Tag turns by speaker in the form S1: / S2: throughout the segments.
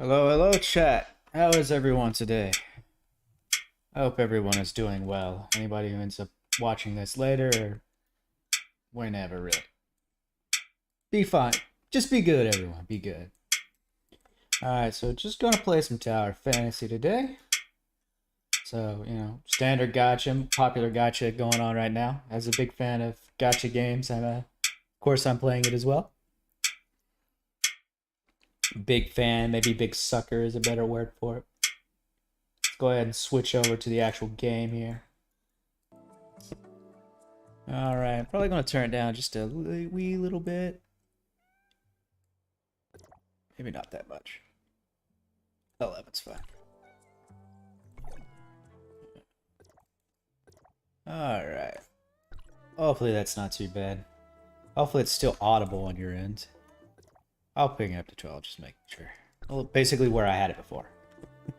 S1: Hello, hello, chat. How is everyone today? I hope everyone is doing well. Anybody who ends up watching this later or whenever, really. Be fine. Just be good, everyone. Be good. Alright, so just gonna play some Tower Fantasy today. So, standard gacha, popular gacha going on right now. As a big fan of gacha games, of course I'm playing it as well. Big fan, maybe big sucker is a better word for it. Let's go ahead and switch over to the actual game here. Alright, probably going to turn it down just a wee little bit. Maybe not that much. 11's fine. Alright. Hopefully that's not too bad. Hopefully it's still audible on your end. I'll ping it up to 12, just making sure. Well, basically where I had it before.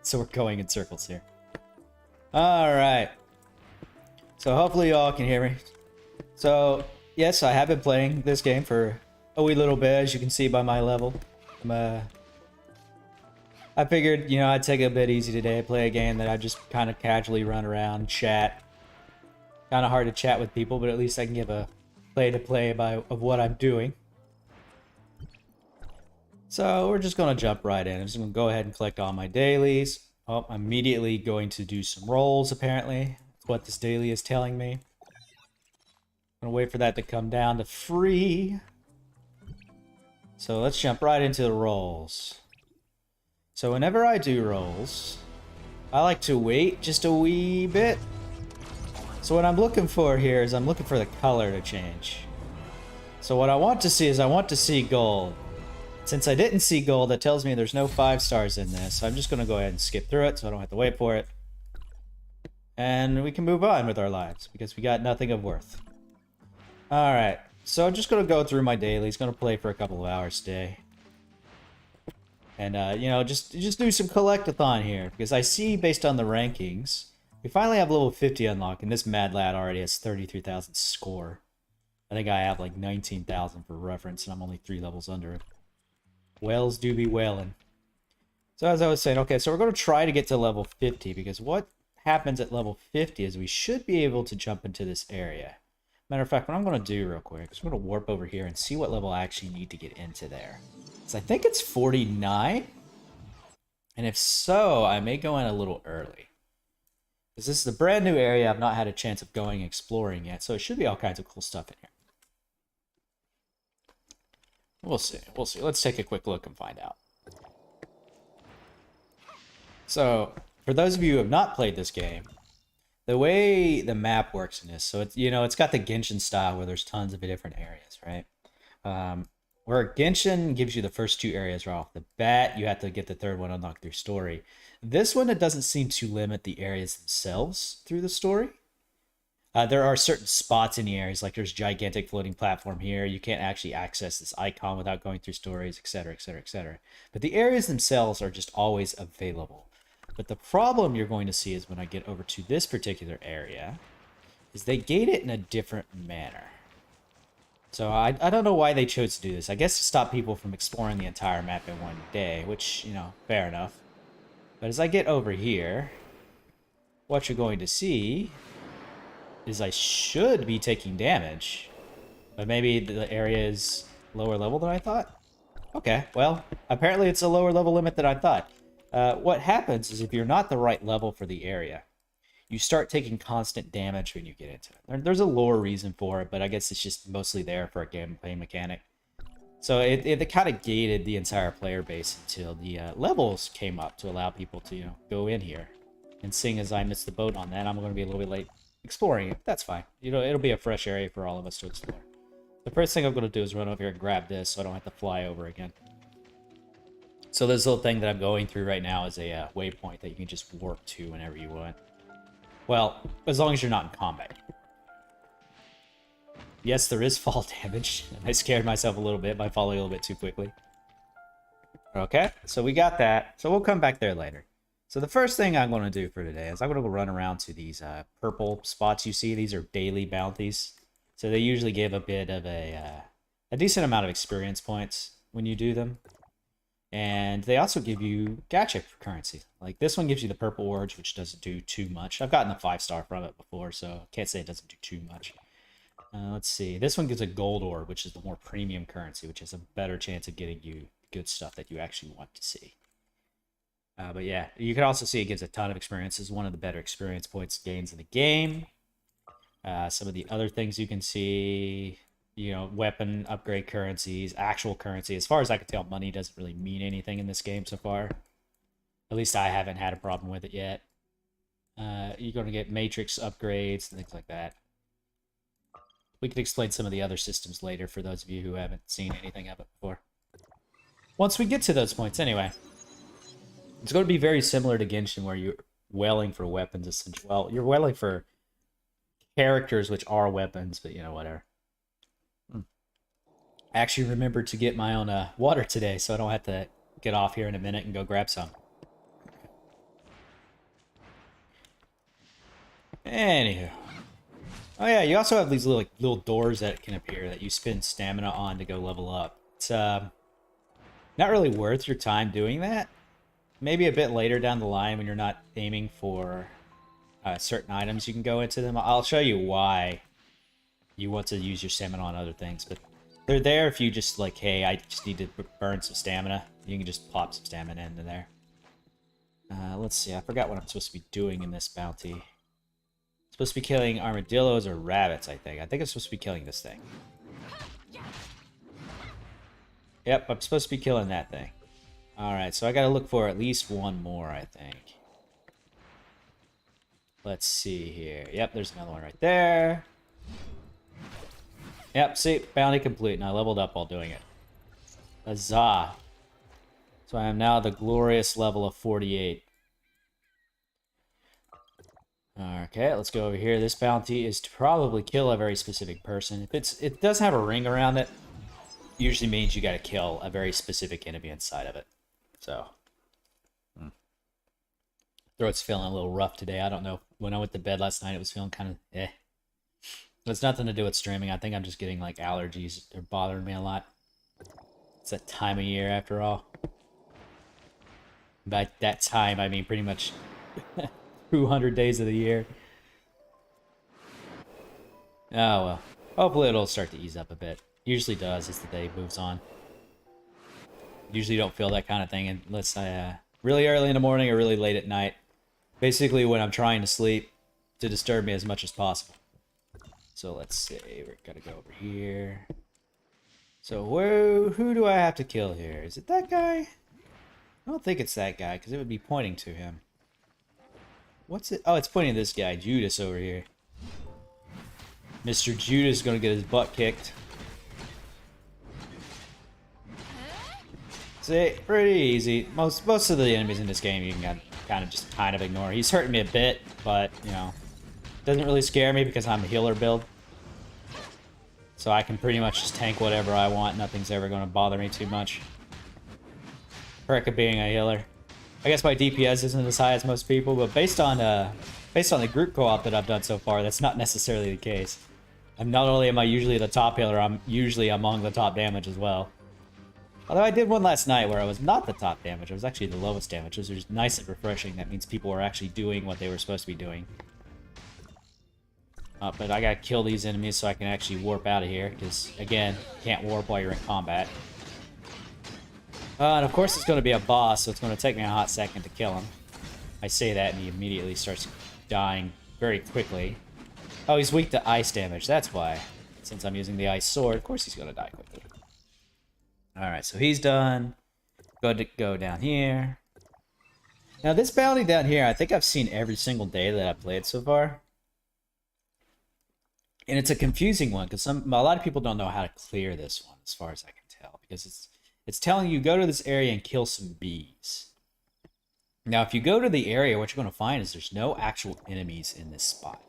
S1: So we're going in circles here. Alright. So hopefully y'all can hear me. So, yes, I have been playing this game for a wee little bit, as you can see by my level. I figured, I'd take it a bit easy today, play a game that I just kind of casually run around, chat. Kind of hard to chat with people, but at least I can give a play-to-play of what I'm doing. So we're just going to jump right in. I'm just going to go ahead and collect all my dailies. Oh, I'm immediately going to do some rolls, apparently. That's what this daily is telling me. I'm going to wait for that to come down to free. So let's jump right into the rolls. So whenever I do rolls, I like to wait just a wee bit. So what I'm looking for here is I'm looking for the color to change. So what I want to see is I want to see gold. Since I didn't see gold, that tells me there's no 5 stars in this. So I'm just going to go ahead and skip through it so I don't have to wait for it. And we can move on with our lives because we got nothing of worth. Alright, so I'm just going to go through my dailies. Going to play for a couple of hours today. And, just do some collect-a-thon here. Because I see, based on the rankings, we finally have level 50 unlocked. And this mad lad already has 33,000 score. I think I have like 19,000 for reference. And I'm only 3 levels under it. Whales do be whaling. So as I was saying, okay, so we're going to try to get to level 50, because what happens at level 50 is we should be able to jump into this area. Matter of fact, what I'm going to do real quick is I'm going to warp over here and see what level I actually need to get into there. So I think it's 49, and if so, I may go in a little early. Because this is a brand new area I've not had a chance of going exploring yet, so it should be all kinds of cool stuff in here. We'll see. We'll see. Let's take a quick look and find out. So, for those of you who have not played this game, the way the map works in this, so it's, it's got the Genshin style where there's tons of different areas, right? Where Genshin gives you the first 2 areas right off the bat, you have to get the third one unlocked through story. This one, it doesn't seem to limit the areas themselves through the story. There are certain spots in the areas, like there's a gigantic floating platform here. You can't actually access this icon without going through stories, etc., etc., etc. But the areas themselves are just always available. But the problem you're going to see is when I get over to this particular area, is they gate it in a different manner. So I don't know why they chose to do this. I guess to stop people from exploring the entire map in one day, which, fair enough. But as I get over here, what you're going to see is I should be taking damage, but maybe the area is lower level than I thought? Okay, well, apparently it's a lower level limit than I thought. What happens is if you're not the right level for the area, you start taking constant damage when you get into it. There's a lore reason for it, but I guess it's just mostly there for a gameplay mechanic. So it kind of gated the entire player base until the levels came up to allow people to, go in here. And seeing as I missed the boat on that, I'm going to be a little bit late exploring it. That's fine. It'll be a fresh area for all of us to explore. The first thing I'm going to do is run over here and grab this so I don't have to fly over again. So this little thing that I'm going through right now is a waypoint that you can just warp to whenever you want. Well, as long as you're not in combat. Yes, there is fall damage. I scared myself a little bit by falling a little bit too quickly. Okay, so we got that. So we'll come back there later. So the first thing I'm going to do for today is I'm going to go run around to these purple spots you see. These are daily bounties. So they usually give a bit of a decent amount of experience points when you do them. And they also give you gacha currency. Like this one gives you the purple orbs, which doesn't do too much. I've gotten a 5-star from it before, so can't say it doesn't do too much. Let's see. This one gives a gold orb, which is the more premium currency, which has a better chance of getting you good stuff that you actually want to see. But yeah, you can also see it gives a ton of experience. This is one of the better experience points gains in the game. Some of the other things you can see, you know, weapon upgrade currencies, actual currency. As far as I can tell, money doesn't really mean anything in this game so far. At least I haven't had a problem with it yet. You're going to get matrix upgrades and things like that. We can explain some of the other systems later for those of you who haven't seen anything of it before. Once we get to those points, anyway. It's going to be very similar to Genshin, where you're welling for weapons, essentially. Well, you're welling for characters, which are weapons, but, you know, whatever. I actually remembered to get my own water today, so I don't have to get off here in a minute and go grab some. Anywho. Oh yeah, you also have these little doors that can appear that you spend stamina on to go level up. It's not really worth your time doing that. Maybe a bit later down the line when you're not aiming for certain items, you can go into them. I'll show you why you want to use your stamina on other things, but they're there if you just like, hey, I just need to burn some stamina. You can just plop some stamina into there. Let's see, I forgot what I'm supposed to be doing in this bounty. I'm supposed to be killing armadillos or rabbits, I think. I think I'm supposed to be killing this thing. Yep, I'm supposed to be killing that thing. Alright, so I gotta look for at least one more, I think. Let's see here. Yep, there's another one right there. Yep, see, bounty complete, and I leveled up while doing it. Huzzah. So I am now the glorious level of 48. Okay, let's go over here. This bounty is to probably kill a very specific person. If it does have a ring around it, usually means you gotta kill a very specific enemy inside of it. So, throat's feeling a little rough today. I don't know. When I went to bed last night, it was feeling kind of eh. It's nothing to do with streaming. I think I'm just getting like allergies. They're bothering me a lot. It's that time of year after all. By that time, I mean pretty much 200 days of the year. Oh well. Hopefully it'll start to ease up a bit. Usually does as the day moves on. Usually don't feel that kind of thing unless I really early in the morning or really late at night. Basically when I'm trying to sleep to disturb me as much as possible. So let's see, we're gonna go over here. So who do I have to kill here? Is it that guy? I don't think it's that guy because it would be pointing to him. What's it? Oh, it's pointing to this guy, Judas over here. Mr. Judas is gonna get his butt kicked. See, pretty easy. Most of the enemies in this game you can kind of ignore. He's hurting me a bit, but you know, doesn't really scare me because I'm a healer build. So I can pretty much just tank whatever I want. Nothing's ever going to bother me too much. Perk of being a healer. I guess my DPS isn't as high as most people, but based on the group co-op that I've done so far, that's not necessarily the case. And not only am I usually the top healer, I'm usually among the top damage as well. Although I did one last night where I was not the top damage, I was actually the lowest damage, which is nice and refreshing. That means people were actually doing what they were supposed to be doing. But I gotta kill these enemies so I can actually warp out of here, because, again, you can't warp while you're in combat. And of course it's going to be a boss, so it's going to take me a hot second to kill him. I say that and he immediately starts dying very quickly. Oh, he's weak to ice damage, that's why. Since I'm using the ice sword, of course he's going to die quickly. Alright, so he's done. Good to go down here. Now this bounty down here, I think I've seen every single day that I've played so far. And it's a confusing one, because a lot of people don't know how to clear this one, as far as I can tell. Because it's telling you, go to this area and kill some bees. Now, if you go to the area, what you're going to find is there's no actual enemies in this spot.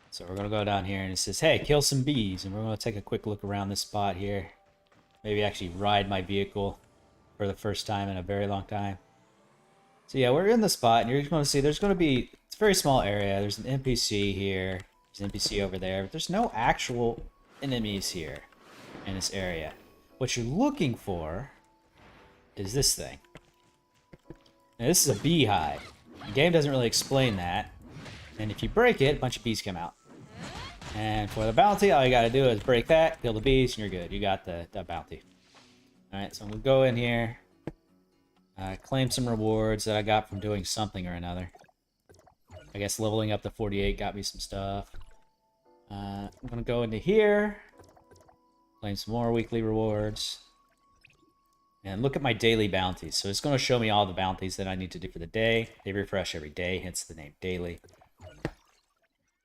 S1: So we're going to go down here, and it says, hey, kill some bees. And we're going to take a quick look around this spot here. Maybe actually ride my vehicle for the first time in a very long time. So yeah, we're in the spot, and you're going to see there's going to be... It's a very small area. There's an NPC here. There's an NPC over there. But there's no actual enemies here in this area. what you're looking for is this thing. Now, this is a beehive. The game doesn't really explain that. And if you break it, a bunch of bees come out. And for the bounty, all you gotta do is break that, kill the bees, and you're good. You got the bounty. Alright, so I'm gonna go in here. Claim some rewards that I got from doing something or another. I guess leveling up to 48 got me some stuff. I'm gonna go into here. Claim some more weekly rewards. And look at my daily bounties. So it's going to show me all the bounties that I need to do for the day. They refresh every day, hence the name daily.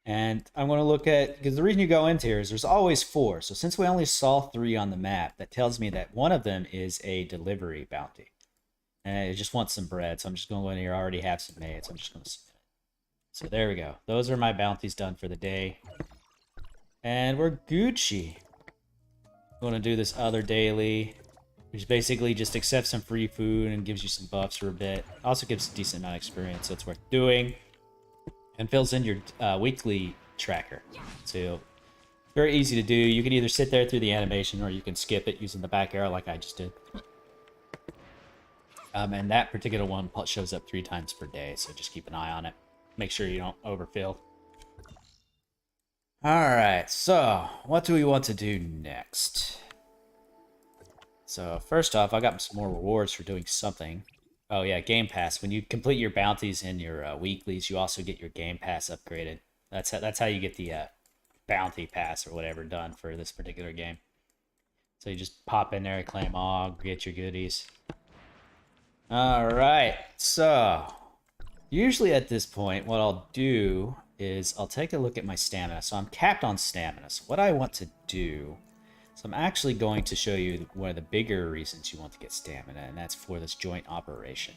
S1: And I'm going to look at, because the reason you go into here is there's always 4. So since we only saw 3 on the map, that tells me that one of them is a delivery bounty. And it just wants some bread. So I'm just going to go in here. I already have some made. So I'm just going to submit it. So there we go. Those are my bounties done for the day. And we're Gucci. I'm going to do this other daily, which basically just accepts some free food and gives you some buffs for a bit. Also gives a decent amount of experience, so it's worth doing. And fills in your weekly tracker. So, very easy to do. You can either sit there through the animation or you can skip it using the back arrow like I just did. And that particular one shows up 3 times per day, so just keep an eye on it. Make sure you don't overfill. Alright, so what do we want to do next? So first off, I got some more rewards for doing something. Oh yeah, Game Pass. When you complete your bounties and your weeklies, you also get your Game Pass upgraded. That's how you get the bounty pass or whatever done for this particular game. So you just pop in there, claim all, get your goodies. Alright, so usually at this point, what I'll do is I'll take a look at my stamina. So I'm capped on stamina. So what I want to do, so I'm actually going to show you one of the bigger reasons you want to get stamina, and that's for this joint operation.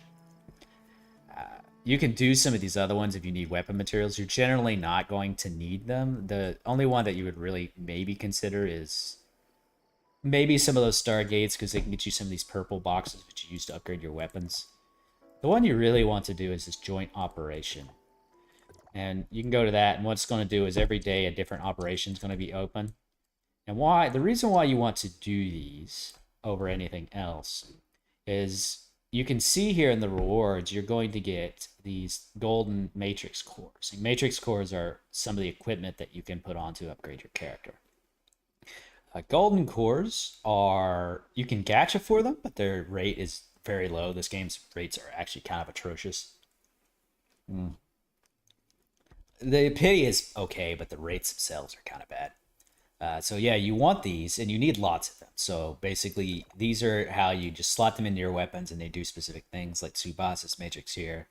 S1: You can do some of these other ones if you need weapon materials. You're generally not going to need them. The only one that you would really maybe consider is maybe some of those stargates, because they can get you some of these purple boxes which you use to upgrade your weapons. The one you really want to do is this joint operation. And you can go to that, and what it's going to do is every day a different operation is going to be open. And the reason why you want to do these over anything else is you can see here in the rewards, you're going to get these golden matrix cores. And matrix cores are some of the equipment that you can put on to upgrade your character. Golden cores are, you can gacha for them, but their rate is very low. This game's rates are actually kind of atrocious. The pity is okay, but the rates themselves are kind of bad. So yeah, you want these, and you need lots of them. So basically, these are how you just slot them into your weapons, and they do specific things, like Tsubasa's Matrix here.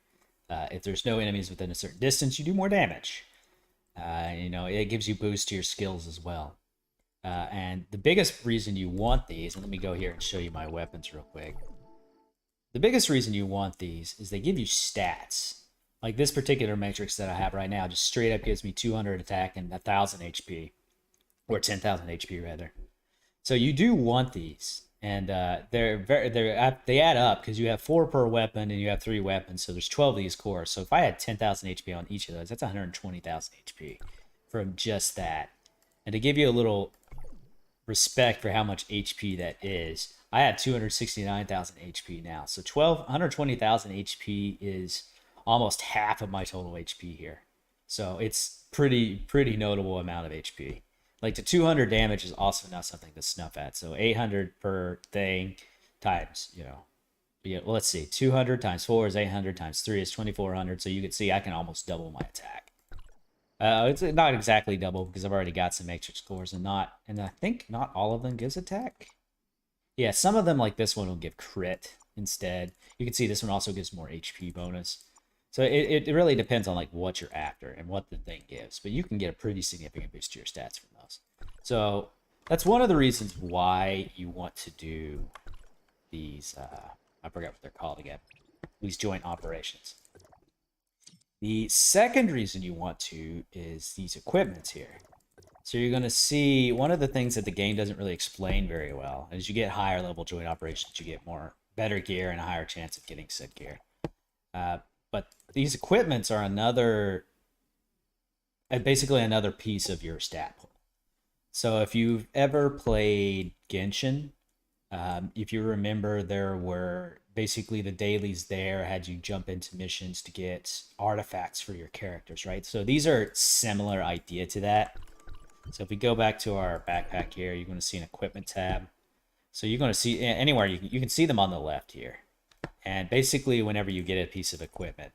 S1: If there's no enemies within a certain distance, you do more damage. It gives you boost to your skills as well. And the biggest reason you want these, and let me go here and show you my weapons real quick. The biggest reason you want these is they give you stats. Like this particular matrix that I have right now just straight up gives me 200 attack and 1,000 HP. Or 10,000 HP rather. So you do want these. And they add up because you have 4 per weapon and you have 3 weapons. So there's 12 of these cores. So if I had 10,000 HP on each of those, that's 120,000 HP from just that. And to give you a little respect for how much HP that is, I have 269,000 HP now. So 120,000 HP is almost half of my total HP here. So it's pretty notable amount of HP. Like the 200 damage is also not something to snuff at. So 800 per thing times, let's see. 200 times 4 is 800 times 3 is 2,400. So you can see I can almost double my attack. It's not exactly double because I've already got some matrix cores and I think not all of them gives attack. Yeah, some of them like this one will give crit instead. You can see this one also gives more HP bonus. So it really depends on like what you're after and what the thing gives, but you can get a pretty significant boost to your stats from those. So that's one of the reasons why you want to do these. I forgot what they're called again. These joint operations. The second reason you want to is these equipments here. So you're going to see one of the things that the game doesn't really explain very well. As you get higher level joint operations, you get better gear and a higher chance of getting said gear. But these equipments are basically another piece of your stat pool. So if you've ever played Genshin, If you remember, there were basically the dailies there had you jump into missions to get artifacts for your characters, right? So these are similar idea to that. So if we go back to our backpack here, you're going to see an equipment tab. So you're going to see anywhere you can see them on the left here. And basically, whenever you get a piece of equipment,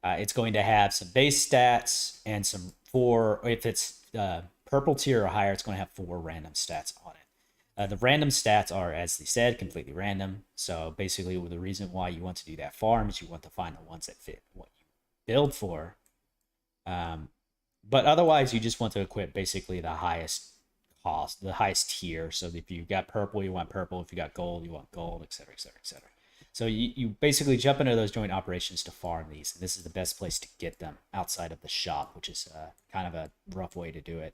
S1: it's going to have some base stats and some four. If it's purple tier or higher, it's going to have 4 random stats on it. The random stats are, as they said, completely random. So basically, the reason why you want to do that farm is you want to find the ones that fit what you build for. But otherwise, you just want to equip basically the highest cost, the highest tier. So if you got purple, you want purple. If you got gold, you want gold, etc., etc., etc. So you basically jump into those joint operations to farm these. And this is the best place to get them outside of the shop, which is kind of a rough way to do it.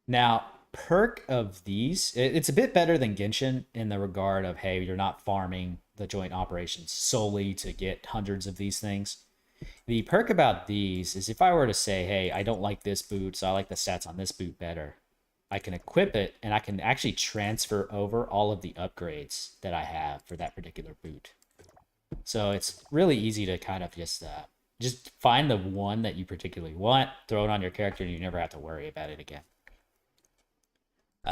S1: Now, perk of these, it's a bit better than Genshin in the regard of, hey, you're not farming the joint operations solely to get hundreds of these things. The perk about these is if I were to say, hey, I don't like this boot, so I like the stats on this boot better, I can equip it and I can actually transfer over all of the upgrades that I have for that particular boot. So it's really easy to kind of just find the one that you particularly want, throw it on your character, and you never have to worry about it again.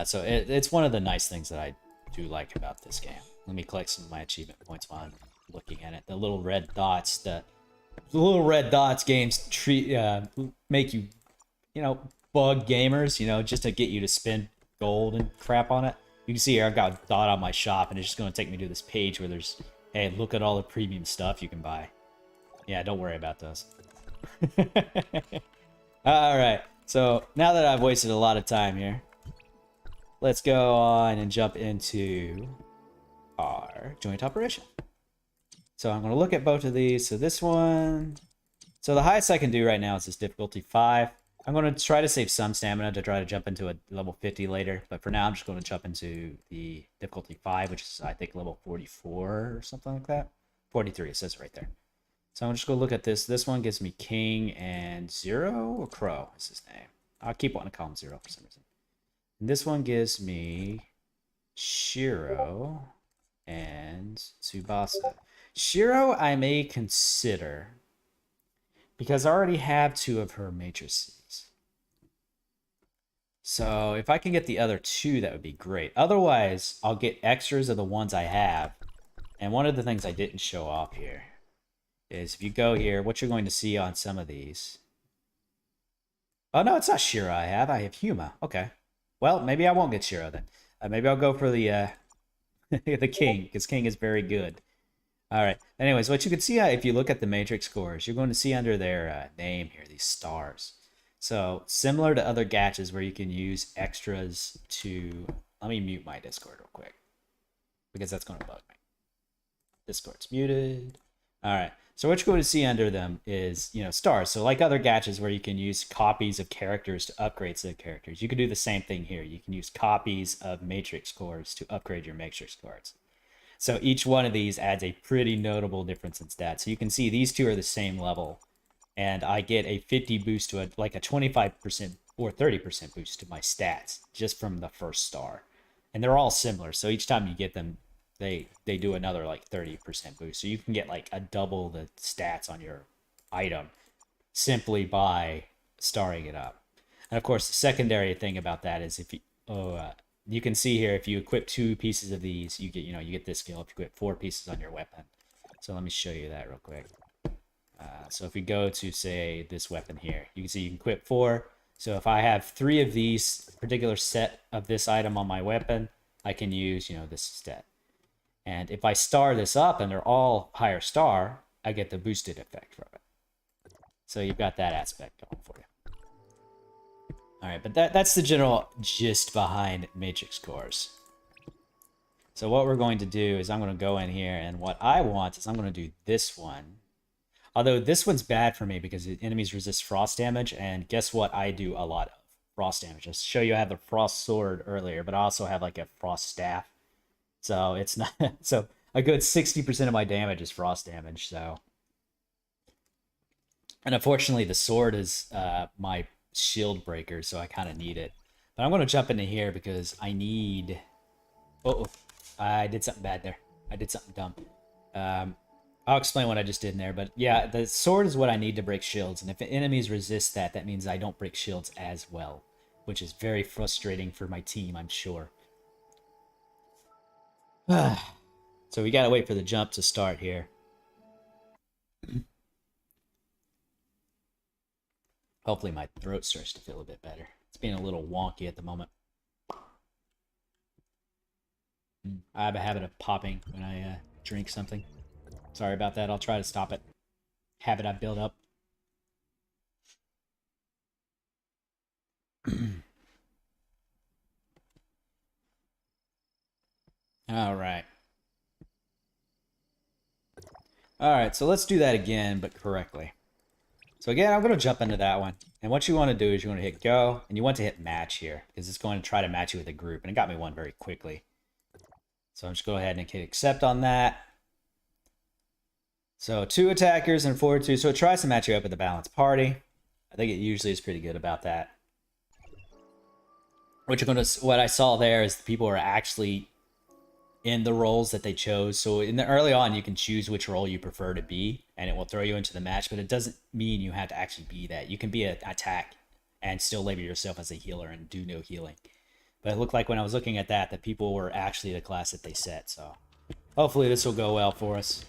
S1: So it's one of the nice things that I do like about this game. Let me collect some of my achievement points while I'm looking at it. The little red dots, the little red dots games make you, bug gamers, just to get you to spend gold and crap on it. You can see here I've got a dot on my shop, and it's just going to take me to this page where there's, hey, look at all the premium stuff you can buy. Yeah, don't worry about those. All right, so now that I've wasted a lot of time here, let's go on and jump into our joint operation. So I'm going to look at both of these. So this one, so the highest I can do right now is this difficulty 5. I'm going to try to save some stamina to try to jump into a level 50 later. But for now, I'm just going to jump into the difficulty 5, which is, I think, level 44 or something like that. 43, it says right there. So I'm just going to look at this. This one gives me King and Zero, or Crow is his name. I'll keep wanting to call him Zero for some reason. And this one gives me Shiro and Tsubasa. Shiro I may consider because I already have 2 of her matrices. So if I can get the other 2, that would be great. Otherwise, I'll get extras of the ones I have. And one of the things I didn't show off here is if you go here, what you're going to see on some of these. Oh, no, it's not Shiro I have. I have Huma. Okay. Well, maybe I won't get Shiro then. Maybe I'll go for the the King, because King is very good. All right. Anyways, what you can see if you look at the matrix scores, you're going to see under their name here, these stars. So similar to other gaches where you can use extras to... Let me mute my Discord real quick, because that's going to bug me. Discord's muted. All right. So what you're going to see under them is, stars. So like other gaches where you can use copies of characters to upgrade said characters, you can do the same thing here. You can use copies of matrix cores to upgrade your matrix cores. So each one of these adds a pretty notable difference in stats. So you can see these 2 are the same level, and I get a 50 boost to like a 25% or 30% boost to my stats just from the first star. And they're all similar. So each time you get them, they do another like 30% boost. So you can get like a double the stats on your item simply by starring it up. And of course, the secondary thing about that is if you can see here, if you equip 2 pieces of these, you get this skill. If you equip 4 pieces on your weapon. So let me show you that real quick. So if we go to, say, this weapon here, you can see you can equip 4. So if I have 3 of these particular set of this item on my weapon, I can use, this stat. And if I star this up and they're all higher star, I get the boosted effect from it. So you've got that aspect going for you. All right, but that's the general gist behind matrix cores. So what we're going to do is I'm going to go in here, and what I want is I'm going to do this one. Although this one's bad for me because enemies resist frost damage, and guess what I do a lot of? Frost damage. I'll show you I have the frost sword earlier, but I also have like a frost staff. So it's not... So a good 60% of my damage is frost damage, so... And unfortunately, the sword is my shield breaker, so I kind of need it. But I'm going to jump into here because I need Oh, I did something bad there. I did something dumb. I'll explain what I just did in there, but yeah, the sword is what I need to break shields, and if enemies resist that, that means I don't break shields as well, which is very frustrating for my team, I'm sure. So we gotta wait for the jump to start here. Hopefully my throat starts to feel a bit better. It's being a little wonky at the moment. I have a habit of popping when I drink something. Sorry about that. I'll try to stop it. Habit I've built up. All right. All right, so let's do that again, but correctly. So again, I'm going to jump into that one. And what you want to do is you want to hit go, and you want to hit match here, because it's going to try to match you with a group, and it got me one very quickly. So I'm just go ahead and hit accept on that. So 2 attackers and 4-2, so it tries to match you up with a balanced party. I think it usually is pretty good about that. What I saw there is the people are actually in the roles that they chose. So in the early on, you can choose which role you prefer to be, and it will throw you into the match, but it doesn't mean you have to actually be that. You can be an attack and still label yourself as a healer and do no healing. But it looked like when I was looking at that people were actually the class that they set, so hopefully this will go well for us.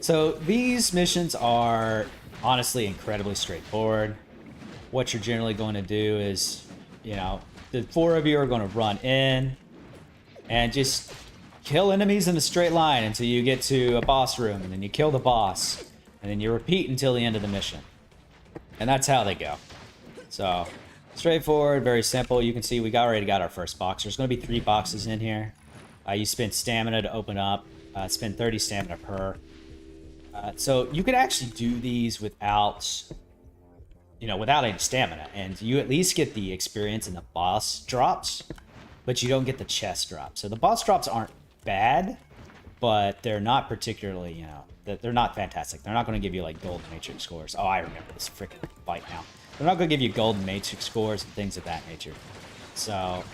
S1: So these missions are honestly incredibly straightforward. What you're generally going to do is, you know, the 4 of you are going to run in and just kill enemies in a straight line until you get to a boss room, and then you kill the boss, and then you repeat until the end of the mission. And that's how they go. So, straightforward, very simple. You can see we already got our first box. There's going to be 3 boxes in here. You spend stamina to open up. Spend 30 stamina per. So you could actually do these without, without any stamina, and you at least get the experience in the boss drops, but you don't get the chest drops. So the boss drops aren't bad, but they're not particularly, they're not fantastic. They're not going to give you like golden matrix scores. Oh, I remember this freaking fight now. They're not going to give you golden matrix scores and things of that nature. So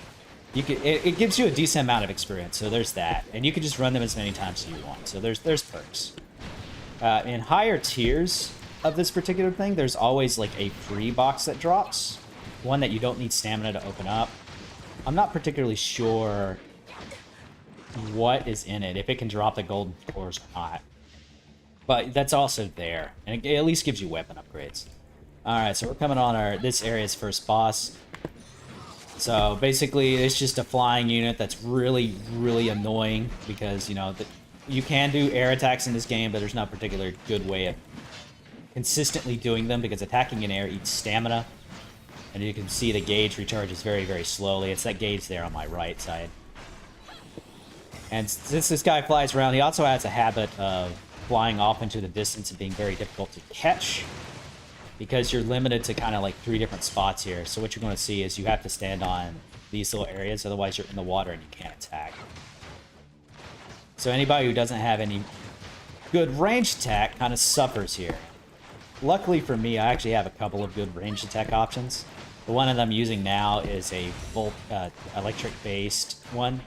S1: you could, it gives you a decent amount of experience. So there's that, and you can just run them as many times as you want. So there's perks. In higher tiers of this particular thing, there's always like a free box that drops, one that you don't need stamina to open up. I'm not particularly sure what is in it, if it can drop the golden cores or not. But that's also there, and it at least gives you weapon upgrades. Alright, so we're coming on this area's first boss. So basically, it's just a flying unit that's really, really annoying because, you can do air attacks in this game, but there's not a particular good way of consistently doing them because attacking in air eats stamina. And you can see the gauge recharges very, very slowly. It's that gauge there on my right side. And since this guy flies around, he also has a habit of flying off into the distance and being very difficult to catch because you're limited to kind of like 3 different spots here. So what you're going to see is you have to stand on these little areas, otherwise you're in the water and you can't attack. So anybody who doesn't have any good ranged attack kind of suffers here. Luckily for me, I actually have a couple of good ranged attack options. The one that I'm using now is a electric-based one.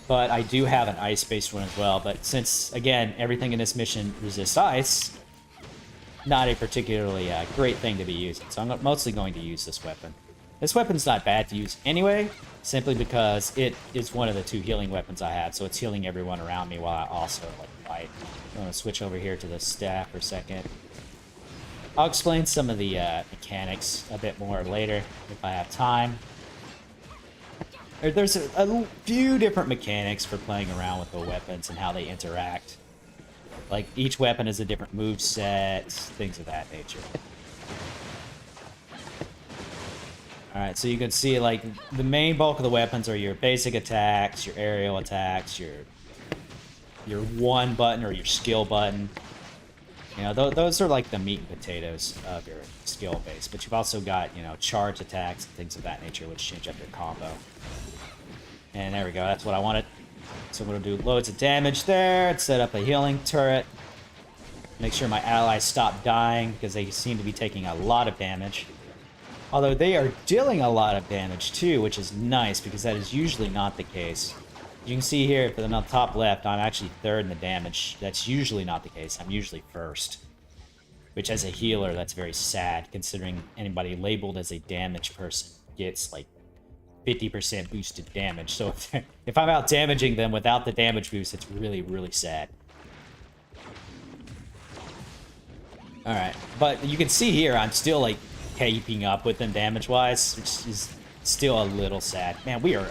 S1: But I do have an ice-based one as well. But since, again, everything in this mission resists ice, not a particularly great thing to be using. So I'm mostly going to use this weapon. This weapon's not bad to use anyway, simply because it is one of the 2 healing weapons I have. So it's healing everyone around me while I also fight. I'm going to switch over here to the staff for a second. I'll explain some of the mechanics a bit more later if I have time. There's a few different mechanics for playing around with the weapons and how they interact. Like, each weapon is a different move set, things of that nature. Alright, so you can see, like, the main bulk of the weapons are your basic attacks, your aerial attacks, your 1 button or your skill button. Those are like the meat and potatoes of your skill base. But you've also got, charge attacks and things of that nature, which change up your combo. And there we go, that's what I wanted. So I'm going to do loads of damage there, set up a healing turret. Make sure my allies stop dying, because they seem to be taking a lot of damage. Although they are dealing a lot of damage too, which is nice because that is usually not the case. You can see here, for the top left, I'm actually third in the damage. That's usually not the case. I'm usually first. Which, as a healer, that's very sad, considering anybody labeled as a damage person gets, like, 50% boosted damage. So if I'm out damaging them without the damage boost, it's really, really sad. Alright, but you can see here, I'm still, like, keeping up with them damage-wise, which is still a little sad. Man, we are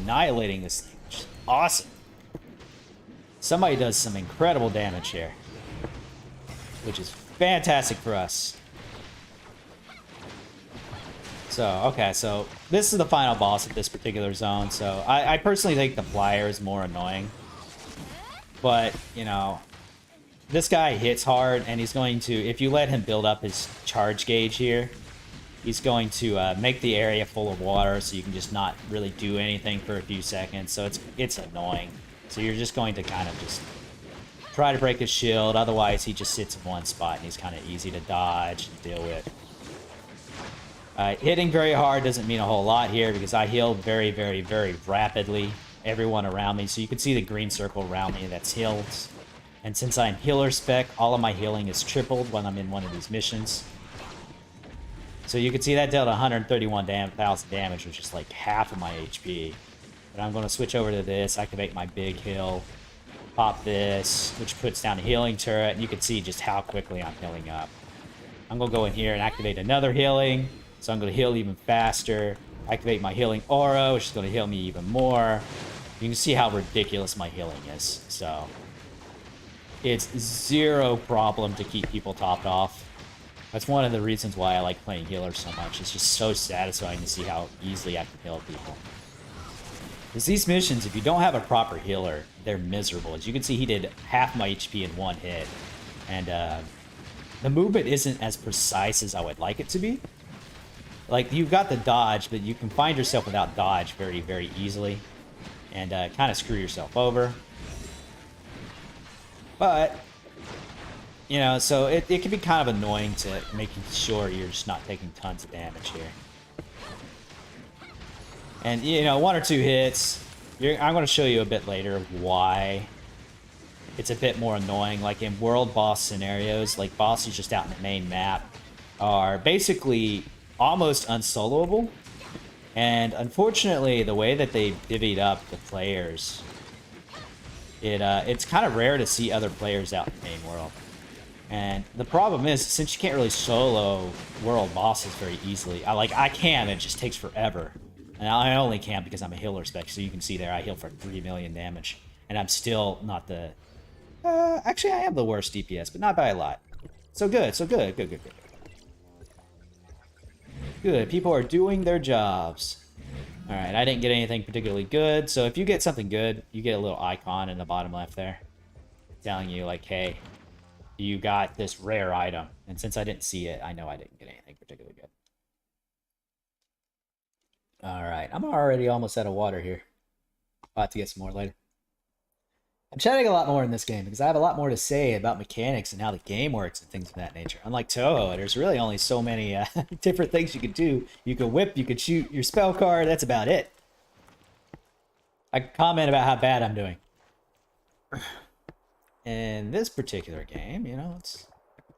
S1: annihilating this thing, which is awesome. Somebody does some incredible damage here, which is fantastic for us. So, okay, so this is the final boss of this particular zone. So, I personally think the flyer is more annoying. But, you know, this guy hits hard, and he's going to, if you let him build up his charge gauge here, he's going to make the area full of water, so you can just not really do anything for a few seconds. So it's annoying. So you're just going to kind of just try to break his shield, otherwise he just sits in one spot and he's kind of easy to dodge and deal with. Hitting very hard doesn't mean a whole lot here because I heal very, very, very rapidly everyone around me. So you can see the green circle around me that's healed. And since I'm healer spec, all of my healing is tripled when I'm in one of these missions. So you can see that dealt 131,000 damage, which is like half of my HP. But I'm going to switch over to this, activate my big heal. Pop this, which puts down a healing turret, and you can see just how quickly I'm healing up. I'm going to go in here and activate another healing, so I'm going to heal even faster. Activate my healing aura, which is going to heal me even more. You can see how ridiculous my healing is, so it's zero problem to keep people topped off. That's one of the reasons why I like playing healer so much. It's just so satisfying to see how easily I can heal people. Because these missions, if you don't have a proper healer, they're miserable. As you can see, he did half my HP in one hit. And the movement isn't as precise as I would like it to be. Like, you've got the dodge, but you can find yourself without dodge very, very easily. And kind of screw yourself over. But, you know, so it can be kind of annoying to making sure you're just not taking tons of damage here. And, you know, one or two hits. I'm going to show you a bit later why it's a bit more annoying. Like in world boss scenarios, like bosses just out in the main map are basically almost unsoloable. And unfortunately, the way that they divvied up the players, it's kind of rare to see other players out in the main world. And the problem is, since you can't really solo world bosses very easily, I can, it just takes forever. And I only can because I'm a healer spec, so you can see there I heal for 3 million damage. And I'm still not the... actually, I am the worst DPS, but not by a lot. So good, so good, good, good, good. Good, people are doing their jobs. Alright, I didn't get anything particularly good, so if you get something good, you get a little icon in the bottom left there. Telling you, like, hey, you got this rare item. And since I didn't see it, I know I didn't get anything particularly good. Alright, I'm already almost out of water here. About to get some more later. I'm chatting a lot more in this game because I have a lot more to say about mechanics and how the game works and things of that nature. Unlike Toho, there's really only so many different things you can do. You can whip, you can shoot your spell card, that's about it. I can comment about how bad I'm doing. In this particular game, you know, it's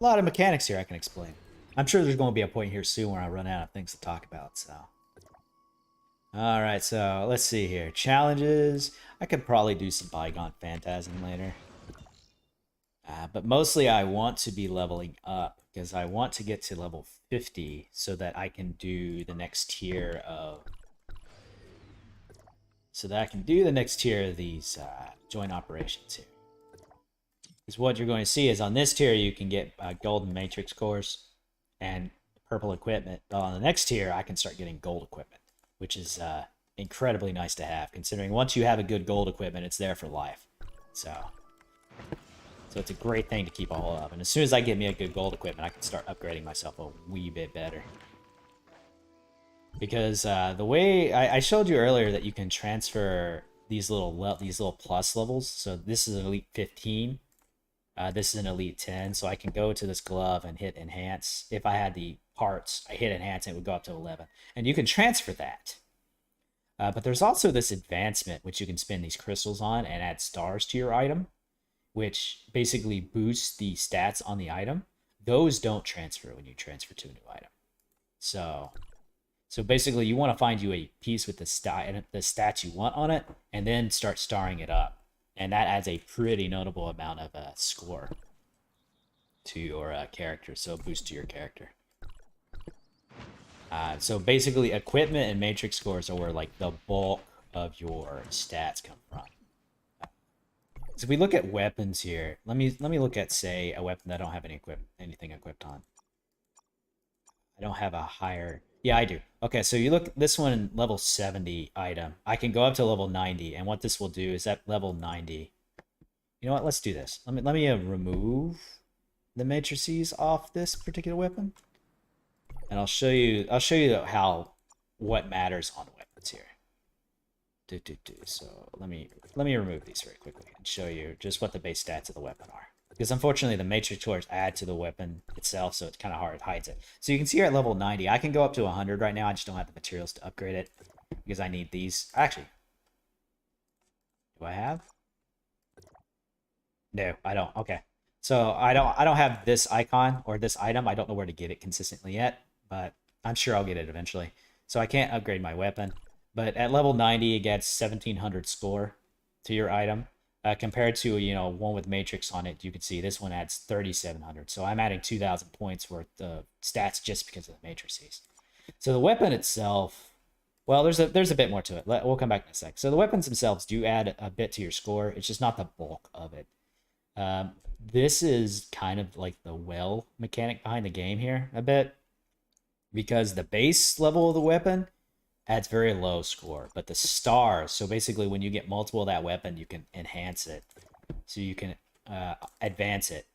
S1: a lot of mechanics here I can explain. I'm sure there's going to be a point here soon where I run out of things to talk about, so... Alright, so let's see here. Challenges. I could probably do some Bygone Phantasm later. But mostly I want to be leveling up because I want to get to level 50 so that I can do the next tier of... these joint operations here. Because what you're going to see is on this tier you can get golden matrix cores and purple equipment. But on the next tier I can start getting gold equipment, which is incredibly nice to have, considering once you have a good gold equipment, it's there for life. So it's a great thing to keep a hold of. And as soon as I get me a good gold equipment, I can start upgrading myself a wee bit better. Because the way I showed you earlier that you can transfer these little plus levels. So this is an Elite 15. This is an Elite 10. So I can go to this glove and hit Enhance if I had the parts, I hit enhance, and it would go up to 11. And you can transfer that. But there's also this advancement, which you can spend these crystals on and add stars to your item, which basically boosts the stats on the item. Those don't transfer when you transfer to a new item. So basically, you want to find you a piece with the stats you want on it, and then start starring it up. And that adds a pretty notable amount of score to your character, so boost to your character. So basically, equipment and matrix scores are where like the bulk of your stats come from. So if we look at weapons here, let me look at, say, a weapon that I don't have anything equipped on. I don't have a higher. Yeah, I do. Okay, so you look this one, level 70 item. I can go up to level 90, and what this will do is at level 90. You know what? Let's do this. Let me remove the matrices off this particular weapon, and I'll show you how what matters on weapons here. So let me remove these very quickly and show you just what the base stats of the weapon are. Because unfortunately the matrix scores add to the weapon itself, so it's kind of hard, it hides it. So you can see here at level 90, I can go up to 100 right now. I just don't have the materials to upgrade it because I need these. Actually, do I have? No, I don't. Okay. So I don't have this icon or this item. I don't know where to get it consistently yet, but I'm sure I'll get it eventually. So I can't upgrade my weapon. But at level 90, it gets 1700 score to your item. Compared to, one with matrix on it, you can see this one adds 3700. So I'm adding 2000 points worth of stats just because of the matrices. So the weapon itself, well, there's a bit more to it. We'll come back in a sec. So the weapons themselves do add a bit to your score. It's just not the bulk of it. This is kind of like the well mechanic behind the game here a bit, because the base level of the weapon adds very low score, but the stars, so basically when you get multiple of that weapon, you can enhance it, so you can advance it,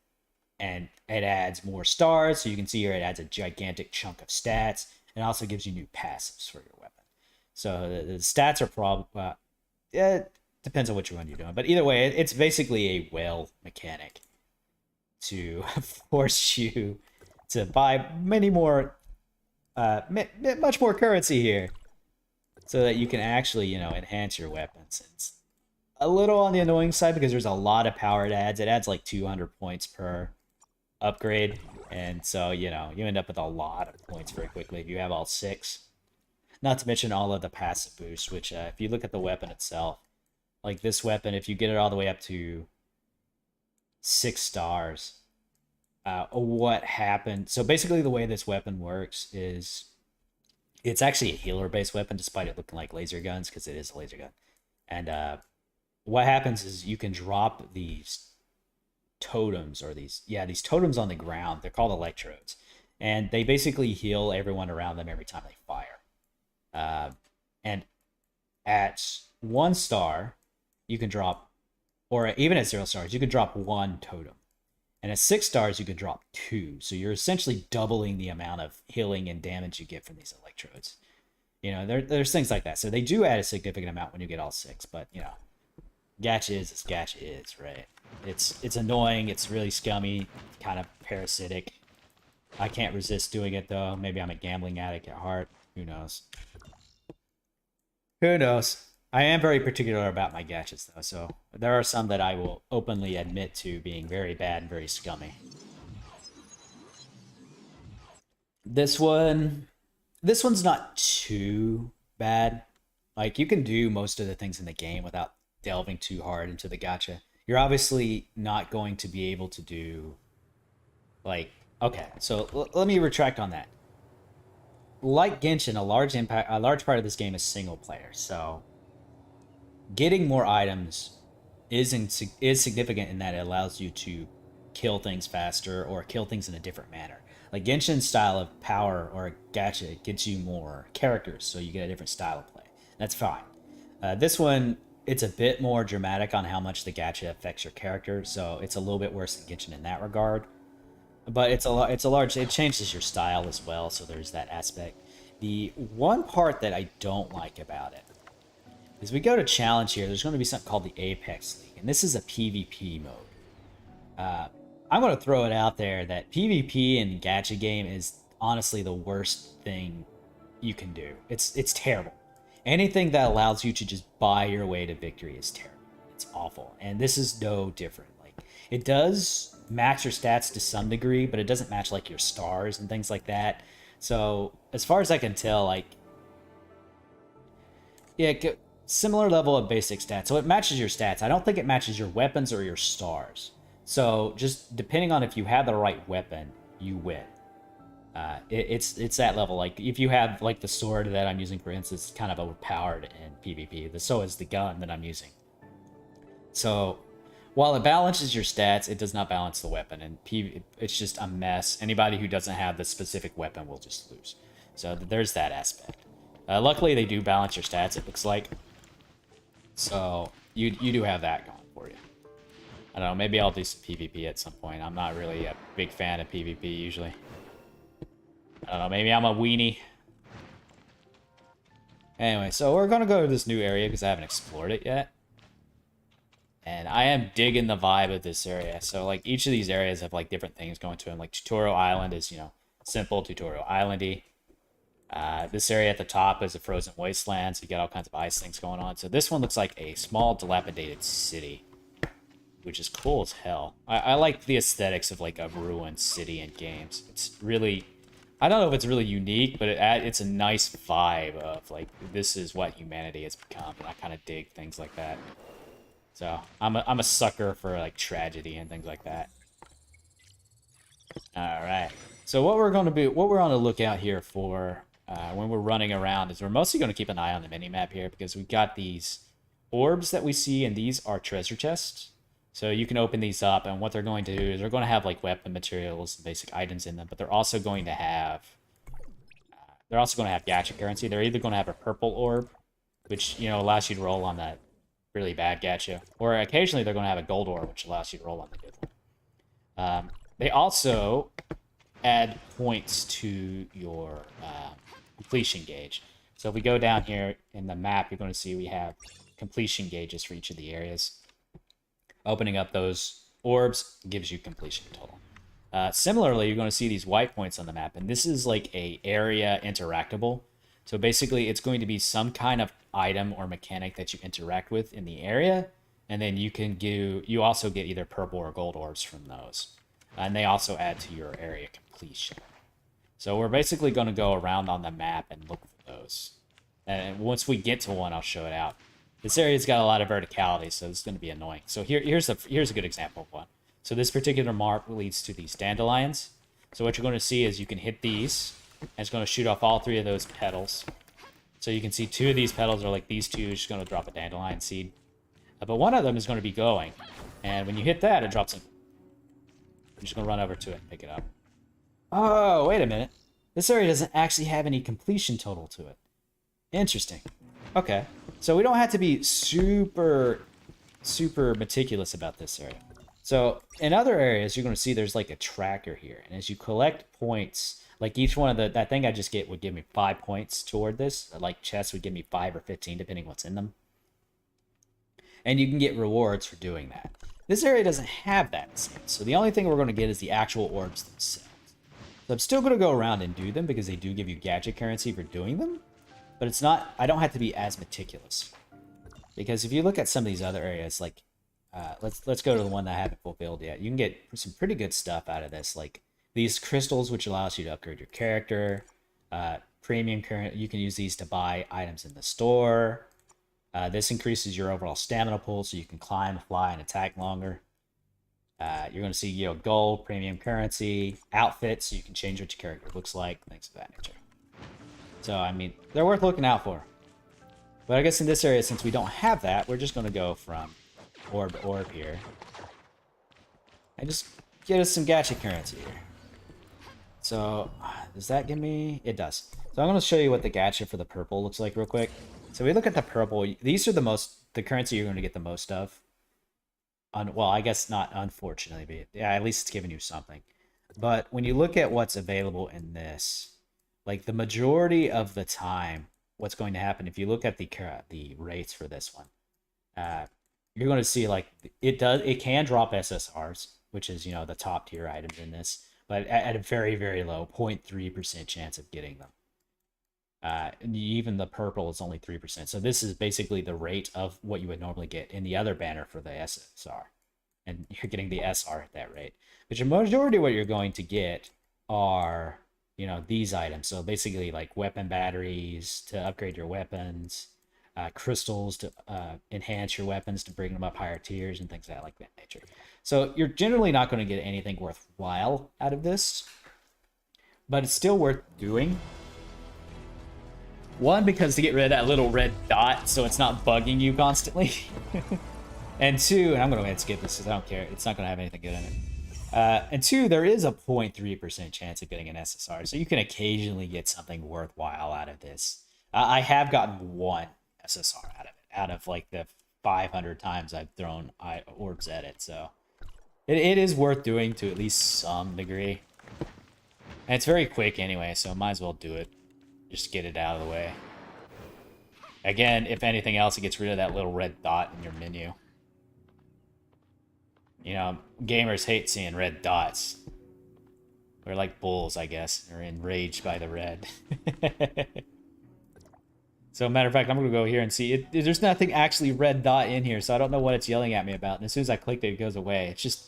S1: and it adds more stars. So you can see here it adds a gigantic chunk of stats, and also gives you new passives for your weapon. So the stats are it depends on which one you're doing, but either way, it's basically a whale mechanic to force you to buy much more currency here, so that you can actually, enhance your weapons. It's a little on the annoying side because there's a lot of power it adds. It adds like 200 points per upgrade, and so, you end up with a lot of points very quickly if you have all 6. Not to mention all of the passive boosts, which, if you look at the weapon itself, like this weapon, if you get it all the way up to 6 stars, what happened? So basically the way this weapon works is it's actually a healer-based weapon, despite it looking like laser guns, because it is a laser gun. And what happens is you can drop these totems, or these totems on the ground. They're called electrodes, and they basically heal everyone around them every time they fire. And at 1 star, you can drop, or even at 0 stars, you can drop 1 totem. And at 6 stars, you can drop 2. So you're essentially doubling the amount of healing and damage you get from these electrodes. There's things like that. So they do add a significant amount when you get all 6. But, gacha is as gacha is, right? It's annoying. It's really scummy, kind of parasitic. I can't resist doing it, though. Maybe I'm a gambling addict at heart. Who knows? Who knows? I am very particular about my gachas, though, so there are some that I will openly admit to being very bad and very scummy. This one's not too bad. Like, you can do most of the things in the game without delving too hard into the gacha. You're obviously not going to be able to do, like, okay, so let me retract on that. Like Genshin, a large part of this game is single player, so getting more items is significant in that it allows you to kill things faster or kill things in a different manner. Like Genshin's style of power or gacha gets you more characters, so you get a different style of play. That's fine. This one, it's a bit more dramatic on how much the gacha affects your character, so it's a little bit worse than Genshin in that regard. But it changes your style as well, so there's that aspect. The one part that I don't like about it, as we go to challenge here, there's going to be something called the Apex League, and this is a PvP mode. I'm going to throw it out there that PvP in gacha game is honestly the worst thing you can do. It's terrible. Anything that allows you to just buy your way to victory is terrible. It's awful. And this is no different. Like it does match your stats to some degree, but it doesn't match like your stars and things like that. So as far as I can tell, like yeah, similar level of basic stats. So it matches your stats. I don't think it matches your weapons or your stars. So just depending on if you have the right weapon, you win. It's that level. Like if you have like the sword that I'm using, for instance, kind of overpowered in PvP. So is the gun that I'm using. So while it balances your stats, it does not balance the weapon, and it's just a mess. Anybody who doesn't have the specific weapon will just lose. So there's that aspect. Luckily, they do balance your stats, it looks like. So you do have that going for you. I don't know, maybe I'll do some PvP at some point. I'm not really a big fan of PvP usually. I don't know, maybe I'm a weenie. Anyway, so we're going to go to this new area because I haven't explored it yet. And I am digging the vibe of this area. So, like, each of these areas have, like, different things going to them. Like, Tutorial Island is, you know, simple Tutorial Islandy. This area at the top is a frozen wasteland, so you get all kinds of ice things going on. So this one looks like a small, dilapidated city, which is cool as hell. I like the aesthetics of, like, a ruined city in games. It's really... I don't know if it's really unique, but it's a nice vibe of, like, this is what humanity has become, and I kind of dig things like that. So, I'm a sucker for, like, tragedy and things like that. Alright. So what we're on the lookout here for when we're running around is we're mostly going to keep an eye on the minimap here because we've got these orbs that we see, and these are treasure chests. So you can open these up, and what they're going to do is they're going to have, like, weapon materials and basic items in them, but they're also going to have gacha currency. They're either going to have a purple orb, which, you know, allows you to roll on that really bad gacha, or occasionally they're going to have a gold orb, which allows you to roll on the good one. They also add points to your completion gauge. So if we go down here in the map, you're going to see we have completion gauges for each of the areas. Opening up those orbs gives you completion total. Similarly, you're going to see these white points on the map, and this is like a area interactable. So basically, it's going to be some kind of item or mechanic that you interact with in the area, and then you also get either purple or gold orbs from those. And they also add to your area completion. So we're basically going to go around on the map and look for those. And once we get to one, I'll show it out. This area's got a lot of verticality, so it's going to be annoying. So here's a good example of one. So this particular mark leads to these dandelions. So what you're going to see is you can hit these, and it's going to shoot off all three of those petals. So you can see two of these petals are like these two, just going to drop a dandelion seed. But one of them is going to be going, and when you hit that, it drops a... I'm just going to run over to it and pick it up. Oh, wait a minute. This area doesn't actually have any completion total to it. Interesting. Okay. So we don't have to be super meticulous about this area. So in other areas, you're going to see there's like a tracker here. And as you collect points, like each one of that thing I just get would give me 5 points toward this. Like chests would give me 5 or 15, depending what's in them. And you can get rewards for doing that. This area doesn't have that. So the only thing we're going to get is the actual orbs themselves. So I'm still going to go around and do them because they do give you gadget currency for doing them. But it's not, I don't have to be as meticulous. Because if you look at some of these other areas, like, let's go to the one that I haven't fulfilled yet. You can get some pretty good stuff out of this. Like these crystals, which allows you to upgrade your character. Premium current, you can use these to buy items in the store. This increases your overall stamina pool so you can climb, fly, and attack longer. You're going to see, you know, gold, premium currency, outfits, so you can change what your character looks like, things of that nature. So, I mean, they're worth looking out for. But I guess in this area, since we don't have that, we're just going to go from orb to orb here. And just get us some gacha currency here. So, does that give me... It does. So I'm going to show you what the gacha for the purple looks like real quick. So we look at the purple. These are the currency you're going to get the most of. Well, I guess not unfortunately, but yeah, at least it's giving you something. But when you look at what's available in this... Like, the majority of the time, what's going to happen, if you look at the rates for this one, you're going to see, like, it can drop SSRs, which is, you know, the top tier items in this, but at a very, very low 0.3% chance of getting them. And even the purple is only 3%. So this is basically the rate of what you would normally get in the other banner for the SSR. And you're getting the SR at that rate. But your majority of what you're going to get are, you know, these items. So basically like weapon batteries to upgrade your weapons, crystals to enhance your weapons to bring them up higher tiers and things of that like that nature. So you're generally not going to get anything worthwhile out of this, but it's still worth doing. One, because to get rid of that little red dot so it's not bugging you constantly. And two, and I'm going to go ahead and skip this because I don't care. It's not going to have anything good in it. And two, there is a 0.3% chance of getting an SSR, so you can occasionally get something worthwhile out of this. I have gotten one SSR out of it, out of like the 500 times I've thrown orbs at it, so it is worth doing to at least some degree. And it's very quick anyway, so might as well do it. Just get it out of the way. Again, if anything else, it gets rid of that little red dot in your menu. You know, gamers hate seeing red dots. They're like bulls, I guess. They're enraged by the red. So, matter of fact, I'm going to go here and see. There's nothing actually red dot in here, so I don't know what it's yelling at me about. And as soon as I clicked it, it goes away. It's just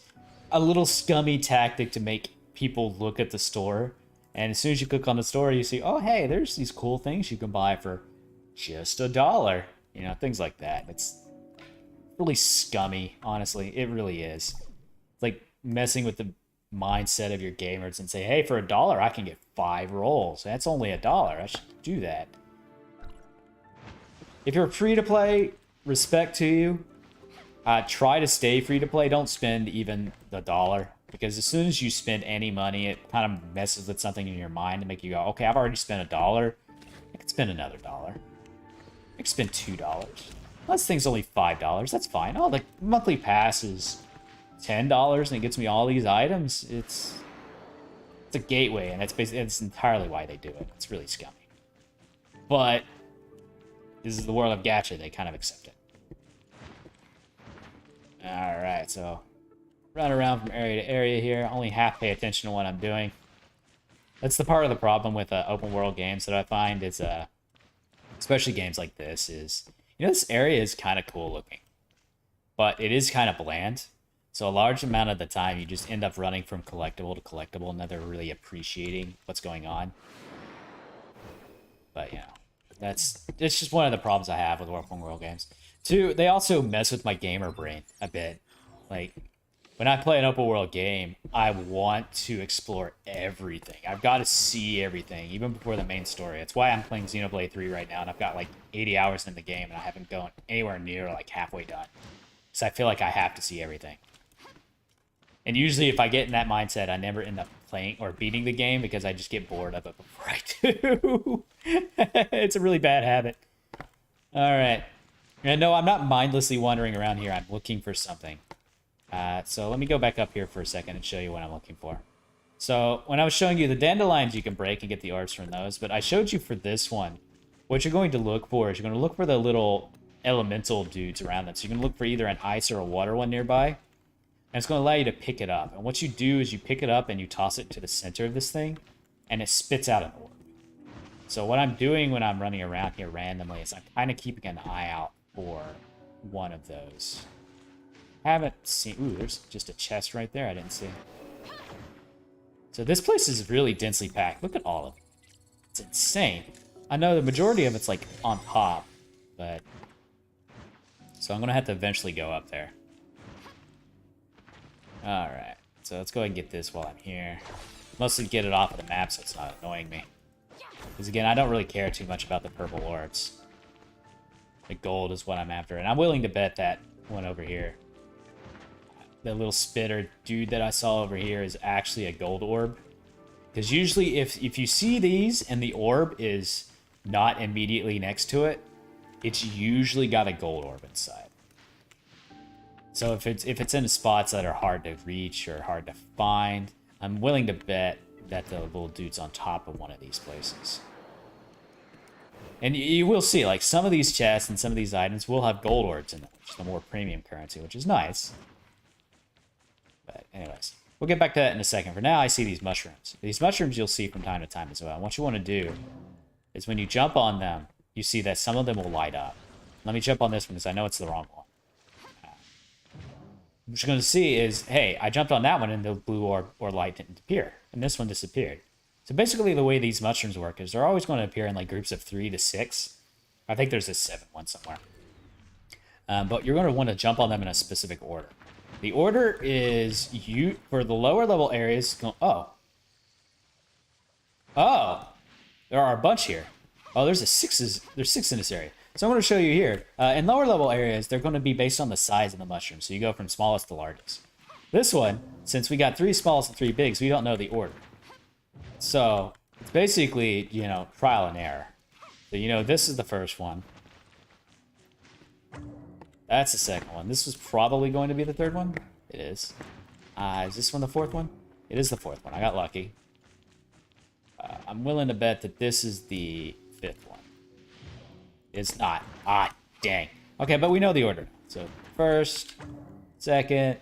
S1: a little scummy tactic to make people look at the store. And as soon as you click on the store, you see, oh, hey, there's these cool things you can buy for just $1. You know, things like that. It's really scummy, honestly. It really is. It's like messing with the mindset of your gamers and say, hey, for $1, I can get 5 rolls. That's only $1. I should do that. If you're free to play, respect to you. Try to stay free to play. Don't spend even the $1. Because as soon as you spend any money, it kind of messes with something in your mind to make you go, okay, I've already spent $1. I can spend another $1. I can spend $2. Well, this thing's only $5. That's fine. Oh, the monthly pass is $10 and it gets me all these items. It's a gateway, and it's entirely why they do it. It's really scummy. But this is the world of gacha. They kind of accept it. Alright, so run around from area to area here. Only half pay attention to what I'm doing. That's the part of the problem with open world games that I find is, especially games like this, is, you know, this area is kind of cool looking, but it is kind of bland. So a large amount of the time, you just end up running from collectible to collectible, never really appreciating what's going on. But, you know, it's just one of the problems I have with open world games. Two, they also mess with my gamer brain a bit. Like, when I play an open world game, I want to explore everything. I've got to see everything, even before the main story. That's why I'm playing Xenoblade 3 right now, and I've got like 80 hours in the game, and I haven't gone anywhere near like halfway done. So I feel like I have to see everything. And usually if I get in that mindset, I never end up playing or beating the game because I just get bored of it before I do. It's a really bad habit. All right. And no, I'm not mindlessly wandering around here. I'm looking for something. So let me go back up here for a second and show you what I'm looking for. So when I was showing you the dandelions, you can break and get the orbs from those. But I showed you for this one, what you're going to look for is you're going to look for the little elemental dudes around them. So you're going to look for either an ice or a water one nearby. And it's going to allow you to pick it up. And what you do is you pick it up and you toss it to the center of this thing. And it spits out an orb. So what I'm doing when I'm running around here randomly is I'm kind of keeping an eye out for one of those. Haven't seen... Ooh, there's just a chest right there I didn't see. So this place is really densely packed. Look at all of it. It's insane. I know the majority of it's like on top, but... So I'm going to have to eventually go up there. Alright, so let's go ahead and get this while I'm here. Mostly get it off of the map so it's not annoying me. Because again, I don't really care too much about the purple orbs. The gold is what I'm after, and I'm willing to bet that one over here. The little spitter dude that I saw over here is actually a gold orb. Because usually if you see these and the orb is not immediately next to it, it's usually got a gold orb inside. So if it's in spots that are hard to reach or hard to find, I'm willing to bet that the little dude's on top of one of these places. And you will see, like, some of these chests and some of these items will have gold orbs in them, which is the more premium currency, which is nice. But anyways, We'll get back to that in a second. For now, I see these mushrooms. These mushrooms you'll see from time to time as well. And what you want to do is when you jump on them, you see that some of them will light up. Let me jump on this one because I know it's the wrong one. What you're going to see is, hey, I jumped on that one and the blue orb or light didn't appear. And this one disappeared. So basically the way these mushrooms work is they're always going to appear in like groups of 3 to 6. I think there's a 7 one somewhere. But you're going to want to jump on them in a specific order. The order is you for the lower level areas. Oh, there are a bunch here. Oh, there's 6 in this area. So I'm going to show you here. In lower level areas, they're going to be based on the size of the mushroom. So you go from smallest to largest. This one, since we got 3 smalls and 3 bigs, we don't know the order. So it's basically, you know, trial and error. So, you know, this is the first one. That's the second one. This was probably going to be the third one. It is. Is this one the fourth one? It is the fourth one. I got lucky. I'm willing to bet that this is the 5th one. It's not. Dang. Okay, but we know the order. So first, second,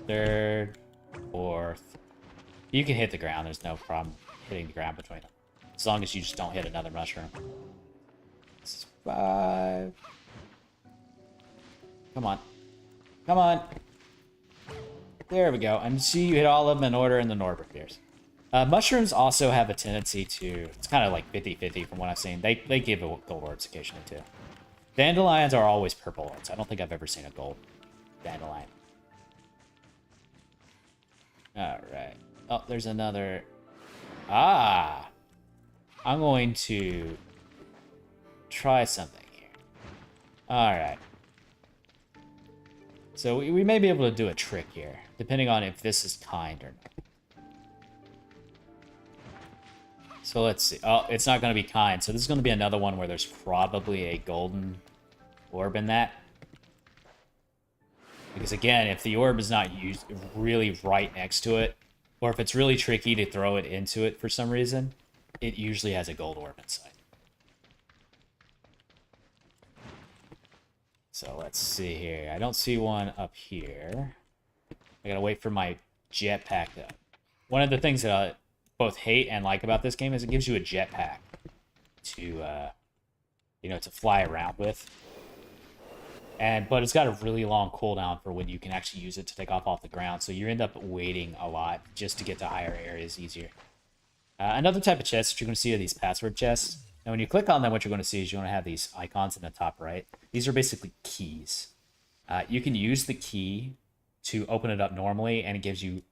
S1: third, fourth. You can hit the ground. There's no problem hitting the ground between them. As long as you just don't hit another mushroom. This is 5. Come on. Come on. There we go. And see, you hit all of them in order and the orb appears. Mushrooms also have a tendency to... It's kind of like 50-50 from what I've seen. They give gold orbs occasionally too. Dandelions are always purple orbs. I don't think I've ever seen a gold dandelion. Alright. Oh, there's another... I'm going to try something here. Alright. So we may be able to do a trick here, depending on if this is kind or not. So let's see. Oh, it's not going to be kind. So this is going to be another one where there's probably a golden orb in that. Because again, if the orb is not used really right next to it, or if it's really tricky to throw it into it for some reason, it usually has a gold orb inside. So let's see here. I don't see one up here. I gotta wait for my jetpack to... One of the things that I both hate and like about this game is it gives you a jetpack to, you know, to fly around with. But it's got a really long cooldown for when you can actually use it to take off the ground. So you end up waiting a lot just to get to higher areas easier. Another type of chest that you're going to see are these password chests. And when you click on them, what you're going to see is you're going to have these icons in the top right. These are basically keys. You can use the key to open it up normally, and it gives you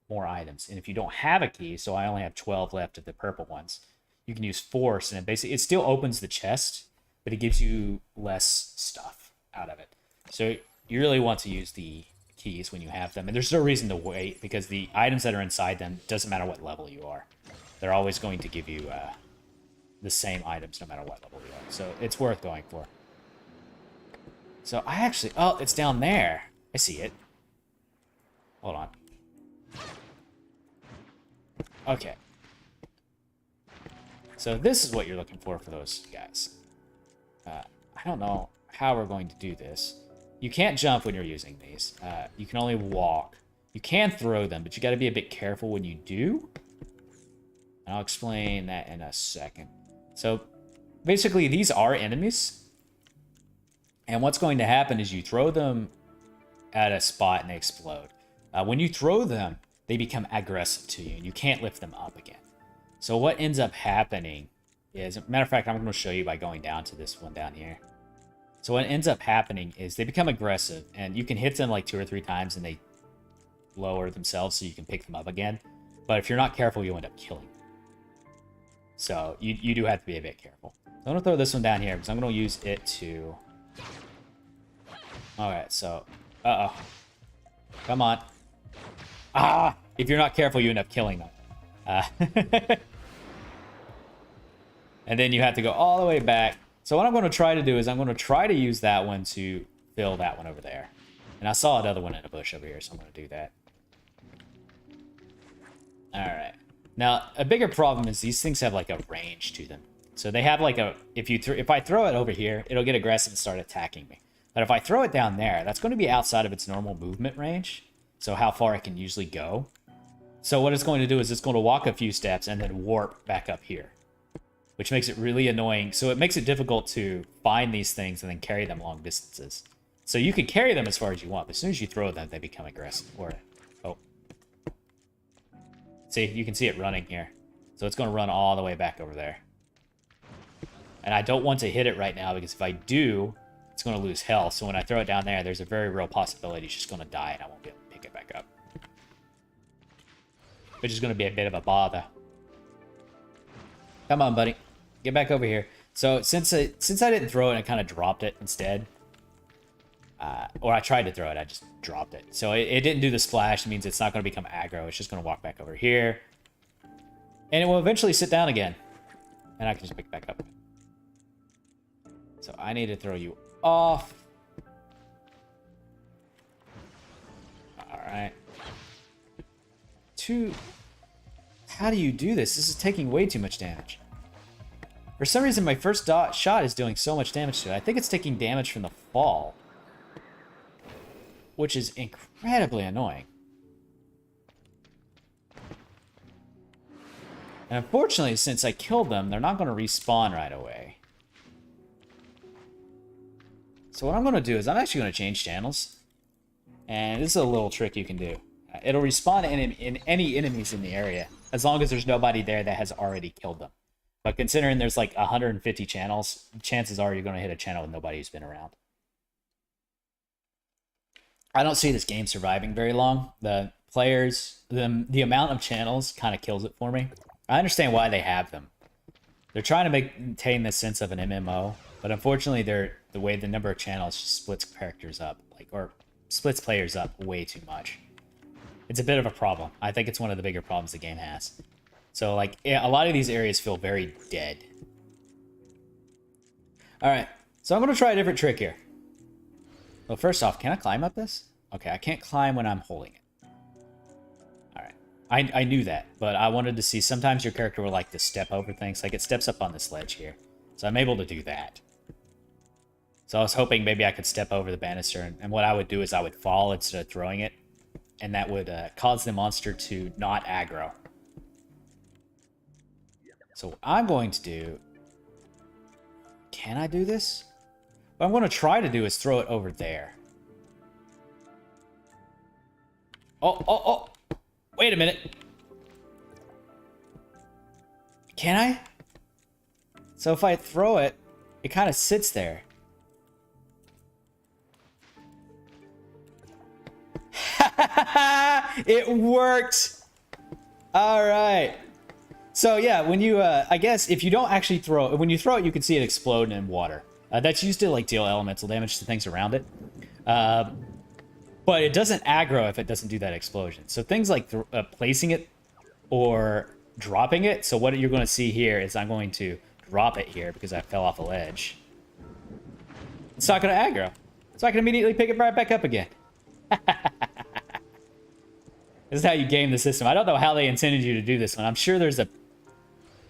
S1: more items. And if you don't have a key, so I only have 12 left of the purple ones, you can use force, and it still opens the chest, but it gives you less stuff out of it. So you really want to use the keys when you have them. And there's no reason to wait, because the items that are inside them, doesn't matter what level you are. They're always going to give you the same items no matter what level you are. So it's worth going for. So I actually... Oh, it's down there. I see it. Hold on. Okay. So this is what you're looking for those guys. I don't know how we're going to do this. You can't jump when you're using these. You can only walk. You can throw them, but you got to be a bit careful when you do. And I'll explain that in a second. So basically, these are enemies. And what's going to happen is you throw them at a spot and they explode. When you throw them, they become aggressive to you, and you can't lift them up again. So what ends up happening is, matter of fact, I'm going to show you by going down to this one down here. So what ends up happening is they become aggressive, and you can hit them like 2 or 3 times, and they lower themselves so you can pick them up again. But if you're not careful, you'll end up killing them. So you do have to be a bit careful. So I'm going to throw this one down here, because I'm going to use it to... Alright, so... Uh-oh. Come on. If you're not careful, you end up killing them. And then you have to go all the way back. So what I'm going to try to do is I'm going to try to use that one to fill that one over there. And I saw another one in a bush over here, so I'm going to do that. Alright. Now, a bigger problem is these things have like a range to them. So they have like a... If I throw it over here, it'll get aggressive and start attacking me. But if I throw it down there, that's going to be outside of its normal movement range. So how far it can usually go. So what it's going to do is it's going to walk a few steps and then warp back up here, which makes it really annoying. So it makes it difficult to find these things and then carry them long distances. So you can carry them as far as you want, but as soon as you throw them, they become aggressive. Or, oh. See, you can see it running here. So it's going to run all the way back over there. And I don't want to hit it right now, because if I do, it's going to lose health. So when I throw it down there, there's a very real possibility it's just going to die and I won't be able to pick it back up. Which is going to be a bit of a bother. Come on, buddy. Get back over here. So since I didn't throw it, I kind of dropped it instead. Or I tried to throw it, I just dropped it. So it didn't do the splash. It means it's not going to become aggro. It's just going to walk back over here. And it will eventually sit down again. And I can just pick it back up. So I need to throw you off. Alright. How do you do this? This is taking way too much damage. For some reason, my first shot is doing so much damage to it. I think it's taking damage from the fall, which is incredibly annoying. And unfortunately, since I killed them, they're not going to respawn right away. So what I'm going to do is I'm actually going to change channels. And this is a little trick you can do. It'll respawn in any enemies in the area, as long as there's nobody there that has already killed them. But considering there's like 150 channels, chances are you're going to hit a channel with nobody who's been around. I don't see this game surviving very long. The players, the amount of channels kind of kills it for me. I understand why they have them. They're trying to maintain this sense of an MMO, but unfortunately, the way the number of channels just splits characters up, or splits players up way too much. It's a bit of a problem. I think it's one of the bigger problems the game has. So, like, yeah, a lot of these areas feel very dead. Alright, so I'm going to try a different trick here. Well, first off, can I climb up this? Okay, I can't climb when I'm holding it. Alright, I knew that, but I wanted to see, sometimes your character will like to step over things. Like, it steps up on this ledge here. So I'm able to do that. So I was hoping maybe I could step over the banister, and what I would do is I would fall instead of throwing it. And that would cause the monster to not aggro. So what I'm going to do... Can I do this? What I'm going to try to do is throw it over there. Oh! Wait a minute. Can I? So if I throw it, it kind of sits there. It worked! Alright. So yeah, when you, I guess if you don't actually throw it, when you throw it, you can see it explode in water. That's used to like deal elemental damage to things around it. But it doesn't aggro if it doesn't do that explosion. So things like placing it or dropping it. So what you're going to see here is I'm going to drop it here because I fell off a ledge. It's not going to aggro. So I can immediately pick it right back up again. This is how you game the system. I don't know how they intended you to do this one. I'm sure there's a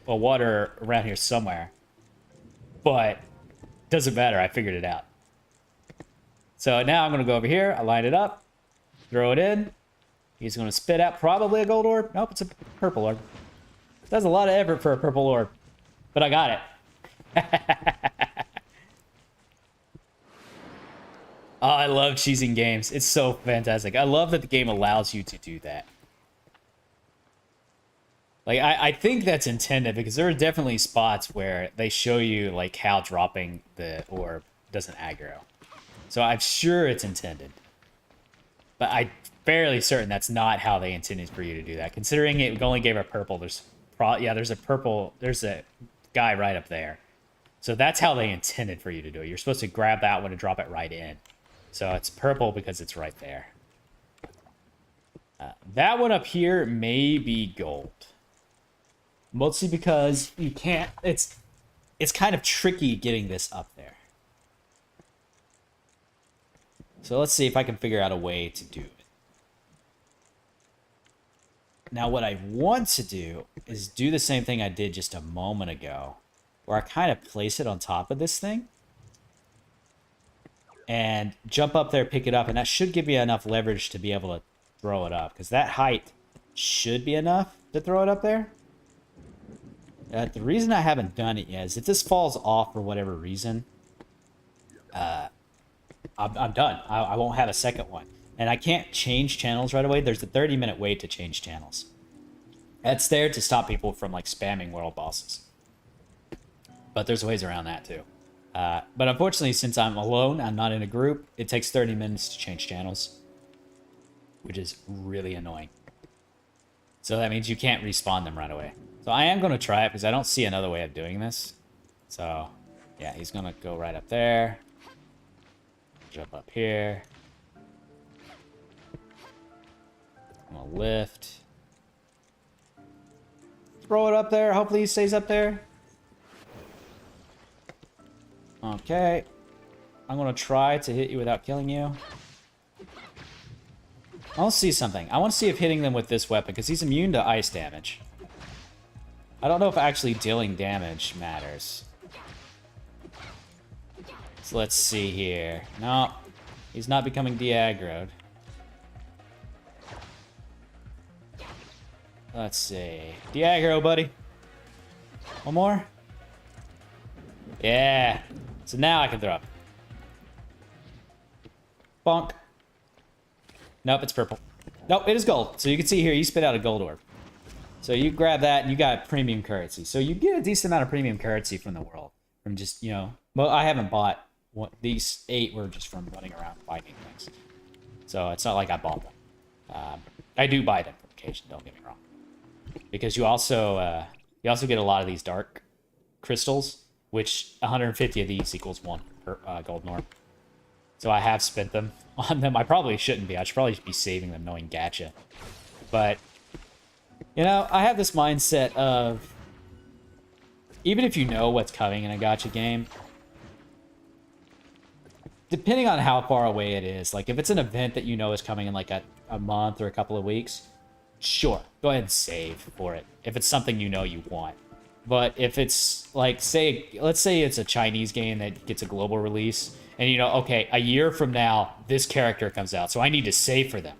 S1: water around here somewhere. But it doesn't matter. I figured it out. So now I'm going to go over here. I line it up. Throw it in. He's going to spit out probably a gold orb. Nope, it's a purple orb. That's a lot of effort for a purple orb. But I got it. Oh, I love cheesing games. It's so fantastic. I love that the game allows you to do that. Like, I think that's intended because there are definitely spots where they show you, like, how dropping the orb doesn't aggro. So I'm sure it's intended. But I'm fairly certain that's not how they intended for you to do that. Considering it only gave a purple, there's a guy right up there. So that's how they intended for you to do it. You're supposed to grab that one and drop it right in. So it's purple because it's right there. That one up here may be gold. Mostly because you can't... It's kind of tricky getting this up there. So let's see if I can figure out a way to do it. Now what I want to do is do the same thing I did just a moment ago. Where I kind of place it on top of this thing. And jump up there, pick it up, and that should give you enough leverage to be able to throw it up, because that height should be enough to throw it up there. The reason I haven't done it yet is if this falls off for whatever reason, I'm done. I won't have a second one. And I can't change channels right away. There's a 30-minute wait to change channels. That's there to stop people from, like, spamming world bosses. But there's ways around that, too. But unfortunately, since I'm alone, I'm not in a group, it takes 30 minutes to change channels, which is really annoying. So that means you can't respawn them right away. So I am going to try it because I don't see another way of doing this. So, yeah, he's going to go right up there. Jump up here. I'm going to lift. Throw it up there. Hopefully he stays up there. Okay. I'm going to try to hit you without killing you. I want to see something. I want to see if hitting them with this weapon, because he's immune to ice damage. I don't know if actually dealing damage matters. So let's see here. No, he's not becoming de-aggroed. Let's see. De-aggro, buddy. One more. Yeah. So now I can throw up. Bonk. Nope, it's purple. Nope, it is gold. So you can see here, you spit out a gold orb. So you grab that, and you got premium currency. So you get a decent amount of premium currency from the world. From just, you know... Well, I haven't bought... These 8 were just from running around fighting things. So it's not like I bought them. I do buy them on occasion, don't get me wrong. Because you also get a lot of these dark crystals, which 150 of these equals 1 per golden orb. So I have spent them on them. I probably shouldn't be. I should probably be saving them knowing gacha. But, you know, I have this mindset of, even if you know what's coming in a gacha game, depending on how far away it is, like if it's an event that you know is coming in like a month or a couple of weeks, sure, go ahead and save for it. If it's something you know you want. But if it's like, let's say it's a Chinese game that gets a global release, and you know, okay, a year from now, this character comes out, so I need to save for them.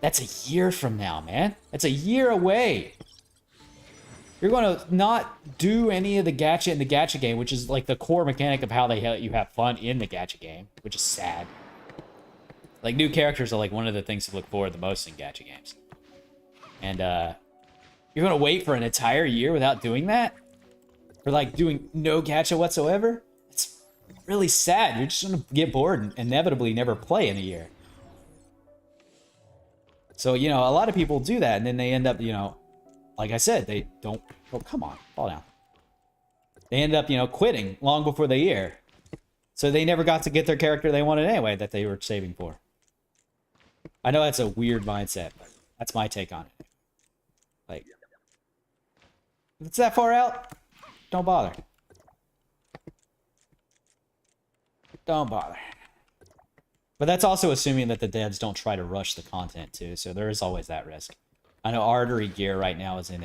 S1: That's a year from now, man. That's a year away. You're going to not do any of the gacha in the gacha game, which is like the core mechanic of how they let you have fun in the gacha game, which is sad. Like, new characters are like one of the things to look forward the most in gacha games. And you're going to wait for an entire year without doing that? For like doing no gacha whatsoever? It's really sad. You're just going to get bored and inevitably never play in a year. So, you know, a lot of people do that, and then they end up, you know, like I said, they don't... Oh, come on. Fall down. They end up, you know, quitting long before the year. So they never got to get their character they wanted anyway that they were saving for. I know that's a weird mindset, but that's my take on it. Like, if it's that far out, don't bother. Don't bother. But that's also assuming that the devs don't try to rush the content, too. So there is always that risk. I know Artery Gear right now is in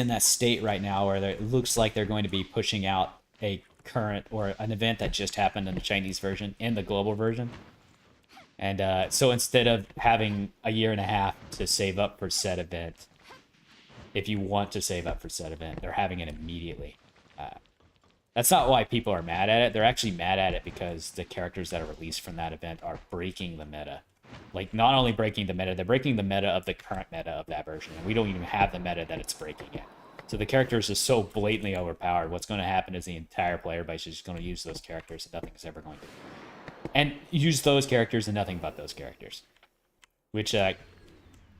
S1: that state right now where it looks like they're going to be pushing out a current or an event that just happened in the Chinese version and the global version. And so instead of having a year and a half to save up for said event, if you want to save up for said event, they're having it immediately. That's not why people are mad at it. They're actually mad at it because the characters that are released from that event are breaking the meta. Like, not only breaking the meta, they're breaking the meta of the current meta of that version. And we don't even have the meta that it's breaking yet. So the characters are so blatantly overpowered. What's going to happen is the entire player base is just going to use those characters and nothing's ever going to. And use those characters and nothing but those characters. Which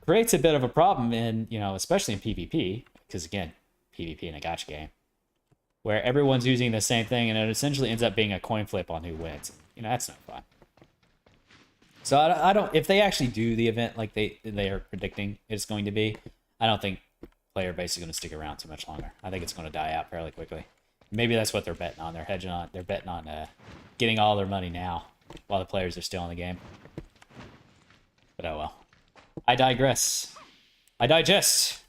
S1: creates a bit of a problem in, you know, especially in PvP. Because, again, PvP in a gacha game. Where everyone's using the same thing and it essentially ends up being a coin flip on who wins. You know, that's not fun. So I don't... If they actually do the event like they are predicting it's going to be, I don't think player base is going to stick around too much longer. I think it's going to die out fairly quickly. Maybe that's what they're betting on. They're hedging on... They're betting on getting all their money now while the players are still in the game. But oh well. I digress. I digest.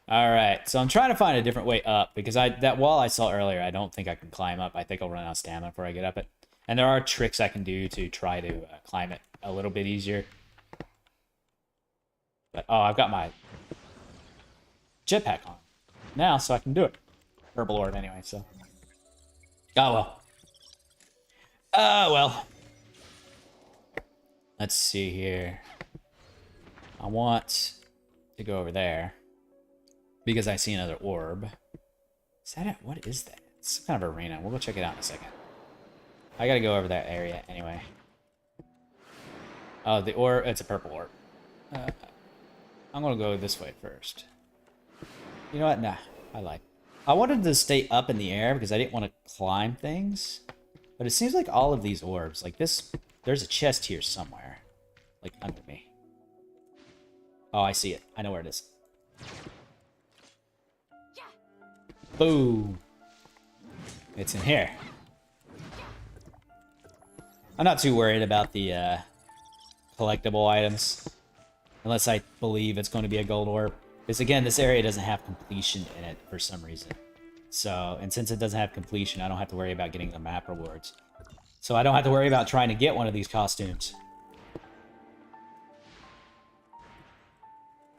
S1: Alright, so I'm trying to find a different way up because that wall I saw earlier, I don't think I can climb up. I think I'll run out of stamina before I get up it. And there are tricks I can do to try to climb it a little bit easier. But, oh, I've got my jetpack on now, so I can do it. Purple orb anyway, so. Oh, well. Oh, well. Let's see here. I want to go over there because I see another orb. Is that it? What is that? It's some kind of arena. We'll go check it out in a second. I gotta go over that area anyway. Oh, the orb. It's a purple orb. I'm gonna go this way first. You know what? Nah, I lied. I wanted to stay up in the air because I didn't want to climb things. But it seems like all of these orbs, like this, there's a chest here somewhere. Like under me. Oh, I see it. I know where it is. Boom. It's in here. I'm not too worried about the collectible items. Unless I believe it's going to be a gold orb. Because again, this area doesn't have completion in it for some reason. So, and since it doesn't have completion, I don't have to worry about getting the map rewards. So I don't have to worry about trying to get one of these costumes.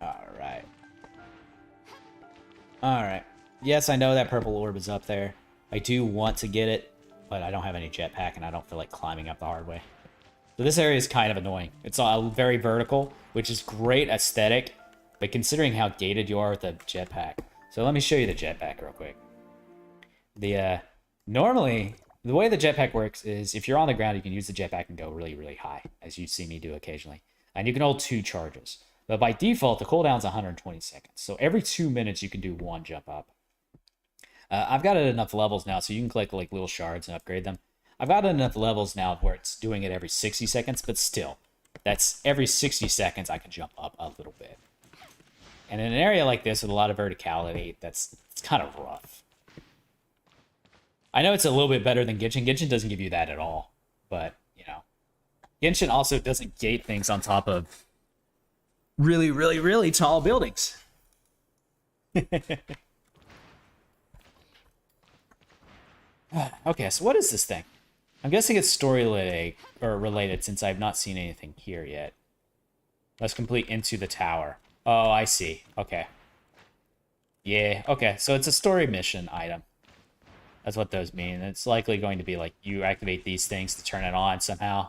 S1: Alright. Alright. Yes, I know that purple orb is up there. I do want to get it, but I don't have any jetpack and I don't feel like climbing up the hard way. So this area is kind of annoying. It's very vertical, which is great aesthetic, but considering how gated you are with the jetpack. So let me show you the jetpack real quick. Normally, the way the jetpack works is if you're on the ground, you can use the jetpack and go really, really high, as you see me do occasionally. And you can hold 2 charges. But by default, the cooldown's 120 seconds. So every 2 minutes, you can do 1 jump up. I've got it at enough levels now, so you can collect like little shards and upgrade them. I've got enough levels now where it's doing it every 60 seconds, but still, that's every 60 seconds I can jump up a little bit. And in an area like this with a lot of verticality, it's kind of rough. I know it's a little bit better than Genshin. Genshin doesn't give you that at all, but, you know. Genshin also doesn't gate things on top of really, really, really tall buildings. Okay, so what is this thing? I'm guessing it's story related since I've not seen anything here yet. Let's complete Into the Tower. Oh, I see. Okay. Yeah, okay. So it's a story mission item. That's what those mean. It's likely going to be like you activate these things to turn it on somehow.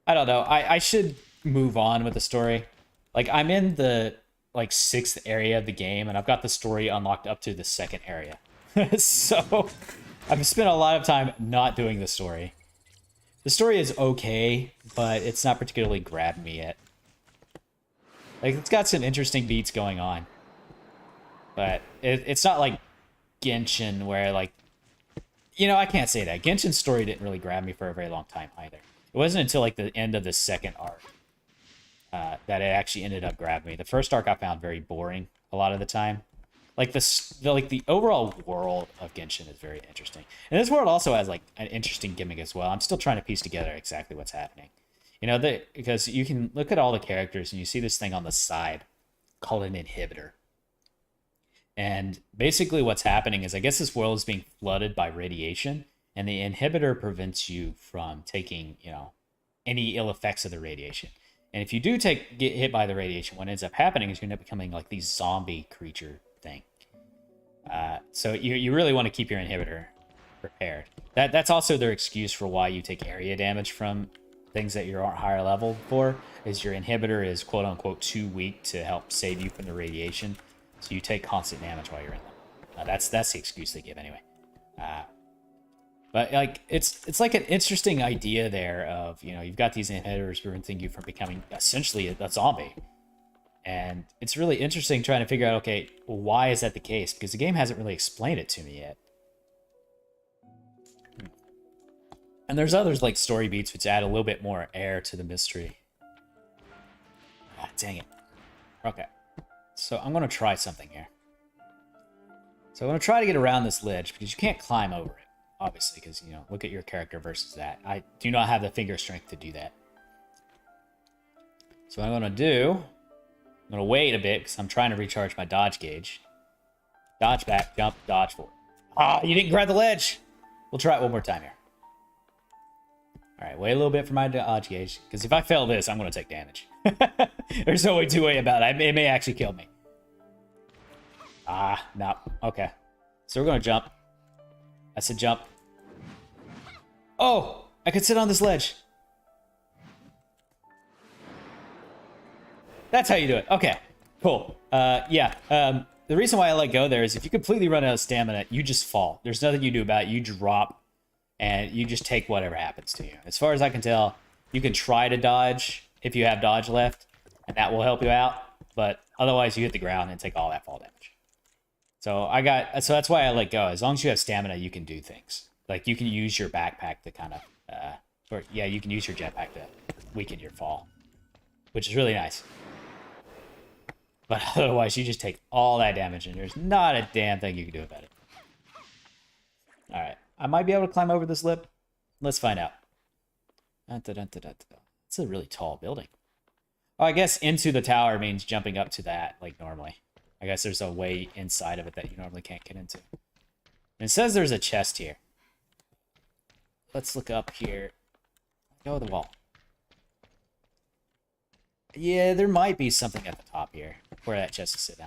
S1: I don't know. I should move on with the story. Like, I'm in the, like, 6th area of the game, and I've got the story unlocked up to the 2nd area. So, I've spent a lot of time not doing the story. The story is okay, but it's not particularly grabbed me yet. Like, it's got some interesting beats going on. But it's not like Genshin where, like... You know, I can't say that. Genshin's story didn't really grab me for a very long time either. It wasn't until, like, the end of the 2nd arc that it actually ended up grabbing me. The first arc I found very boring a lot of the time. Like, the overall world of Genshin is very interesting. And this world also has, like, an interesting gimmick as well. I'm still trying to piece together exactly what's happening. You know, because you can look at all the characters and you see this thing on the side called an inhibitor. And basically what's happening is I guess this world is being flooded by radiation, and the inhibitor prevents you from taking, you know, any ill effects of the radiation. And if you do get hit by the radiation, what ends up happening is you end up becoming like these zombie creature thing. So you really want to keep your inhibitor prepared. That's also their excuse for why you take area damage from things that you're higher level for, is your inhibitor is quote unquote too weak to help save you from the radiation. So you take constant damage while you're in them. That's the excuse they give anyway. But like it's like an interesting idea there of, you know, you've got these inhibitors preventing you from becoming essentially a zombie. And it's really interesting trying to figure out, okay, well, why is that the case? Because the game hasn't really explained it to me yet. And there's others like story beats which add a little bit more air to the mystery. Ah, dang it. Okay. So I'm going to try something here. So I'm going to try to get around this ledge because you can't climb over it. Obviously, because, you know, look at your character versus that. I do not have the finger strength to do that. So what I'm going to do, I'm going to wait a bit because I'm trying to recharge my dodge gauge. Dodge back, jump, dodge forward. Ah, you didn't grab the ledge. We'll try it one more time here. All right, wait a little bit for my dodge gauge, because if I fail this, I'm going to take damage. There's no way two way about it. It may actually kill me. Ah, no. Okay. So we're going to jump. I said jump. Oh, I could sit on this ledge. That's how you do it. Okay, cool. Yeah. The reason why I let go there is if you completely run out of stamina, you just fall. There's nothing you do about it. You drop, and you just take whatever happens to you. As far as I can tell, you can try to dodge if you have dodge left, and that will help you out. But otherwise, you hit the ground and take all that fall damage. So that's why I let go. As long as you have stamina, you can do things. Like you can use your backpack to kind of, you can use your jetpack to weaken your fall, which is really nice. But otherwise, you just take all that damage, and there's not a damn thing you can do about it. All right, I might be able to climb over this lip. Let's find out. It's a really tall building. Oh, I guess into the tower means jumping up to that, like normally. I guess there's a way inside of it that you normally can't get into. And it says there's a chest here. Let's look up here. Go to the wall. Yeah, there might be something at the top here where that chest is sitting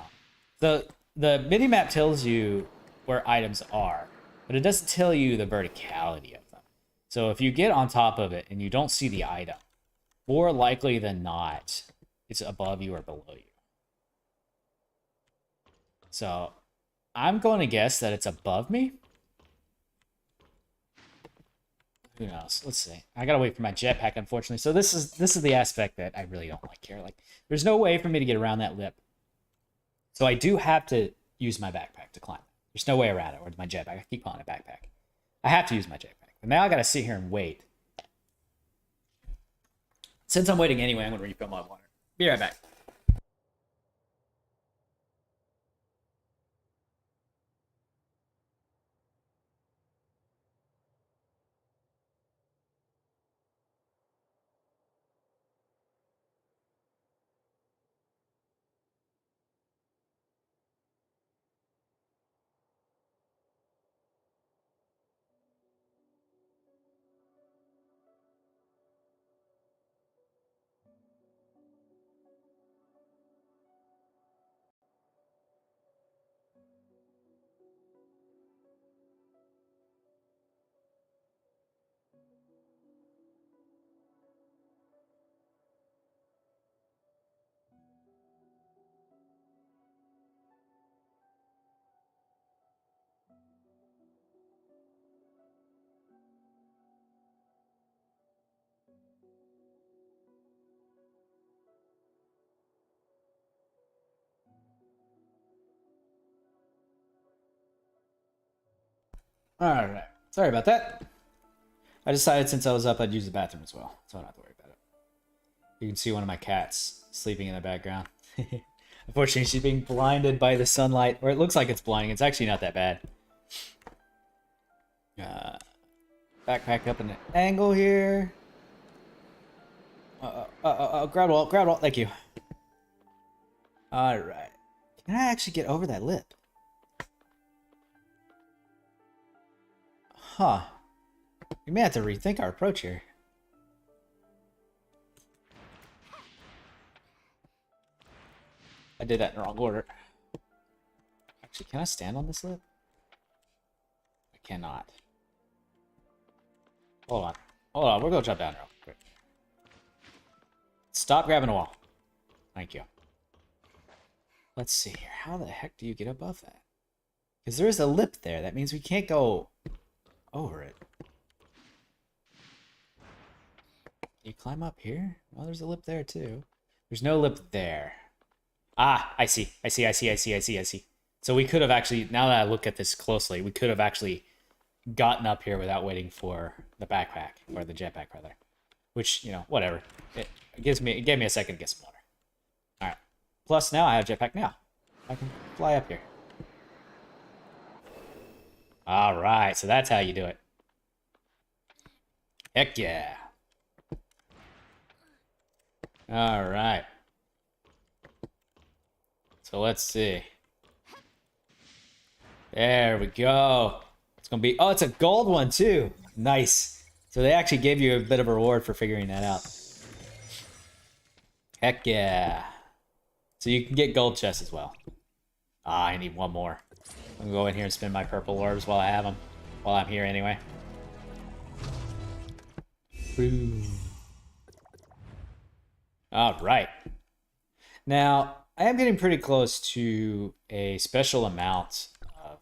S1: down. The mini-map tells you where items are, but it doesn't tell you the verticality of them. So if you get on top of it and you don't see the item, more likely than not, it's above you or below you. So I'm going to guess that it's above me. Who knows? Let's see. I gotta wait for my jetpack, unfortunately. So this is the aspect that I really don't like here. Like, there's no way for me to get around that lip. So I do have to use my backpack to climb. There's no way around it, or my jetpack. I keep calling it backpack. I have to use my jetpack. But now I gotta sit here and wait. Since I'm waiting anyway, I'm gonna refill my water. Be right back. Alright. Sorry about that. I decided since I was up, I'd use the bathroom as well, so I don't have to worry about it. You can see one of my cats sleeping in the background. Unfortunately, she's being blinded by the sunlight, or it looks like it's blinding. It's actually not that bad. Backpack up in an angle here. Ground wall, thank you. Alright. Can I actually get over that lip? Huh. We may have to rethink our approach here. I did that in the wrong order. Actually, can I stand on this lip? I cannot. Hold on. Hold on, we're gonna jump down real quick. Stop grabbing a wall. Thank you. Let's see here. How the heck do you get above that? Because there is a lip there. That means we can't go over it. Can you climb up here? Well, there's a lip there too. There's no lip there. Ah, I see. So we could have actually, now that I look at this closely, we could have actually gotten up here without waiting for the backpack, or the jetpack rather. Which, you know, whatever. It gave me a second to get some water. Alright. Plus now I have jetpack now. I can fly up here. Alright, so that's how you do it. Heck yeah. Alright. So let's see. There we go. It's gonna be, oh, it's a gold one too. Nice. So they actually gave you a bit of a reward for figuring that out. Heck yeah. So you can get gold chests as well. Ah, I need one more. I'm gonna go in here and spin my purple orbs while I have them. While I'm here anyway. Boom. Alright. Now, I am getting pretty close to a special amount of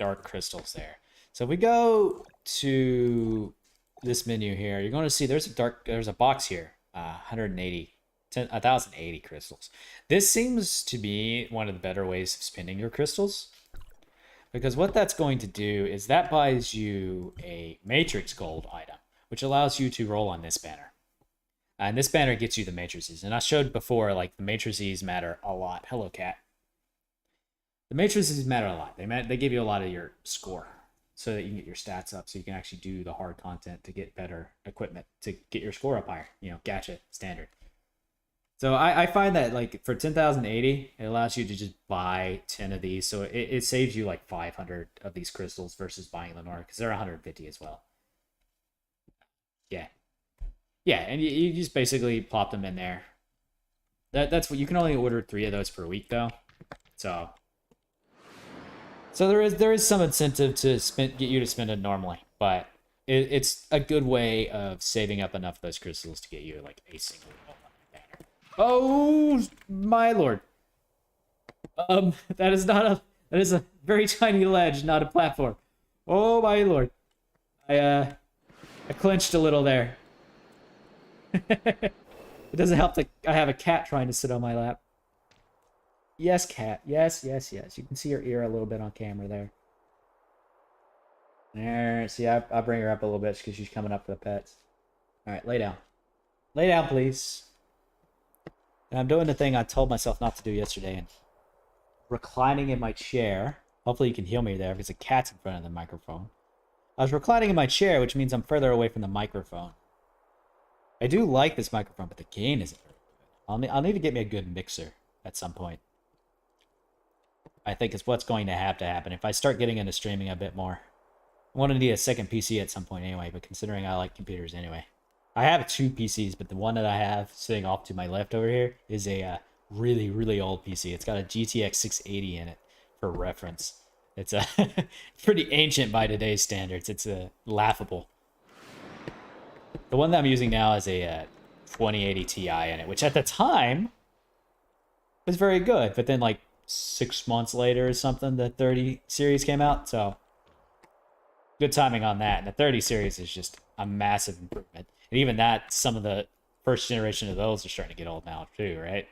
S1: dark crystals there. So if we go to this menu here, you're going to see there's a box here, 1,080 crystals. This seems to be one of the better ways of spending your crystals, because what that's going to do is that buys you a matrix gold item, which allows you to roll on this banner. And this banner gets you the matrices. And I showed before, like, the matrices matter a lot. Hello, cat. The matrices matter a lot. They give you a lot of your score so that you can get your stats up, so you can actually do the hard content to get better equipment, to get your score up higher. You know, gacha, standard. So I find that, like, for 10,080, it allows you to just buy 10 of these. So it saves you, like, 500 of these crystals versus buying Lenore, because they're 150 as well. Yeah. Yeah, and you just basically plop them in there. That's what you can only order 3 of those per week, though. So there is some incentive to get you to spend it normally, but it's a good way of saving up enough of those crystals to get you like a single banner. Oh my lord! That is a very tiny ledge, not a platform. Oh my lord! I clenched a little there. It doesn't help that I have a cat trying to sit on my lap. Yes, cat. Yes, yes, yes. You can see her ear a little bit on camera there. There. See, I'll bring her up a little bit because she's coming up for the pets. All right, lay down. Lay down, please. And I'm doing the thing I told myself not to do yesterday, and reclining in my chair. Hopefully you can hear me there because the cat's in front of the microphone. I was reclining in my chair, which means I'm further away from the microphone. I do like this microphone, but the gain isn't very good. I'll need to get me a good mixer at some point. I think it's what's going to have to happen if I start getting into streaming a bit more. I want to need a second PC at some point anyway, but considering I like computers anyway. I have 2 PCs, but the one that I have sitting off to my left over here is a really, really old PC. It's got a GTX 680 in it for reference. It's pretty ancient by today's standards. It's laughable. The one that I'm using now is a 2080 Ti in it, which at the time was very good. But then like 6 months later or something, the 30 series came out. So good timing on that. And the 30 series is just a massive improvement. And even that, some of the first generation of those are starting to get old now too, right?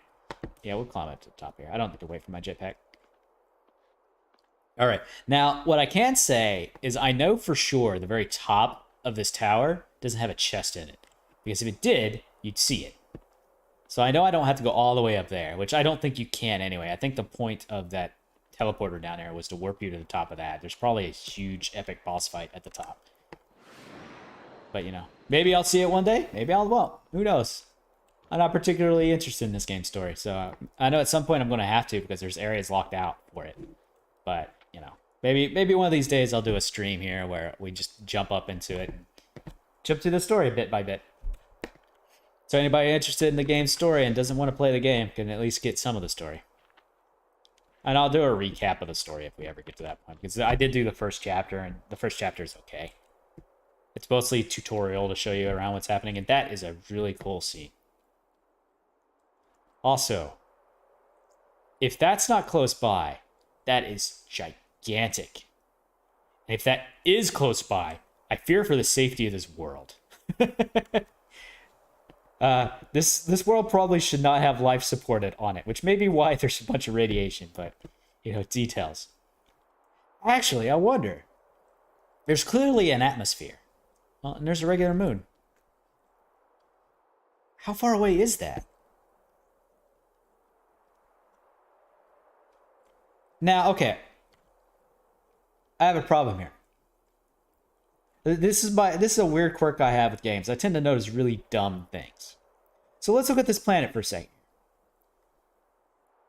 S1: Yeah, we'll climb up to the top here. I don't need to wait for my jetpack. All right. Now, what I can say is I know for sure the very top of this tower doesn't have a chest in it, because if it did, you'd see it. So I know I don't have to go all the way up there, which I don't think you can anyway. I think the point of that teleporter down there was to warp you to the top of that. There's probably a huge epic boss fight at the top. But, you know, maybe I'll see it one day. Maybe I won't. Who knows? I'm not particularly interested in this game story, so I know at some point I'm going to have to, because there's areas locked out for it. But, you know, maybe one of these days I'll do a stream here where we just jump up into it and jump to the story bit by bit. So anybody interested in the game's story and doesn't want to play the game can at least get some of the story. And I'll do a recap of the story if we ever get to that point, because I did do the first chapter, and the first chapter is okay. It's mostly tutorial to show you around what's happening, and that is a really cool scene. Also, if that's not close by, that is gigantic. And if that is close by, I fear for the safety of this world. This world probably should not have life supported on it, which may be why there's a bunch of radiation, but, you know, details. Actually, I wonder. There's clearly an atmosphere. Well, and there's a regular moon. How far away is that? Now, okay. I have a problem here. This is a weird quirk I have with games. I tend to notice really dumb things. So let's look at this planet for a second.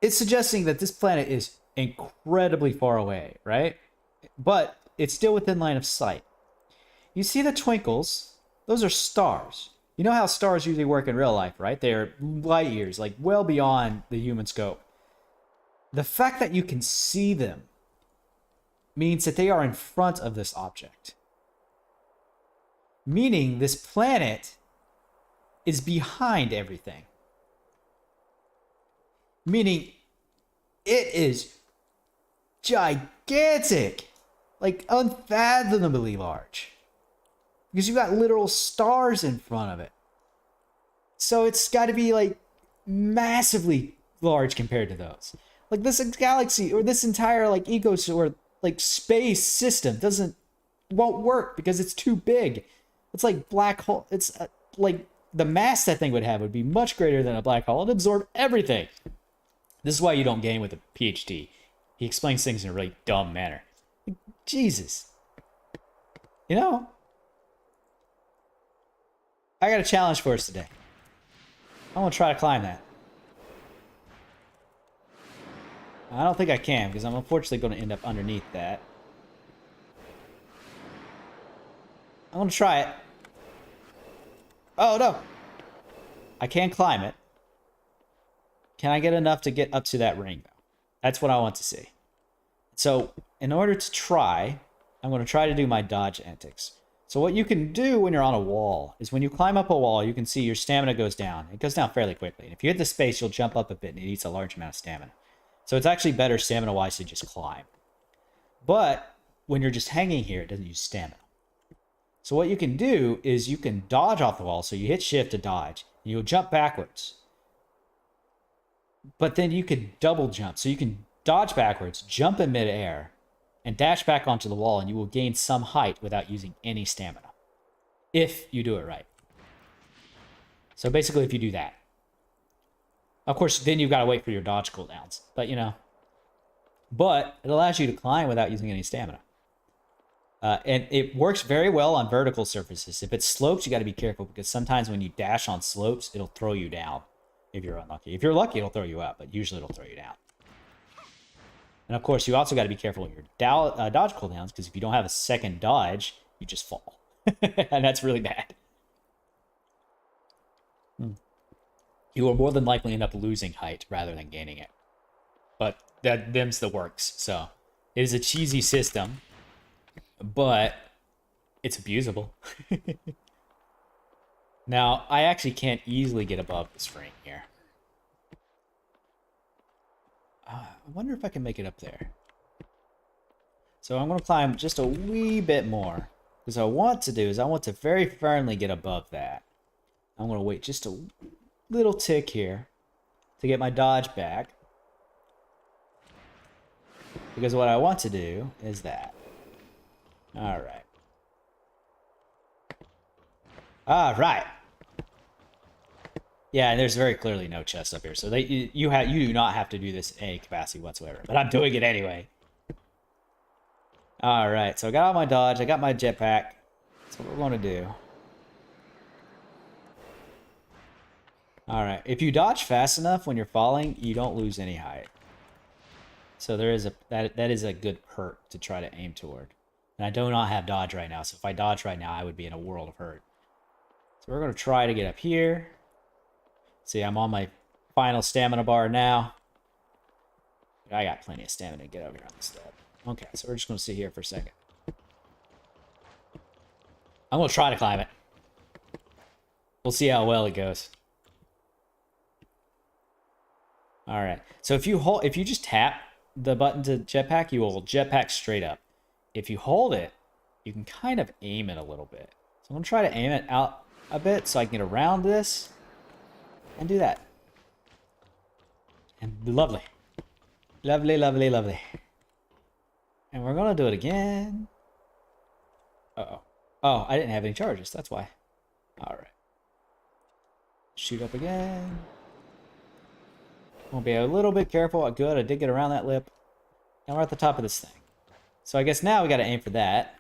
S1: It's suggesting that this planet is incredibly far away, right? But it's still within line of sight. You see the twinkles Those are stars. You know how stars usually work in real life, right? They're light years, like well beyond the human scope. The fact that you can see them means that they are in front of this object. Meaning this planet is behind everything. Meaning it is gigantic, like unfathomably large. Because you got literal stars in front of it. So it's got to be like massively large compared to those. Like this galaxy or this entire like ecosystem or like space system won't work because it's too big. It's like black hole. It's like the mass that thing would have would be much greater than a black hole. It'd absorb everything. This is why you don't game with a Ph.D. He explains things in a really dumb manner. Like, Jesus. You know? I got a challenge for us today. I want to try to climb that. I don't think I can because I'm unfortunately going to end up underneath that. I'm going to try it. Oh, no. I can climb it. Can I get enough to get up to that ring, though? That's what I want to see. So, in order to try, I'm going to try to do my dodge antics. So what you can do when you're on a wall is when you climb up a wall, you can see your stamina goes down. It goes down fairly quickly. And if you hit the space, you'll jump up a bit and it eats a large amount of stamina. So it's actually better stamina-wise to just climb. But when you're just hanging here, it doesn't use stamina. So what you can do is you can dodge off the wall. So you hit shift to dodge. And you'll jump backwards. But then you can double jump. So you can dodge backwards, jump in midair, and dash back onto the wall, and you will gain some height without using any stamina. If you do it right. So basically, if you do that. Of course, then you've got to wait for your dodge cooldowns. But, you know. But it allows you to climb without using any stamina. And it works very well on vertical surfaces. If it's slopes, you got to be careful, because sometimes when you dash on slopes, it'll throw you down if you're unlucky. If you're lucky, it'll throw you up, but usually it'll throw you down. And of course, you also got to be careful with your dodge cooldowns, because if you don't have a second dodge, you just fall. And that's really bad. You will more than likely end up losing height rather than gaining it. But them's the works. So it is a cheesy system, but it's abusable. Now, I actually can't easily get above this ring here. I wonder if I can make it up there. So I'm going to climb just a wee bit more. Because what I want to do is I want to very firmly get above that. I'm going to wait just a little tick here to get my dodge back. Because what I want to do is that. Alright. Alright. Yeah, and there's very clearly no chest up here. So you do not have to do this in any capacity whatsoever. But I'm doing it anyway. Alright, so I got all my dodge. I got my jetpack. That's what we're going to do. Alright, if you dodge fast enough when you're falling, you don't lose any height. So there is that is a good perk to try to aim toward. And I do not have dodge right now, so if I dodge right now, I would be in a world of hurt. So we're going to try to get up here. See, I'm on my final stamina bar now. I got plenty of stamina to get over here on the step. Okay, so we're just going to sit here for a second. I'm going to try to climb it. We'll see how well it goes. Alright, so if you just tap the button to jetpack, you will jetpack straight up. If you hold it, you can kind of aim it a little bit. So I'm going to try to aim it out a bit so I can get around this and do that. And lovely. Lovely, lovely, lovely. And we're going to do it again. Uh-oh. Oh, I didn't have any charges. That's why. Alright. Shoot up again. We'll be a little bit careful. Good, I did get around that lip. Now we're at the top of this thing. So I guess now we got to aim for that.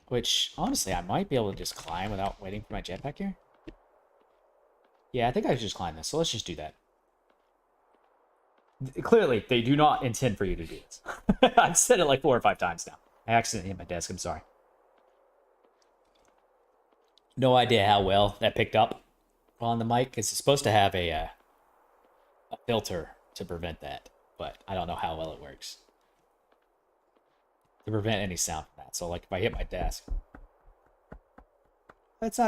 S1: Which, honestly, I might be able to just climb without waiting for my jetpack here. Yeah, I think I should just climb this. So let's just do that. Clearly, they do not intend for you to do this. I've said it like 4 or 5 times now. I accidentally hit my desk. I'm sorry. No idea how well that picked up on the mic, because it's supposed to have a filter to prevent that, but I don't know how well it works to prevent any sound from that. So like if I hit my desk, it's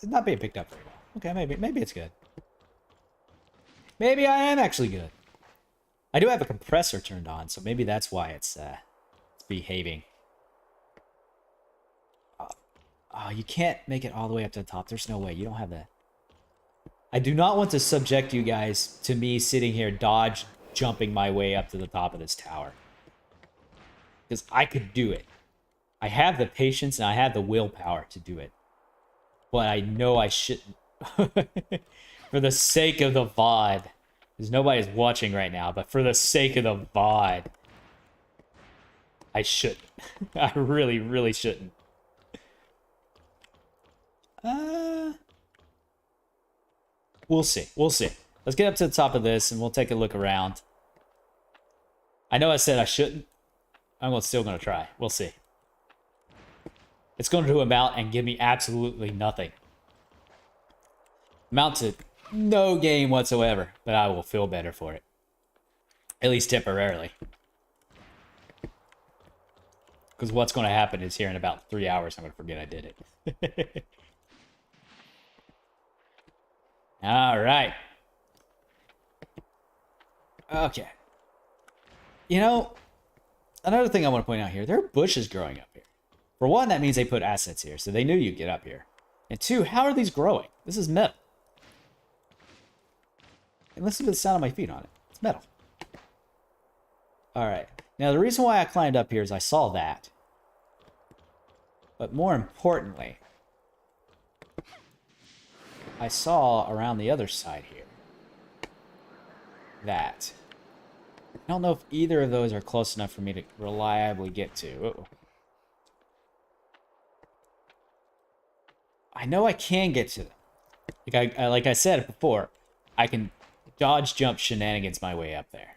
S1: not being picked up very well. Okay, maybe it's good. Maybe I am actually good. I do have a compressor turned on, so maybe that's why it's behaving. Oh, you can't make it all the way up to the top. There's no way. You don't have that. I do not want to subject you guys to me sitting here jumping my way up to the top of this tower. Because I could do it. I have the patience and I have the willpower to do it. But I know I shouldn't. For the sake of the VOD. Because nobody's watching right now, but for the sake of the VOD, I shouldn't. I really, really shouldn't. We'll see. We'll see. Let's get up to the top of this and we'll take a look around. I know I said I shouldn't. I'm still going to try. We'll see. It's going to amount and give me absolutely nothing. Amount to no gain whatsoever, but I will feel better for it. At least temporarily. Because what's going to happen is here in about 3 hours, I'm going to forget I did it. All right. Okay. You know, another thing I want to point out here, there are bushes growing up here. For one, that means they put assets here, so they knew you'd get up here. And two, how are these growing? This is metal. And listen to the sound of my feet on it. It's metal. All right. Now, the reason why I climbed up here is I saw that. But more importantly, I saw around the other side here that I don't know if either of those are close enough for me to reliably get to. Uh-oh. I know I can get to them. Like I said before, I can dodge jump shenanigans my way up there.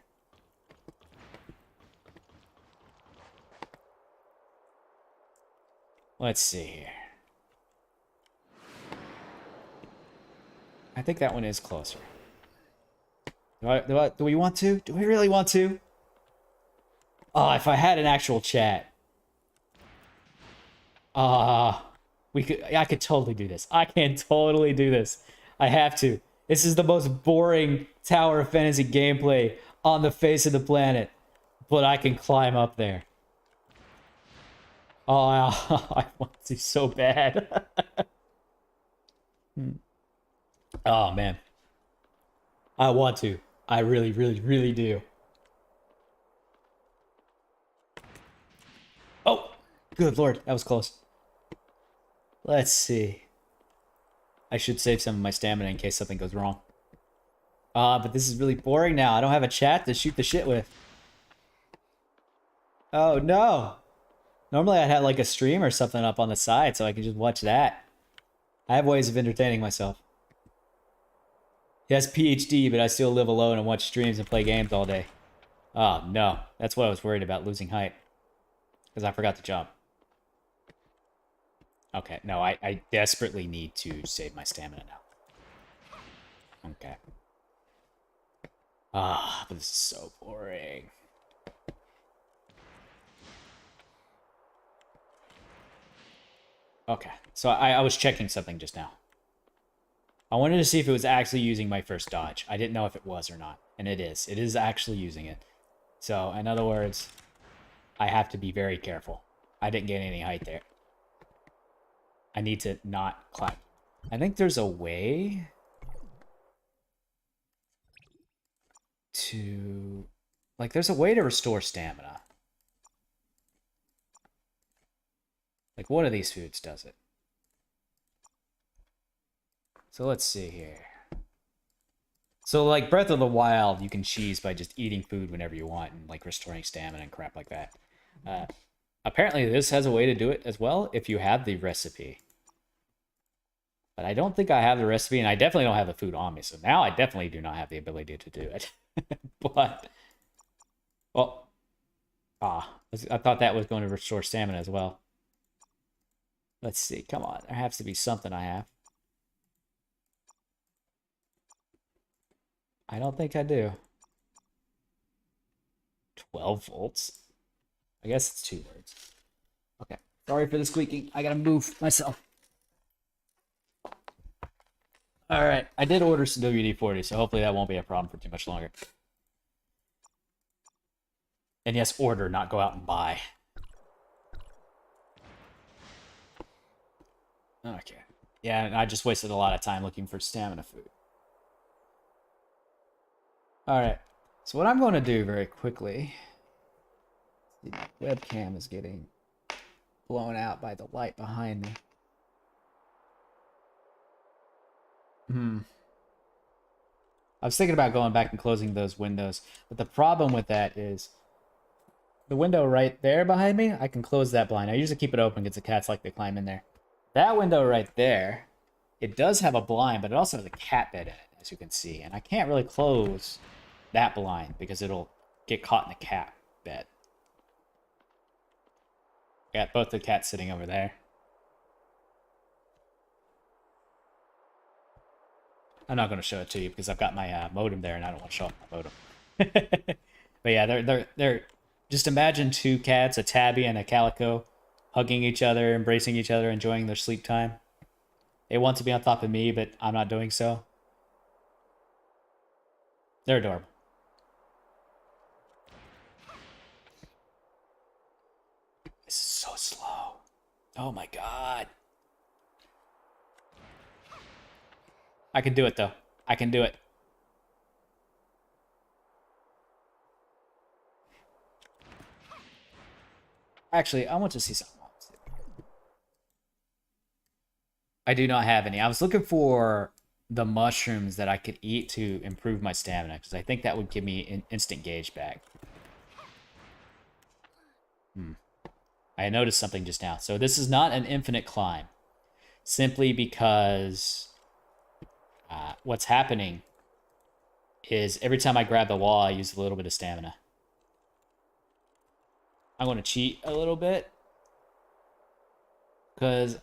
S1: Let's see here. I think that one is closer. Do we want to? Do we really want to? Oh, if I had an actual chat. I could totally do this. I can totally do this. I have to. This is the most boring Tower of Fantasy gameplay on the face of the planet. But I can climb up there. Oh, I want to so bad. Oh, man. I want to. I really, really, really do. Oh, good lord. That was close. Let's see. I should save some of my stamina in case something goes wrong. But this is really boring now. I don't have a chat to shoot the shit with. Oh, no. Normally I'd have like a stream or something up on the side so I can just watch that. I have ways of entertaining myself. He has Ph.D, but I still live alone and watch streams and play games all day. Oh, no. That's what I was worried about, losing height. Because I forgot to jump. Okay, no, I desperately need to save my stamina now. Okay. But this is so boring. Okay, so I was checking something just now. I wanted to see if it was actually using my first dodge. I didn't know if it was or not. And it is. It is actually using it. So, in other words, I have to be very careful. I didn't get any height there. I need to not climb. I think there's a way to... Like, there's a way to restore stamina. Like, one of these foods does it. So let's see here. So like Breath of the Wild, you can cheese by just eating food whenever you want and like restoring stamina and crap like that. Apparently this has a way to do it as well if you have the recipe. But I don't think I have the recipe, and I definitely don't have the food on me. So now I definitely do not have the ability to do it. But, well, I thought that was going to restore stamina as well. Let's see. Come on. There has to be something I have. I don't think I do. 12 volts? I guess it's 2 words. Okay. Sorry for the squeaking. I gotta move myself. Alright. I did order some WD-40, so hopefully that won't be a problem for too much longer. And yes, order, not go out and buy. Okay. Yeah, and I just wasted a lot of time looking for stamina food. Alright. So what I'm going to do very quickly... The webcam is getting blown out by the light behind me. I was thinking about going back and closing those windows, but the problem with that is the window right there behind me, I can close that blind. I usually keep it open because the cats like to climb in there. That window right there, it does have a blind, but it also has a cat bed in it, as you can see. And I can't really close that blind because it'll get caught in the cat bed. Got both the cats sitting over there. I'm not going to show it to you because I've got my modem there and I don't want to show off my modem. But yeah, they're just imagine 2 cats, a tabby and a calico, hugging each other, embracing each other, enjoying their sleep time. They want to be on top of me, but I'm not doing so. They're adorable. This is so slow. Oh my god. I can do it, though. I can do it. Actually, I want to see something else. I do not have any. I was looking for the mushrooms that I could eat to improve my stamina, because I think that would give me an instant gauge back. I noticed something just now. So this is not an infinite climb, simply because what's happening is every time I grab the wall, I use a little bit of stamina. I'm going to cheat a little bit, because,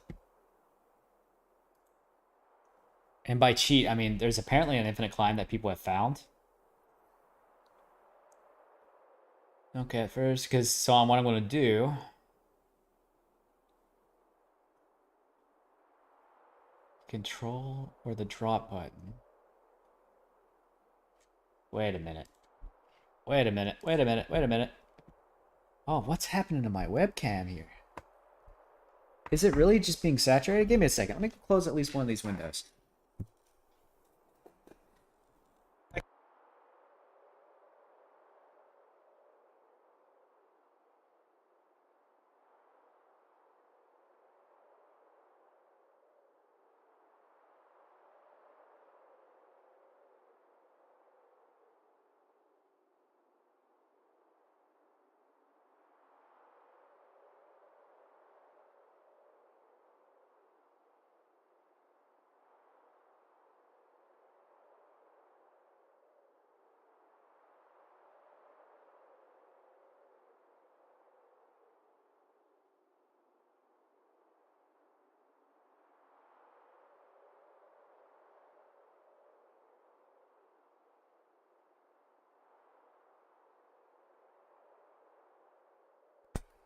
S1: and by cheat, I mean there's apparently an infinite climb that people have found. Okay, first, because, so what I'm going to do... Control or the drop button? Wait a minute. Wait a minute. Wait a minute. Wait a minute. Oh, what's happening to my webcam here? Is it really just being saturated? Give me a second. Let me close at least one of these windows.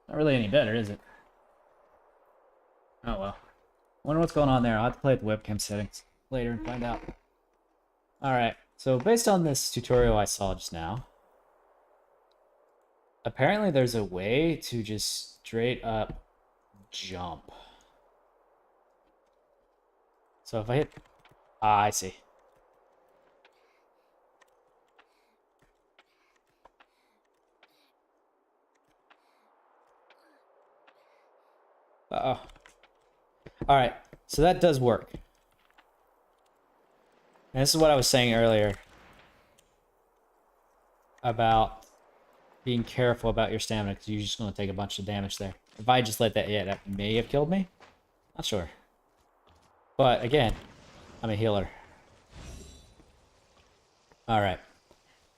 S1: Not really any better, is it? Oh well. Wonder what's going on there. I'll have to play with the webcam settings later and find out. Alright, so based on this tutorial I saw just now, apparently there's a way to just straight up jump. So if I hit... Ah, I see. Uh-oh. Alright, so that does work. And this is what I was saying earlier about being careful about your stamina, because you're just going to take a bunch of damage there. If I just let that, yeah, that may have killed me. Not sure. But again, I'm a healer. Alright.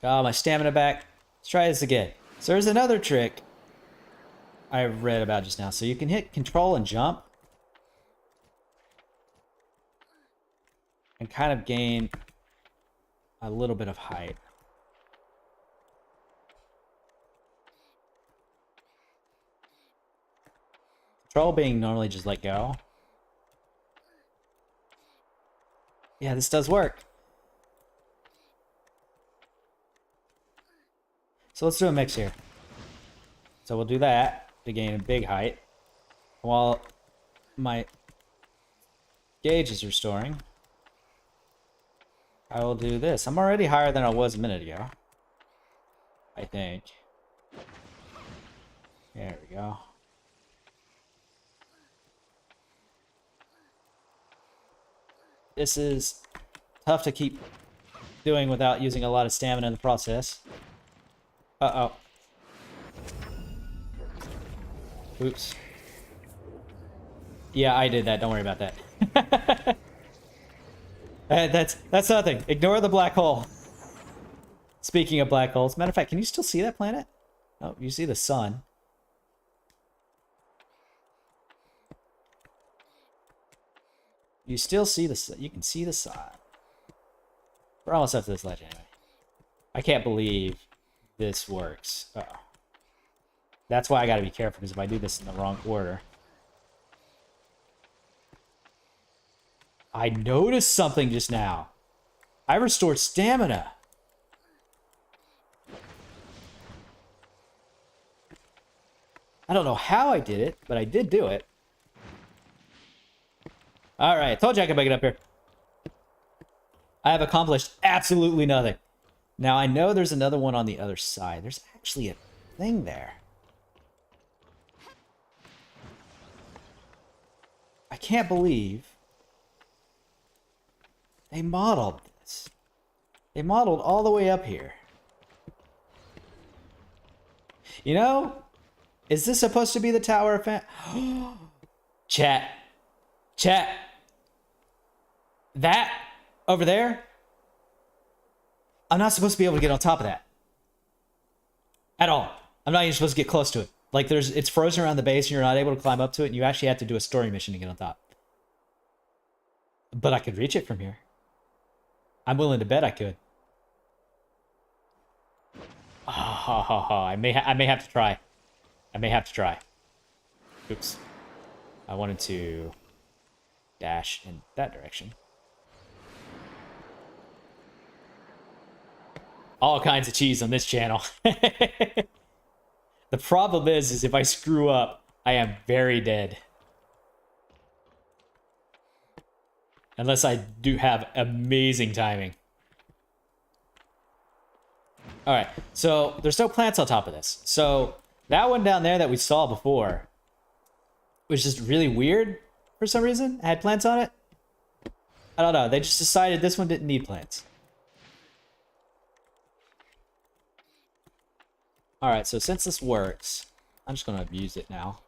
S1: Got my stamina back. Let's try this again. So there's another trick I read about just now. So you can hit control and jump. and kind of gain a little bit of height. Control being normally just let go. Yeah, this does work. So let's do a mix here. So we'll do that to gain a big height. While my gauge is restoring, I will do this. I'm already higher than I was a minute ago, I think. There we go. This is tough to keep doing without using a lot of stamina in the process. Uh-oh. Oops. Yeah, I did that. Don't worry about that. That's nothing. Ignore the black hole. Speaking of black holes, matter of fact, can you still see that planet? Oh, you see the sun. You still see the sun. You can see the sun. We're almost up to this ledge anyway. I can't believe this works. Uh-oh. That's why I gotta be careful, because if I do this in the wrong order. I noticed something just now. I restored stamina. I don't know how I did it, but I did do it. Alright, told you I could make it up here. I have accomplished absolutely nothing. Now, I know there's another one on the other side. There's actually a thing there. I can't believe they modeled this. They modeled all the way up here. You know, is this supposed to be the Tower of Chat. Chat. That over there, I'm not supposed to be able to get on top of that. At all. I'm not even supposed to get close to it. Like, it's frozen around the base and you're not able to climb up to it, and you actually have to do a story mission to get on top. But I could reach it from here. I'm willing to bet I could. I may have to try. I may have to try. Oops. I wanted to dash in that direction. All kinds of cheese on this channel. The problem is if I screw up, I am very dead. Unless I do have amazing timing. Alright, so there's no plants on top of this. So that one down there that we saw before was just really weird for some reason. It had plants on it. I don't know. They just decided this one didn't need plants. Alright, so since this works, I'm just going to abuse it now.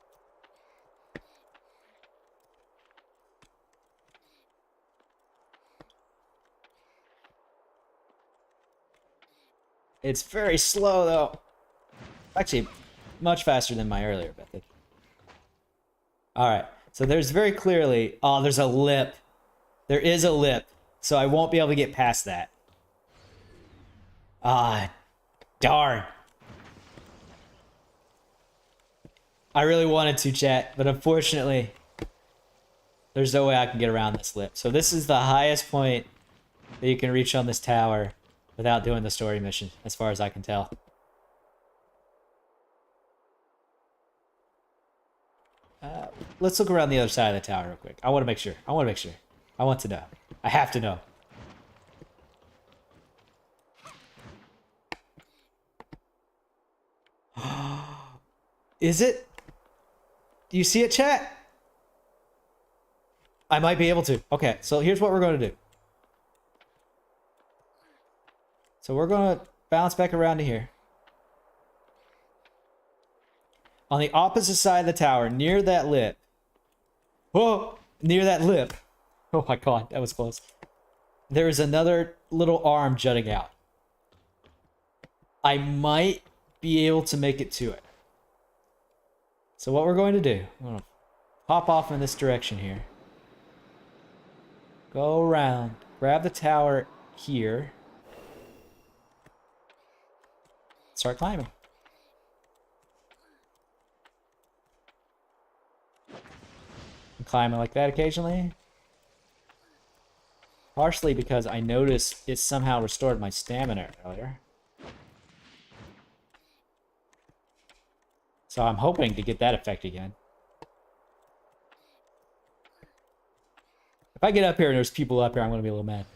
S1: It's very slow, though. Actually, much faster than my earlier method. Alright, so there's very clearly... Oh, there's a lip. There is a lip, so I won't be able to get past that. Ah, darn. I really wanted to, chat, but unfortunately, there's no way I can get around this lip. So this is the highest point that you can reach on this tower without doing the story mission, as far as I can tell. Let's look around the other side of the tower real quick. I want to make sure. I want to know. I have to know. Is it? Do you see it, chat? I might be able to. Okay, so here's what we're going to do. So we're going to bounce back around to here. On the opposite side of the tower, near that lip. Whoa! Near that lip. Oh my god, that was close. There is another little arm jutting out. I might be able to make it to it. So what we're going to do, I'm going to hop off in this direction here. Go around grab the tower here. Start climbing. I'm climbing like that occasionally. Partially because I noticed it somehow restored my stamina earlier. So I'm hoping to get that effect again. If I get up here and there's people up here, I'm going to be a little mad.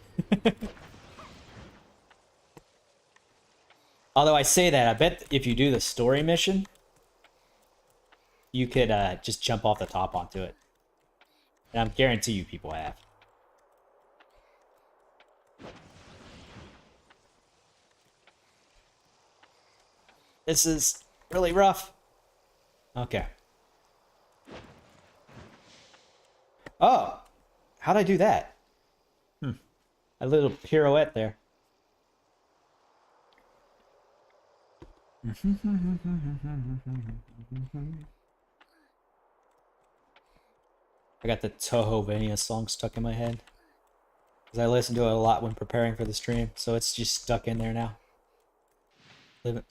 S1: Although I say that, I bet if you do the story mission, you could just jump off the top onto it. And I guarantee you people have. This is really rough. Okay. Oh! How'd I do that? A little pirouette there. I got the Tohovania song stuck in my head. Because I listen to it a lot when preparing for the stream, so it's just stuck in there now. Live it.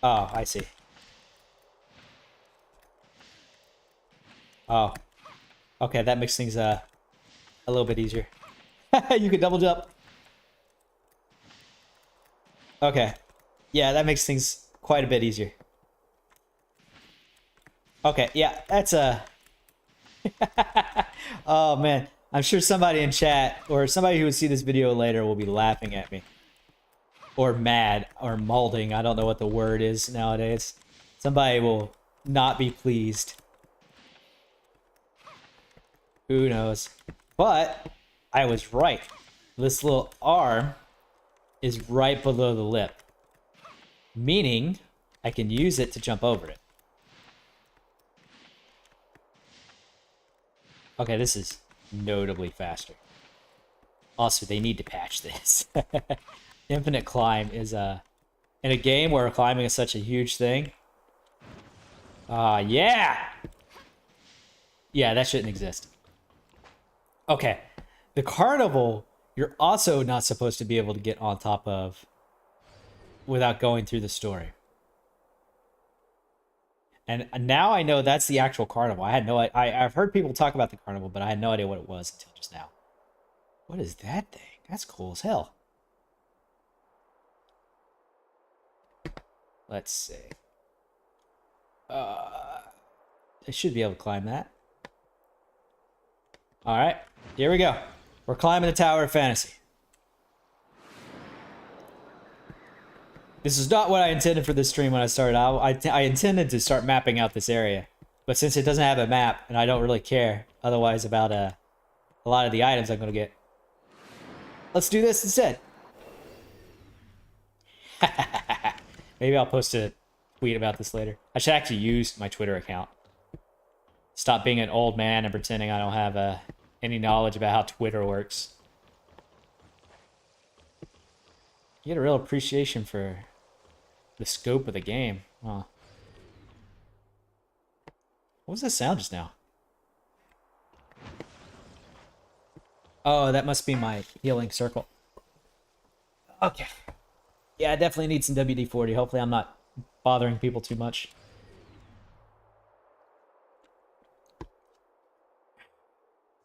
S1: Oh, I see. Oh. Okay, that makes things a little bit easier. You could double jump. Okay. Yeah, that makes things quite a bit easier. Okay, yeah, that's a... Oh, man. I'm sure somebody in chat, or somebody who would see this video later will be laughing at me. Or mad, or malding. I don't know what the word is nowadays. Somebody will not be pleased. Who knows? But I was right. This little arm is right below the lip. Meaning, I can use it to jump over it. Okay, this is notably faster. Also, they need to patch this. Infinite climb is in a game where climbing is such a huge thing. Yeah! Yeah, that shouldn't exist. Okay, the carnival, you're also not supposed to be able to get on top of without going through the story. And now I know that's the actual carnival. I had no I've heard people talk about the carnival, but I had no idea what it was until just now. What is that thing? That's cool as hell. Let's see. I should be able to climb that. Alright, here we go. We're climbing the Tower of Fantasy. This is not what I intended for this stream when I started out. I intended to start mapping out this area. But since it doesn't have a map, and I don't really care otherwise about a lot of the items I'm going to get, let's do this instead. Maybe I'll post a tweet about this later. I should actually use my Twitter account. Stop being an old man and pretending I don't have any knowledge about how Twitter works. You get a real appreciation for the scope of the game. Huh. What was that sound just now? Oh, that must be my healing circle. Okay. Yeah, I definitely need some WD-40. Hopefully I'm not bothering people too much.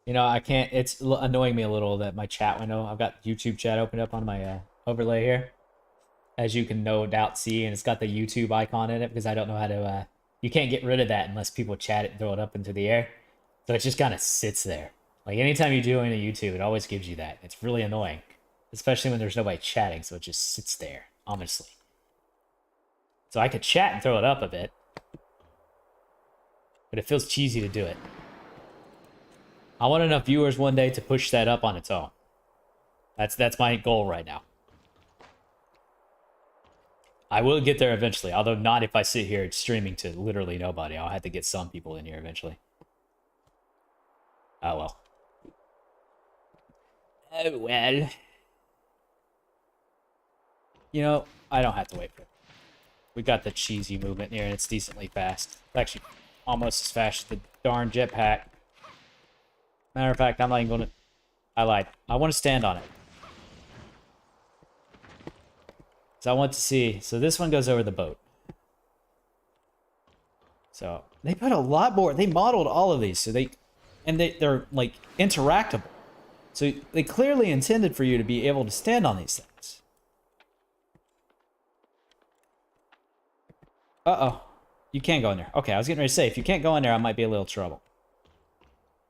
S1: You know, I can't... It's annoying me a little that my chat window... I've got YouTube chat opened up on my overlay here. As you can no doubt see, and it's got the YouTube icon in it because I don't know how to... you can't get rid of that unless people chat it and throw it up into the air. So it just kind of sits there. Like, anytime you do it in YouTube, it always gives you that. It's really annoying. Especially when there's nobody chatting, so it just sits there, ominously. So I could chat and throw it up a bit. But it feels cheesy to do it. I want enough viewers one day to push that up on its own. That's my goal right now. I will get there eventually, although not if I sit here streaming to literally nobody. I'll have to get some people in here eventually. Oh well. Oh well. You know, I don't have to wait for it. We got the cheesy movement here, and it's decently fast. It's actually almost as fast as the darn jetpack. Matter of fact, I'm not even going to I lied. I want to stand on it. So I want to see. So this one goes over the boat. So they put a lot more. They modeled all of these. So they're like interactable. So they clearly intended for you to be able to stand on these things. Uh-oh. You can't go in there. Okay, I was getting ready to say, if you can't go in there, I might be a little trouble.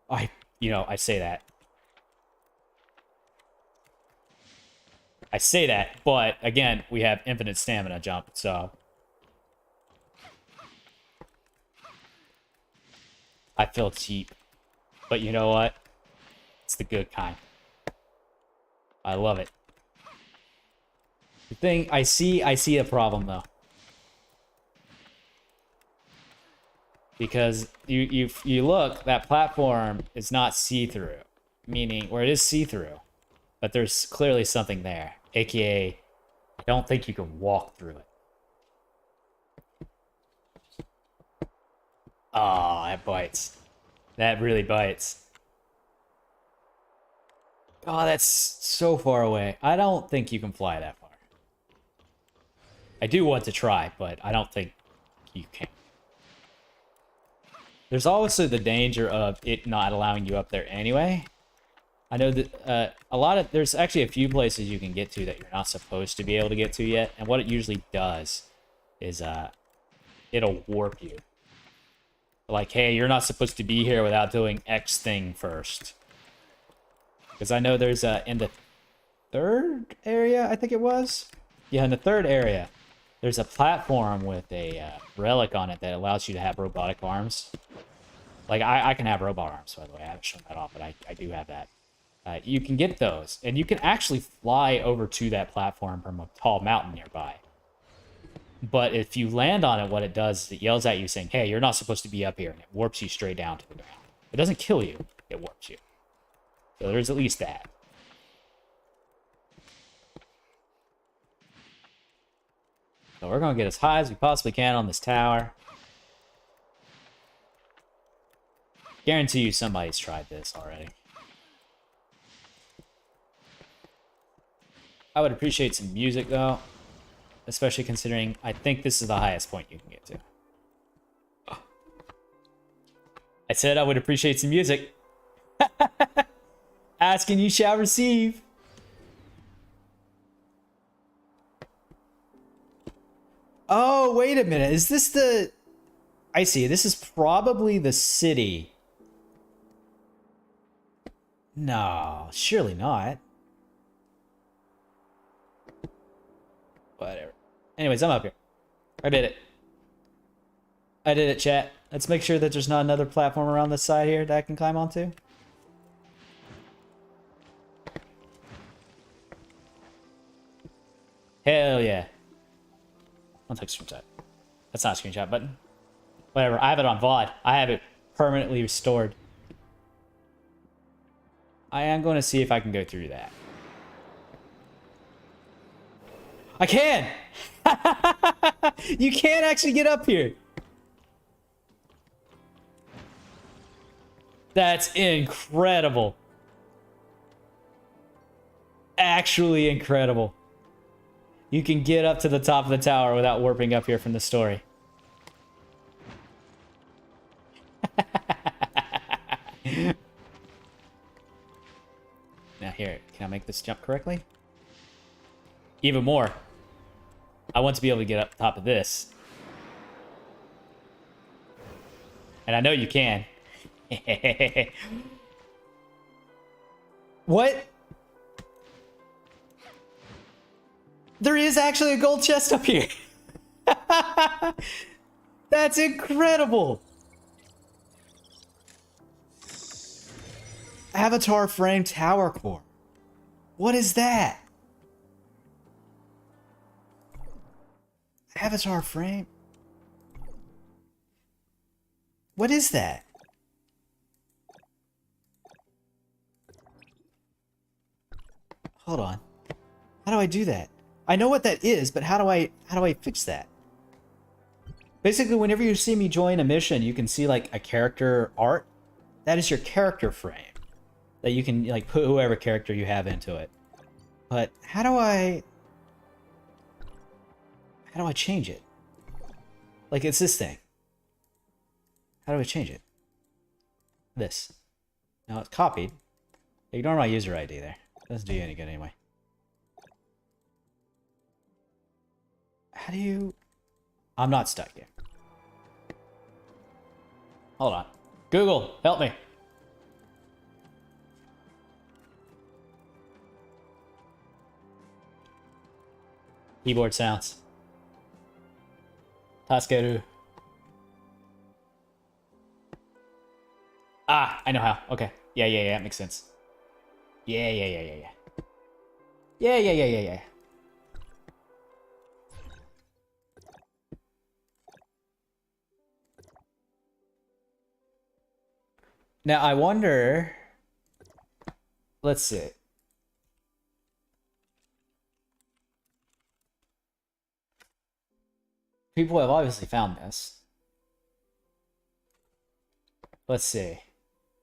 S1: I say that. I say that, but again, we have infinite stamina jump, so... I feel cheap. But you know what? It's the good kind. I love it. The thing, I see a problem, though. Because you look, that platform is not see-through. Meaning, or it is see-through. But there's clearly something there. AKA, I don't think you can walk through it. Oh, that bites. That really bites. Oh, that's so far away. I don't think you can fly that far. I do want to try, but I don't think you can. There's also the danger of it not allowing you up there anyway. I know that there's actually a few places you can get to that you're not supposed to be able to get to yet, and what it usually does is it'll warp you. Like, hey, you're not supposed to be here without doing X thing first. Because I know there's in the third area, I think it was? Yeah, in the third area, there's a platform with a relic on it that allows you to have robotic arms. Like, I can have robot arms, by the way. I haven't shown that off, but I do have that. You can get those, and you can actually fly over to that platform from a tall mountain nearby. But if you land on it, what it does is it yells at you saying, hey, you're not supposed to be up here, and it warps you straight down to the ground. It doesn't kill you, it warps you. So there's at least that. So we're going to get as high as we possibly can on this tower. Guarantee you somebody's tried this already. I would appreciate some music, though. Especially considering I think this is the highest point you can get to. I said I would appreciate some music. Ask and you shall receive. Oh, wait a minute. Is this the... I see. This is probably the city. No, surely not. Whatever. Anyways, I'm up here. I did it. I did it, chat. Let's make sure that there's not another platform around this side here that I can climb onto. Hell yeah. I'll take a screenshot. That's not a screenshot button. Whatever. I have it on VOD. I have it permanently restored. I am going to see if I can go through that. I can! You can't actually get up here. That's incredible. Actually incredible. You can get up to the top of the tower without warping up here from the story. Now here, can I make this jump correctly? Even more. I want to be able to get up top of this. And I know you can. What? There is actually a gold chest up here. That's incredible. Avatar frame tower core. What is that? Avatar frame? What is that? Hold on. How do I do that? I know what that is, but how do I fix that? Basically, whenever you see me join a mission, you can see like a character art. That is your character frame. that you can like put whoever character you have into it. But how do I change it? Like, it's this thing. How do I change it? This. Now it's copied. Ignore my user ID there. Doesn't do you any good anyway. How do you... I'm not stuck here. Hold on. Google, help me. Keyboard sounds. Taskeru. Ah, I know how. Okay. Yeah, that makes sense. Yeah. Yeah. Now, I wonder... Let's see. People have obviously found this. Let's see.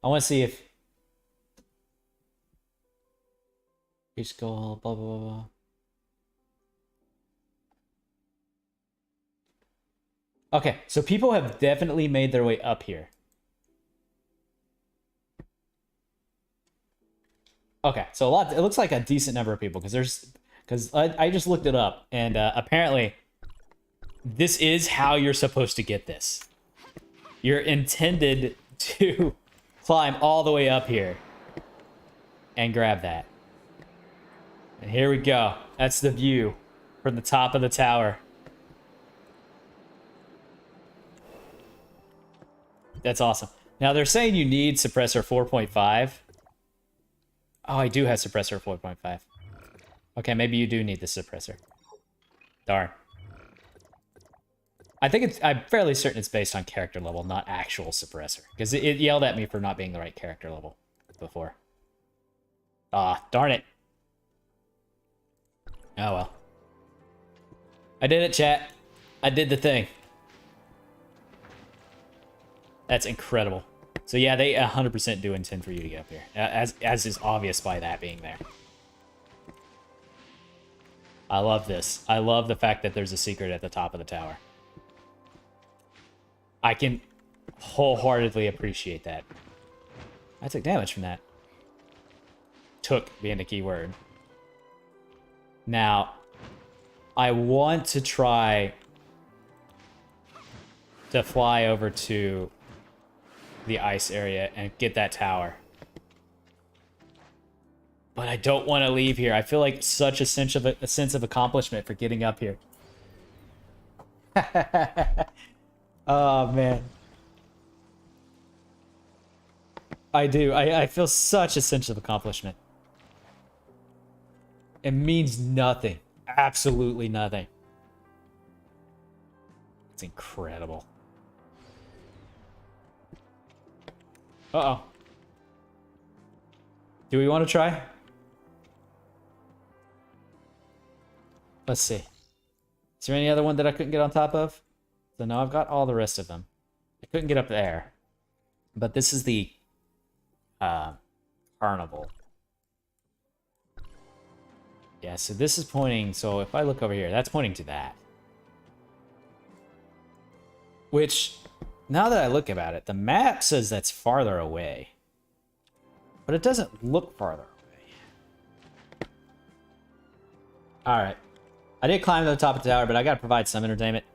S1: I want to see if... Each goal, blah, blah, blah. Okay, so people have definitely made their way up here. Okay, so a lot. It looks like a decent number of people because I just looked it up, and apparently this is how you're supposed to get this. You're intended to climb all the way up here and grab that. And here we go. That's the view from the top of the tower. That's awesome. Now they're saying you need suppressor 4.5. Oh, I do have suppressor 4.5. Okay, maybe you do need the suppressor. Darn. I think I'm fairly certain it's based on character level, not actual suppressor. Because it yelled at me for not being the right character level before. Ah, darn it. Oh well. I did it, chat. I did the thing. That's incredible. So yeah, they 100% do intend for you to get up here, as is obvious by that being there. I love this. I love the fact that there's a secret at the top of the tower. I can wholeheartedly appreciate that. I took damage from that. Took being the key word. Now, I want to try to fly over to the ice area and get that tower. But I don't want to leave here. I feel like such a sense of accomplishment for getting up here. Oh, man. I do. I feel such a sense of accomplishment. It means nothing. Absolutely nothing. It's incredible. Uh-oh. Do we want to try? Let's see. Is there any other one that I couldn't get on top of? So now I've got all the rest of them. I couldn't get up there. But this is the carnival. Yeah, so this is pointing... So if I look over here, that's pointing to that. Which, now that I look about it, the map says that's farther away. But it doesn't look farther away. Alright. I did climb to the top of the tower, but I gotta provide some entertainment.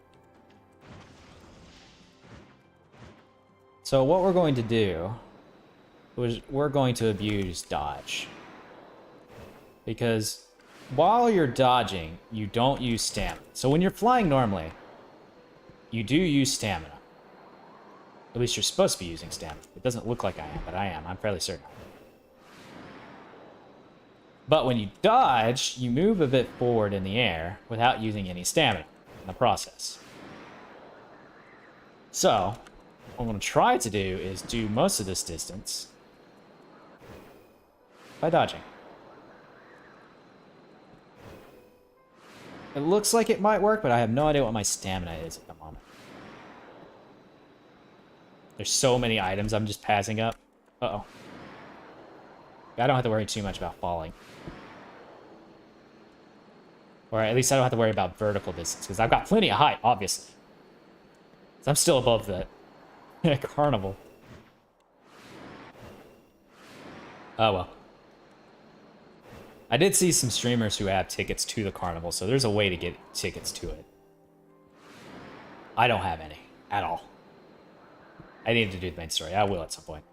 S1: So what we're going to do is we're going to abuse dodge. Because while you're dodging, you don't use stamina. So when you're flying normally, you do use stamina. At least you're supposed to be using stamina. It doesn't look like I am, but I am. I'm fairly certain. But when you dodge, you move a bit forward in the air without using any stamina in the process. So, what I'm going to try to do is do most of this distance by dodging. It looks like it might work, but I have no idea what my stamina is at the moment. There's so many items I'm just passing up. Uh-oh. I don't have to worry too much about falling. Or at least I don't have to worry about vertical distance, because I've got plenty of height, obviously. So I'm still above the carnival. Oh well. I did see some streamers who have tickets to the carnival, so there's a way to get tickets to it. I don't have any at all. I need to do the main story. I will at some point.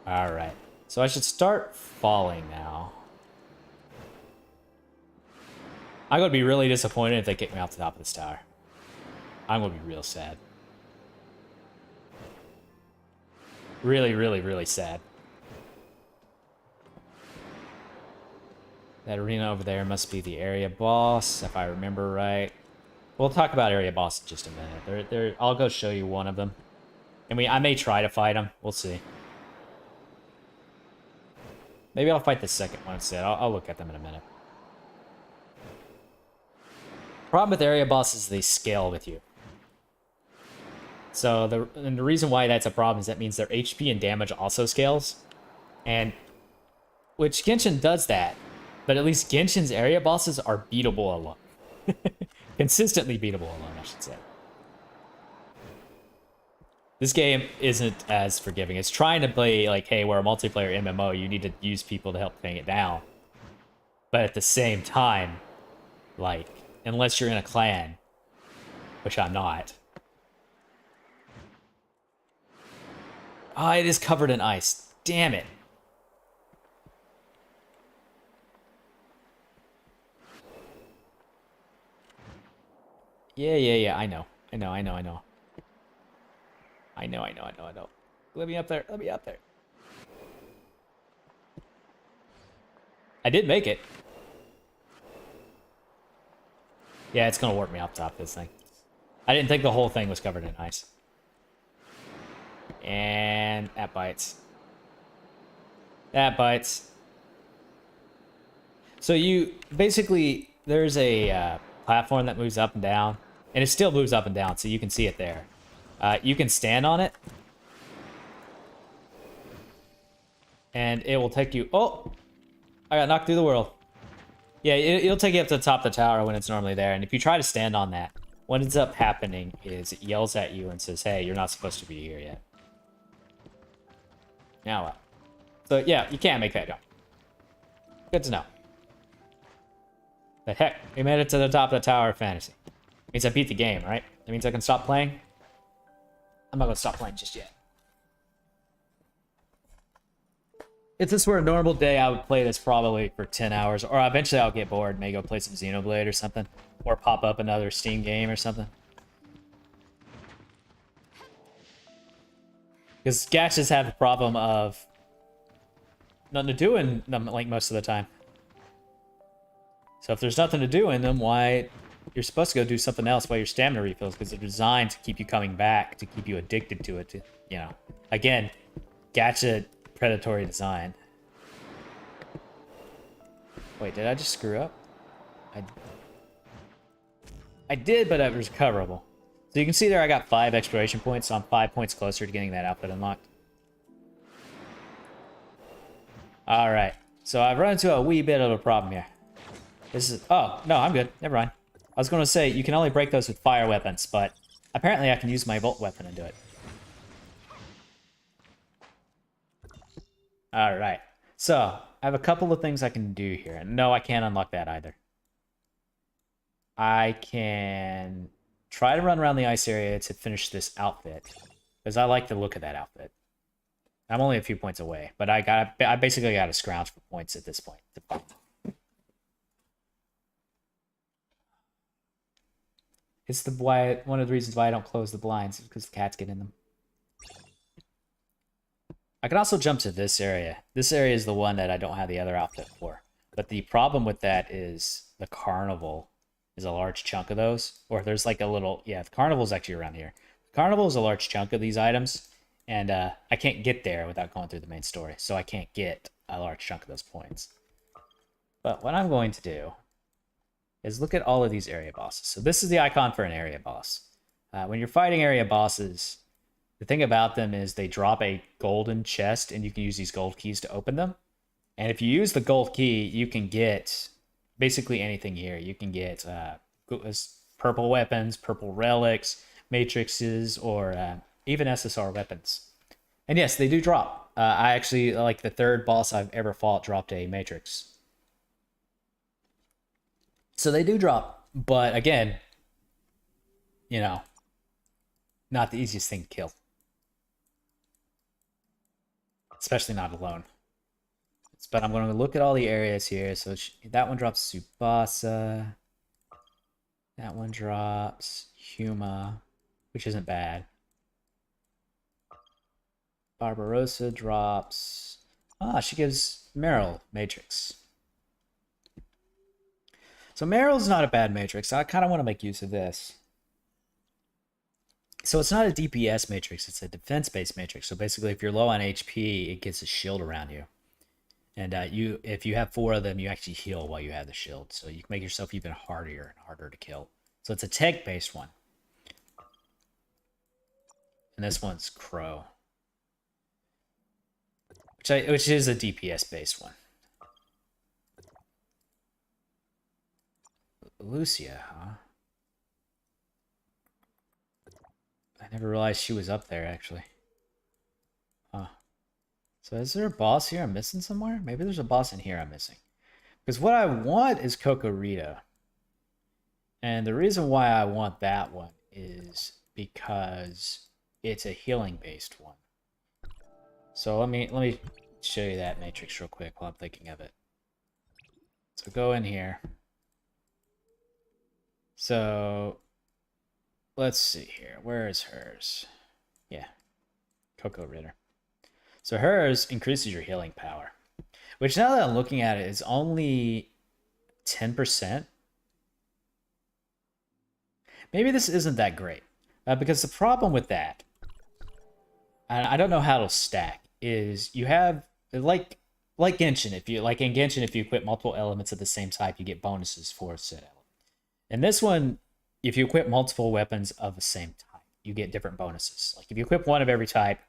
S1: Alright. So I should start falling now. I'm going to be really disappointed if they kick me off the top of this tower. I'm going to be real sad. Really, really, really sad. That arena over there must be the area boss, if I remember right. We'll talk about area boss in just a minute. I'll go show you one of them. And I may try to fight them. We'll see. Maybe I'll fight the second one instead. I'll look at them in a minute. Problem with area bosses is they scale with you. So the reason why that's a problem is that means their HP and damage also scales. And which Genshin does that. But at least Genshin's area bosses are beatable alone. Consistently beatable alone, I should say. This game isn't as forgiving. It's trying to play like, hey, we're a multiplayer MMO. You need to use people to help bring it down. But at the same time, like, unless you're in a clan, which I'm not. Oh, it is covered in ice. Damn it. Yeah. I know. Let me up there. I did make it. Yeah, it's gonna warp me off top of this thing. I didn't think the whole thing was covered in ice. And that bites. So you basically, there's a platform that moves up and down, and it still moves up and down, so you can see it there. You can stand on it, and it will take you. Oh, I got knocked through the world. Yeah, it'll take you up to the top of the tower when it's normally there, and if you try to stand on that, what ends up happening is it yells at you and says, "Hey, you're not supposed to be here yet." Now what? So yeah, you can't make that jump. Good to know. But heck, we made it to the top of the Tower of Fantasy. Means I beat the game, right? That means I can stop playing? I'm not gonna stop playing just yet. If this were a normal day, I would play this probably for 10 hours, or eventually I'll get bored and may go play some Xenoblade or something, or pop up another Steam game or something. Because gachas have the problem of nothing to do in them, like, most of the time. So if there's nothing to do in them, why you're supposed to go do something else while your stamina refills, because they're designed to keep you coming back, to keep you addicted to it, to, you know. Again, gacha predatory design. Wait, did I just screw up? I did, but it was recoverable. So you can see there I got 5 exploration points, so I'm 5 points closer to getting that outfit unlocked. Alright, so I've run into a wee bit of a problem here. This is... Oh, no, I'm good. Never mind. I was going to say, you can only break those with fire weapons, but apparently I can use my Volt weapon and do it. Alright, so I have a couple of things I can do here. No, I can't unlock that either. I can try to run around the ice area to finish this outfit, because I like the look of that outfit. I'm only a few points away, but I basically got to scrounge for points at this point to fight. It's one of the reasons why I don't close the blinds, is because the cats get in them. I can also jump to this area. This area is the one that I don't have the other outfit for. But the problem with that is the carnival is a large chunk of those. Or there's like a little... Yeah, the carnival is actually around here. The carnival is a large chunk of these items. And I can't get there without going through the main story. So I can't get a large chunk of those points. But what I'm going to do is look at all of these area bosses. So this is the icon for an area boss. When you're fighting area bosses, The thing about them is they drop a golden chest, and you can use these gold keys to open them. And if you use the gold key, you can get basically anything here. You can get purple weapons, purple relics, matrixes, or even SSR weapons. And yes, they do drop. I actually, like, the third boss I've ever fought dropped a matrix. So they do drop. But again, you know, not the easiest thing to kill. Especially not alone. But I'm going to look at all the areas here. So that one drops Tsubasa. That one drops Huma, which isn't bad. Barbarossa drops... Ah, she gives Meryl Matrix. So Meryl's not a bad Matrix. I kind of want to make use of this. So it's not a DPS Matrix. It's a defense-based Matrix. So basically, if you're low on HP, it gets a shield around you. And if you have 4 of them, you actually heal while you have the shield. So you can make yourself even harder and harder to kill. So it's a tech-based one. And this one's Crow. Which is a DPS-based one. Lucia, huh? I never realized she was up there, actually. Huh. So is there a boss here I'm missing somewhere? Maybe there's a boss in here I'm missing. Because what I want is Kokorita. And the reason why I want that one is because it's a healing-based one. So let me show you that matrix real quick while I'm thinking of it. So go in here. So let's see here. Where is hers? Yeah. Kokorita. So hers increases your healing power. Which, now that I'm looking at it, is only 10%. Maybe this isn't that great. Because the problem with that, and I don't know how it'll stack, is you have, like Genshin, in Genshin, if you equip multiple elements of the same type, you get bonuses for said element. And this one, if you equip multiple weapons of the same type, you get different bonuses. Like if you equip one of every type,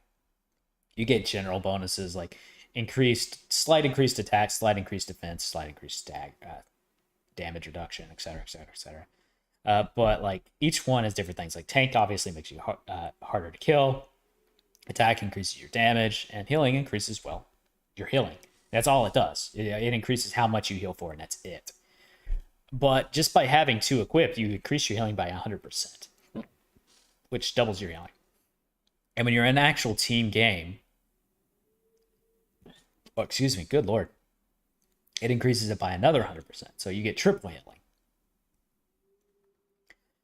S1: you get general bonuses like slight increased attack, slight increased defense, slight increased damage reduction, etc., etc., etc. But like each one has different things. Like tank obviously makes you harder to kill. Attack increases your damage, and healing increases, well, your healing. That's all it does. It increases how much you heal for, and that's it. But just by having 2 equipped, you increase your healing by 100%, which doubles your healing. And when you're in an actual team game, oh, excuse me, good lord, it increases it by another 100%. So you get triple healing.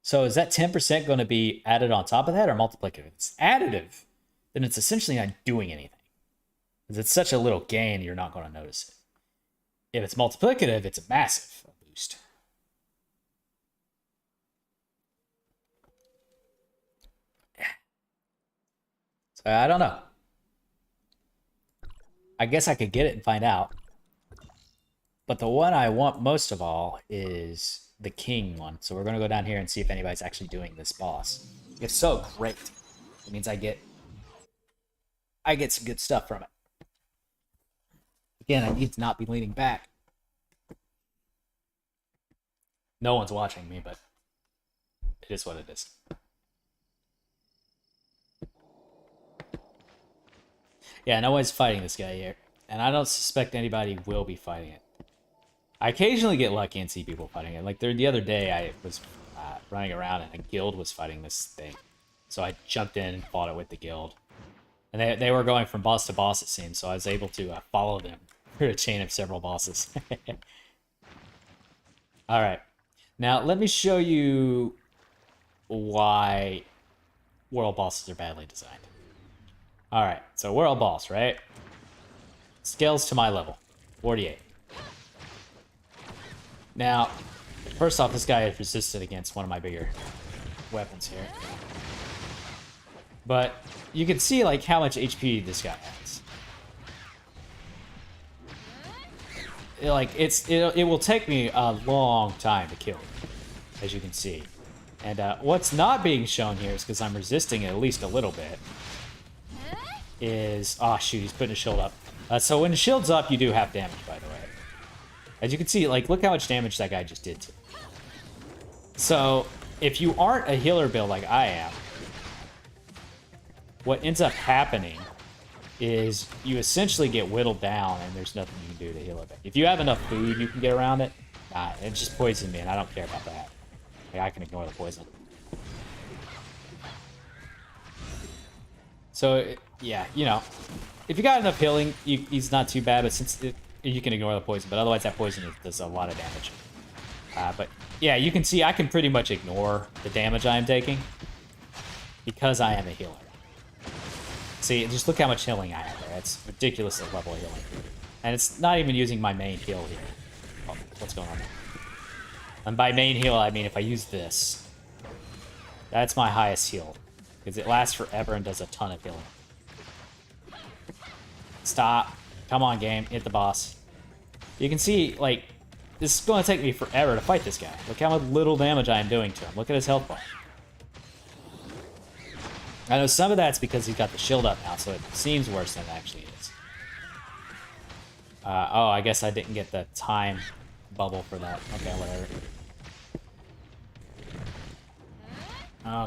S1: So is that 10% going to be added on top of that or multiplicative? If it's additive, then it's essentially not doing anything. Because it's such a little gain, you're not going to notice it. If it's multiplicative, it's a massive boost. So I don't know. I guess I could get it and find out. But the one I want most of all is the king one. So we're going to go down here and see if anybody's actually doing this boss. If so, great. It means I get some good stuff from it. Again, I need to not be leaning back. No one's watching me, but it is what it is. Yeah, no one's fighting this guy here. And I don't suspect anybody will be fighting it. I occasionally get lucky and see people fighting it. Like the other day, I was running around and a guild was fighting this thing. So I jumped in and fought it with the guild. And they were going from boss to boss, it seems. So I was able to follow them through a chain of several bosses. Alright. Now, let me show you why world bosses are badly designed. Alright, so world boss, right? Scales to my level. 48. Now, first off, this guy is resisted against one of my bigger weapons here. But you can see like how much HP this guy has. It will take me a long time to kill him, as you can see. And what's not being shown here is because I'm resisting it at least a little bit. is... Oh, shoot, he's putting his shield up. So when the shield's up, you do have damage, by the way. As you can see, like, look how much damage that guy just did to me. So, if you aren't a healer build like I am, what ends up happening is you essentially get whittled down and there's nothing you can do to heal it. If you have enough food, you can get around it. Nah, it just poisoned me and I don't care about that. Like, I can ignore the poison. So, yeah, you know, if you got enough healing, he's not too bad, but since you can ignore the poison, but otherwise that poison does a lot of damage. But yeah, you can see I can pretty much ignore the damage I am taking because I am a healer. See, just look how much healing I have there. It's ridiculous level of healing. And it's not even using my main heal here. Oh, what's going on there? And by main heal, I mean if I use this. That's my highest heal. Because it lasts forever and does a ton of healing. Stop. Come on, game. Hit the boss. You can see, like, this is going to take me forever to fight this guy. Look how little damage I am doing to him. Look at his health bar. I know some of that's because he's got the shield up now, so it seems worse than it actually is. Oh, I guess I didn't get the time bubble for that. Okay, whatever.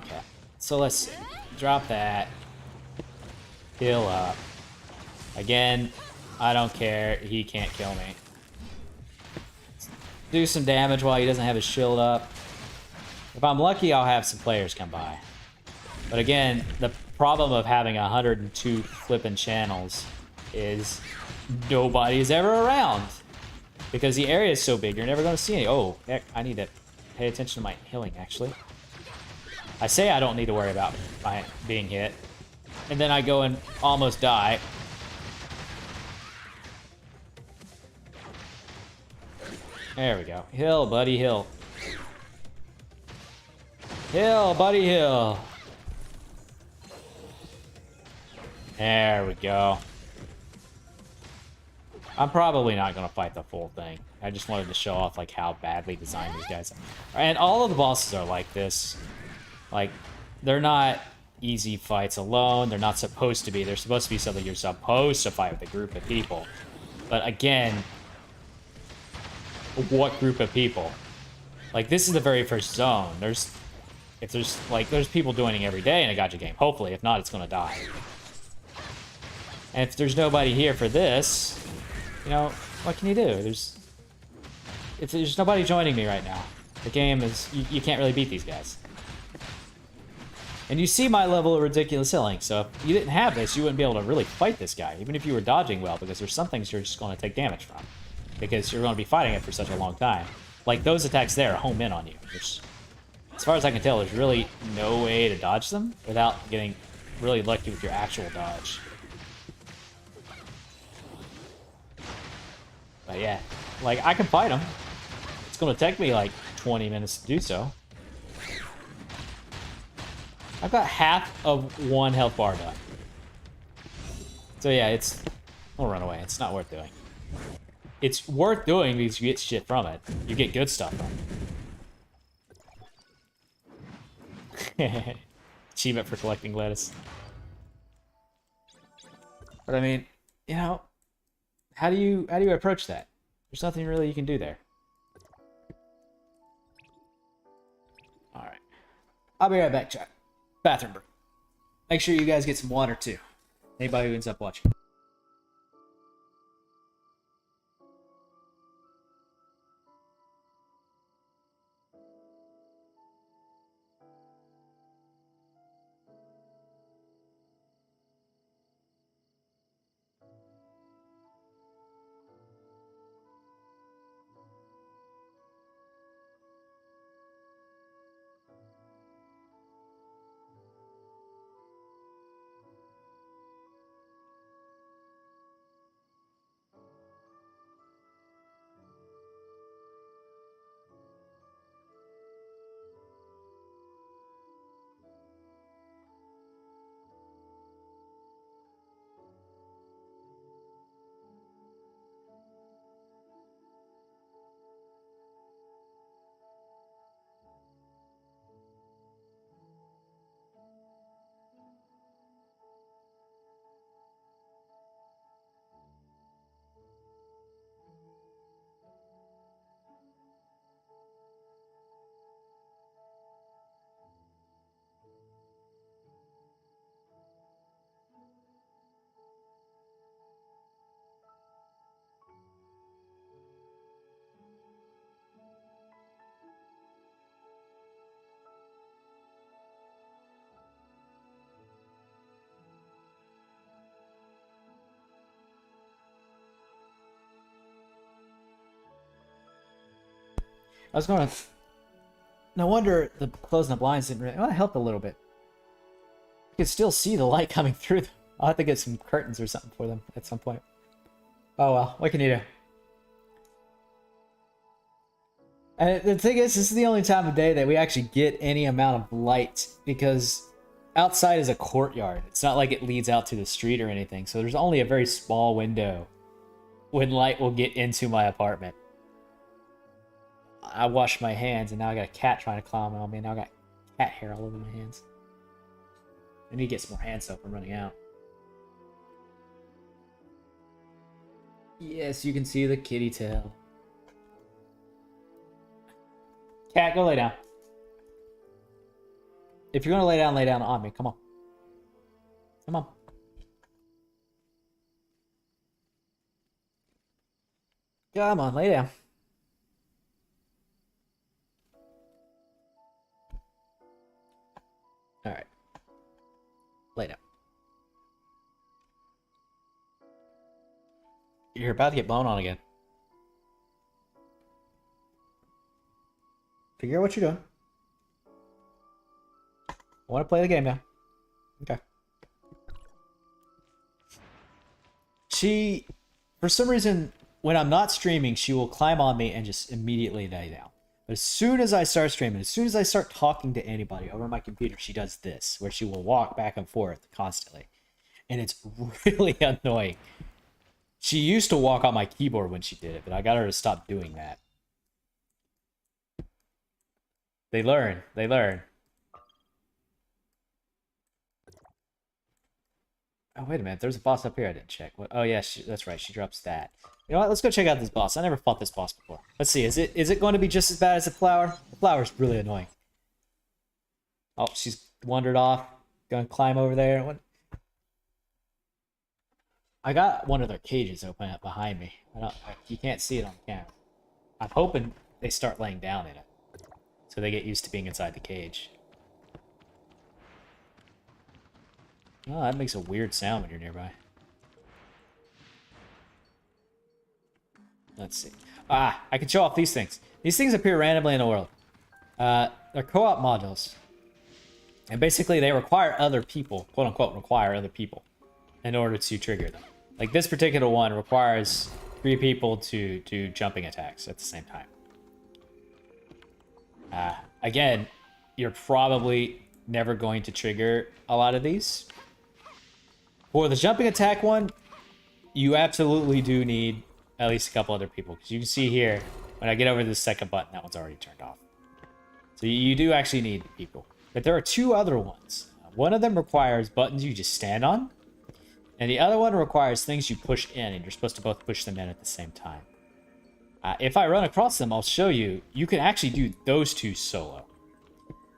S1: Okay, so let's see. Drop that. Heal up. Again, I don't care. He can't kill me. Do some damage while he doesn't have his shield up. If I'm lucky, I'll have some players come by. But again, the problem of having 102 flipping channels is nobody's ever around. Because the area is so big, you're never going to see any. Oh, heck, I need to pay attention to my healing, actually. I say I don't need to worry about my being hit. And then I go and almost die. There we go. Heal, buddy, heal. Heal, buddy, heal. There we go. I'm probably not going to fight the full thing. I just wanted to show off like how badly designed these guys are. And all of the bosses are like this. Like, they're not easy fights alone. They're not supposed to be. They're supposed to be something you're supposed to fight with a group of people. But again, what group of people? Like, this is the very first zone. There's people joining every day in a gacha game. Hopefully, if not, it's going to die. And if there's nobody here for this, you know, what can you do? If there's nobody joining me right now, the game is, you can't really beat these guys. And you see my level of ridiculous healing, so if you didn't have this, you wouldn't be able to really fight this guy, even if you were dodging well, because there's some things you're just going to take damage from. Because you're going to be fighting it for such a long time. Like, those attacks there home in on you. Which, as far as I can tell, there's really no way to dodge them without getting really lucky with your actual dodge. But yeah, like, I can fight him. It's going to take me like 20 minutes to do so. I've got half of one health bar done. So yeah, I'll run away. It's not worth doing. It's worth doing because you get shit from it. You get good stuff from it. Achievement for collecting lettuce. But I mean, you know, how do you approach that? There's nothing really you can do there. Alright. I'll be right back, chat. Bathroom break. Make sure you guys get some water too. Anybody who ends up watching. I was going to... No wonder the closing the blinds didn't really... Well, it helped a little bit. You can still see the light coming through them. I'll have to get some curtains or something for them at some point. Oh well, what can you do? And the thing is, this is the only time of day that we actually get any amount of light, because outside is a courtyard. It's not like it leads out to the street or anything, so there's only a very small window when light will get into my apartment. I washed my hands, and now I got a cat trying to climb on me, and now I got cat hair all over my hands. I need to get some more hand soap. I'm running out. Yes, you can see the kitty tail. Cat, go lay down. If you're gonna lay down on me. Come on. Come on. Come on, lay down. Alright. Lay down. You're about to get blown on again. Figure out what you're doing. I want to play the game now. Okay. She, for some reason, when I'm not streaming, she will climb on me and just immediately lay down. But as soon as I start streaming, as soon as I start talking to anybody over my computer, she does this, where she will walk back and forth constantly. And it's really annoying. She used to walk on my keyboard when she did it, but I got her to stop doing that. They learn. They learn. Oh, wait a minute. There's a boss up here I didn't check. What? Oh, yeah, that's right. She drops that. You know what? Let's go check out this boss. I never fought this boss before. Let's see. Is it going to be just as bad as the flower? The flower's really annoying. Oh, she's wandered off. Gonna climb over there. What? I got one of their cages open up behind me. You can't see it on the camera. I'm hoping they start laying down in it, so they get used to being inside the cage. Oh, that makes a weird sound when you're nearby. Let's see. Ah, I can show off these things. These things appear randomly in the world. They're co-op modules. And basically they require other people, quote unquote, require other people in order to trigger them. Like this particular one requires 3 people to do jumping attacks at the same time. Again, you're probably never going to trigger a lot of these. For the jumping attack one, you absolutely do need at least a couple other people. Because you can see here, when I get over this second button, that one's already turned off. So you do actually need people. But there are 2 other ones. One of them requires buttons you just stand on. And the other one requires things you push in, and you're supposed to both push them in at the same time. If I run across them, I'll show you. You can actually do those 2 solo.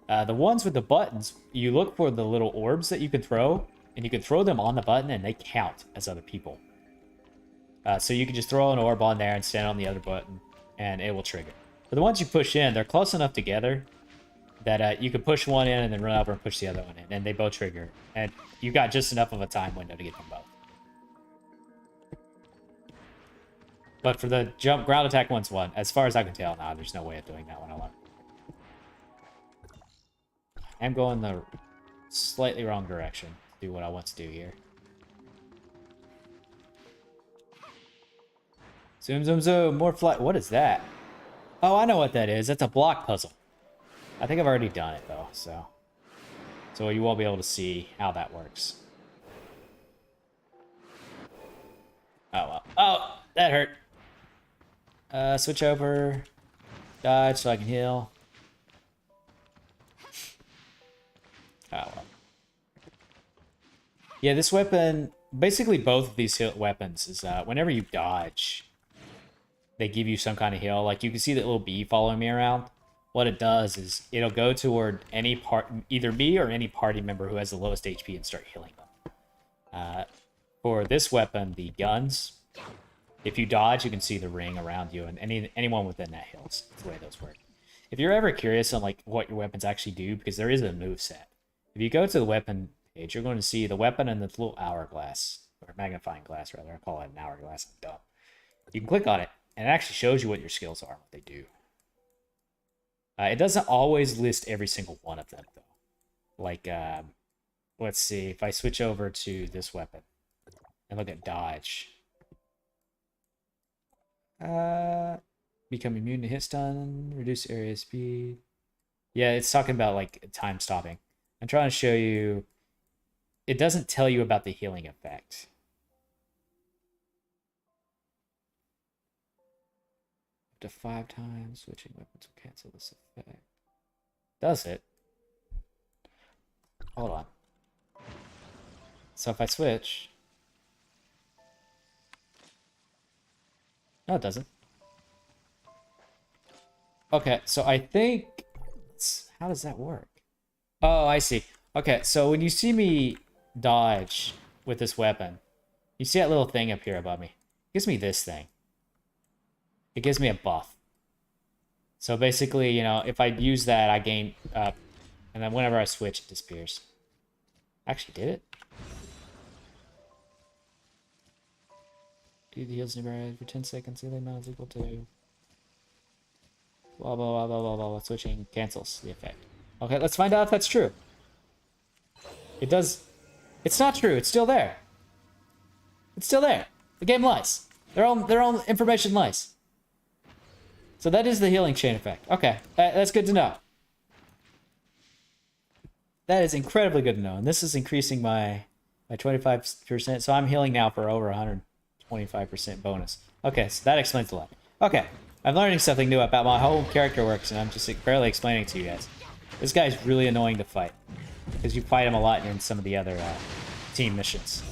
S1: The ones with the buttons, you look for the little orbs that you can throw, and you can throw them on the button, and they count as other people. So you can just throw an orb on there and stand on the other button, and it will trigger. But the ones you push in, they're close enough together that you can push one in and then run over and push the other one in, and they both trigger. And you've got just enough of a time window to get them both. But for the jump ground attack one's one, as far as I can tell, nah, there's no way of doing that one alone. I'm going the slightly wrong direction to do what I want to do here. Zoom, zoom, zoom. More flight. What is that? Oh, I know what that is. That's a block puzzle. I think I've already done it, though, so you won't be able to see how that works. Oh, well. Oh, that hurt. Switch over. Dodge so I can heal. Oh, well. Yeah, this weapon... Basically, both of these weapons is whenever you dodge, they give you some kind of heal. Like, you can see that little bee following me around. What it does is it'll go toward either me or any party member who has the lowest HP and start healing them. For this weapon, the guns, if you dodge, you can see the ring around you, and anyone within that heals. That's the way those work. If you're ever curious on like what your weapons actually do, because there is a move set. If you go to the weapon page, you're going to see the weapon and the little hourglass, or magnifying glass rather. I call it an hourglass. I'm dumb. You can click on it, and it actually shows you what your skills are, what they do. It doesn't always list every single one of them, though. Like, let's see. If I switch over to this weapon and look at dodge. Become immune to hit stun, reduce area speed. Yeah, it's talking about, like, time stopping. I'm trying to show you. It doesn't tell you about the healing effect. Up to 5 times, switching weapons will cancel this effect. Does it? Hold on. So if I switch... No, it doesn't. Okay, so I think... How does that work? Oh, I see. Okay, so when you see me dodge with this weapon, you see that little thing up here above me. It gives me this thing. It gives me a buff. So basically, you know, if I use that, I gain up. And then whenever I switch, it disappears. Actually, did it? Do the heals nearby for 10 seconds. The amount is equal to... Blah, blah, blah, blah, blah, blah. Switching cancels the effect. Okay, let's find out if that's true. It does... It's not true. It's still there. It's still there. The game lies. Their own information lies. So that is the healing chain effect. Okay, that's good to know. That is incredibly good to know. And this is increasing my 25%. So I'm healing now for over 125% bonus. Okay, so that explains a lot. Okay, I'm learning something new about my whole character works, and I'm just barely explaining it to you guys. This guy's really annoying to fight, because you fight him a lot in some of the other team missions.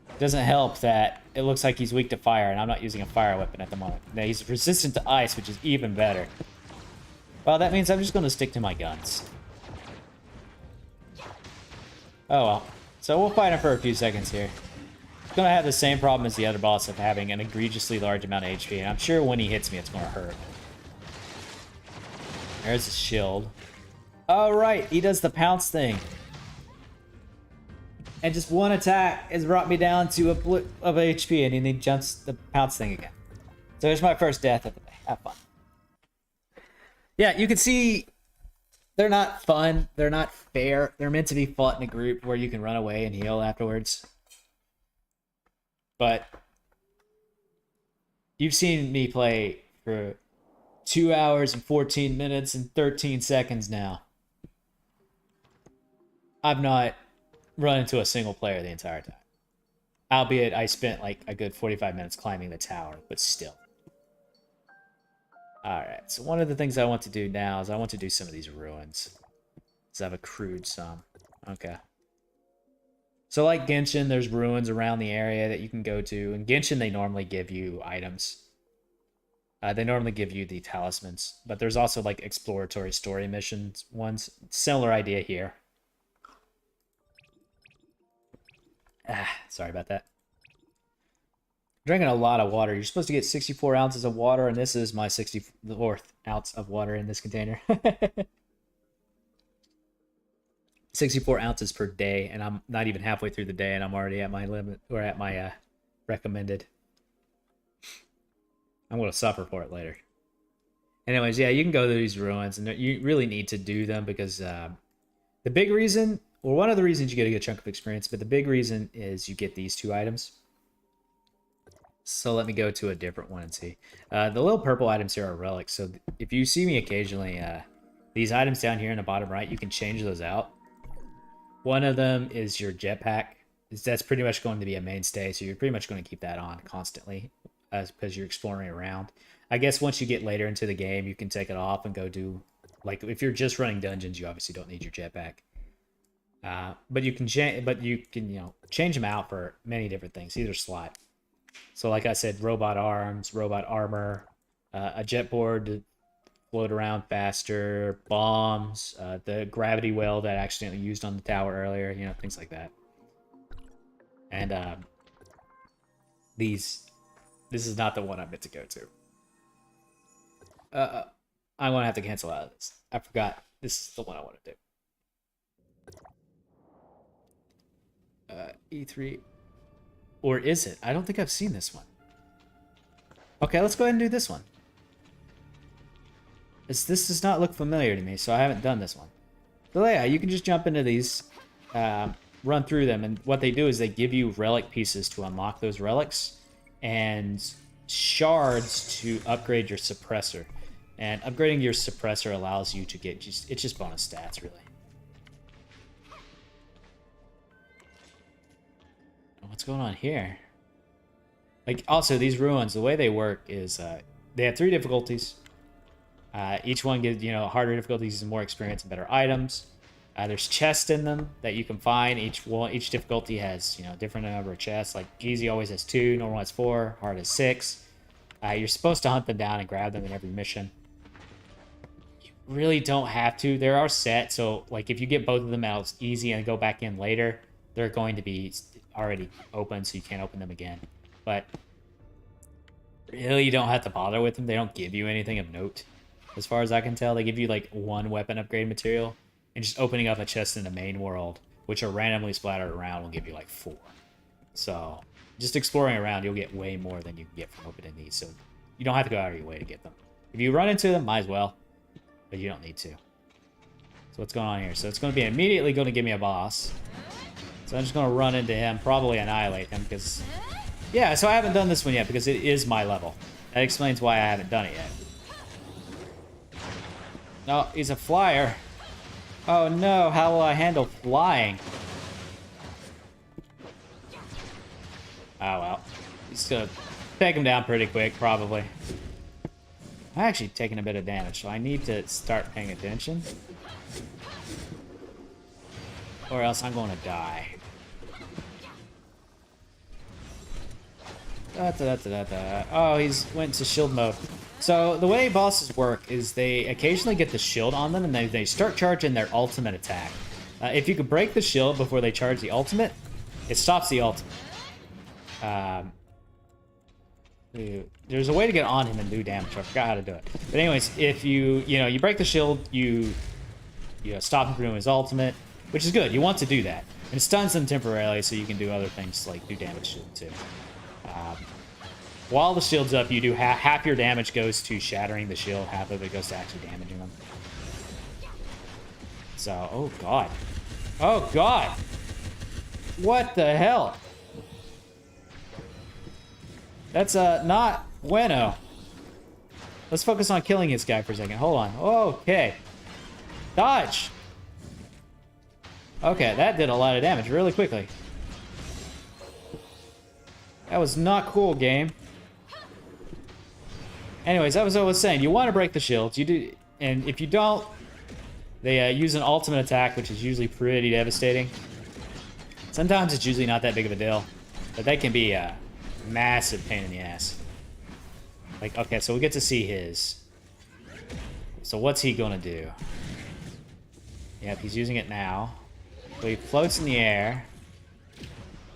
S1: It doesn't help that it looks like he's weak to fire, and I'm not using a fire weapon at the moment. Now, he's resistant to ice, which is even better. Well, that means I'm just going to stick to my guns. Oh well. So we'll fight him for a few seconds here. He's going to have the same problem as the other boss of having an egregiously large amount of HP, and I'm sure when he hits me, it's going to hurt. There's his shield. Oh, right. He does the pounce thing. And just one attack has brought me down to a blip of HP, and then he jumps the pounce thing again. So there's my first death of the day. Have fun. Yeah, you can see they're not fun. They're not fair. They're meant to be fought in a group where you can run away and heal afterwards. But you've seen me play for 2 hours and 14 minutes and 13 seconds now. I've not run into a single player the entire time. Albeit I spent like a good 45 minutes climbing the tower, but still. Alright, so one of the things I want to do now is I want to do some of these ruins. Because I've accrued some. Okay. So like Genshin, there's ruins around the area that you can go to. In Genshin, they normally give you items. They normally give you the talismans. But there's also like exploratory story missions ones. Similar idea here. Sorry about that. Drinking a lot of water. You're supposed to get 64 ounces of water, and this is my 64th ounce of water in this container. 64 ounces per day, and I'm not even halfway through the day, and I'm already at my limit, or at my recommended. I'm going to suffer for it later. Anyways, yeah, you can go to these ruins, and you really need to do them because the big reason, well, one of the reasons you get a good chunk of experience, but the big reason is you get these 2 items. So let me go to a different one and see. The little purple items here are relics. So if you see me occasionally, these items down here in the bottom right, you can change those out. One of them is your jetpack. That's pretty much going to be a mainstay. So you're pretty much going to keep that on constantly because you're exploring around. I guess once you get later into the game, you can take it off and go do... Like if you're just running dungeons, you obviously don't need your jetpack. But you can change them out for many different things. Either slot. So like I said, robot arms, robot armor, a jet board to float around faster, bombs, the gravity well that I accidentally used on the tower earlier, you know, things like that. And this is not the one I meant to go to. I'm going to have to cancel out of this. I forgot. This is the one I want to do. E3... Or is it? I don't think I've seen this one. Okay, let's go ahead and do this one. This does not look familiar to me, so I haven't done this one. So yeah, you can just jump into these, run through them, and what they do is they give you relic pieces to unlock those relics, and shards to upgrade your suppressor. And upgrading your suppressor allows you to get it's just bonus stats, really. What's going on here? Like, also, these ruins, the way they work is they have 3 difficulties. Each one gives, harder difficulties and more experience and better items. There's chests in them that you can find. Each difficulty has, different number of chests. Like, easy always has 2, normal has 4, hard has 6. You're supposed to hunt them down and grab them in every mission. You really don't have to. There are set, so, like, if you get both of them out easy and go back in later, they're going to be already open, so you can't open them again. But really, you don't have to bother with them. They don't give you anything of note. As far as I can tell, they give you like 1 weapon upgrade material, and just opening up a chest in the main world, which are randomly splattered around, will give you like 4. So just exploring around, you'll get way more than you can get from opening these. So you don't have to go out of your way to get them. If you run into them, might as well, but you don't need to. So what's going on here? So it's going to be immediately going to give me a boss. So I'm just going to run into him, probably annihilate him, because... Yeah, so I haven't done this one yet, because it is my level. That explains why I haven't done it yet. No, he's a flyer. Oh no, how will I handle flying? Oh well. He's gonna take him down pretty quick, probably. I'm actually taking a bit of damage, so I need to start paying attention. Or else I'm going to die. Oh, he's went to shield mode. So the way bosses work is they occasionally get the shield on them, and then they start charging their ultimate attack. If you could break the shield before they charge the ultimate, it stops the ultimate. There's a way to get on him and do damage. I forgot how to do it. But anyways, if you break the shield, you stop him from doing his ultimate, which is good. You want to do that. And it stuns them temporarily, so you can do other things like do damage to them too. While the shield's up, you do half your damage goes to shattering the shield, half of it goes to actually damaging them. So, oh god. Oh god! What the hell? That's not bueno. Let's focus on killing this guy for a second. Hold on. Okay. Dodge! Okay, that did a lot of damage really quickly. That was not cool, game. Anyways, that was what I was saying. You want to break the shields. You do, and if you don't, they use an ultimate attack, which is usually pretty devastating. Sometimes it's usually not that big of a deal, but they can be a massive pain in the ass. Like, okay, so we get to see his. So what's he gonna do? Yep, he's using it now. So he floats in the air.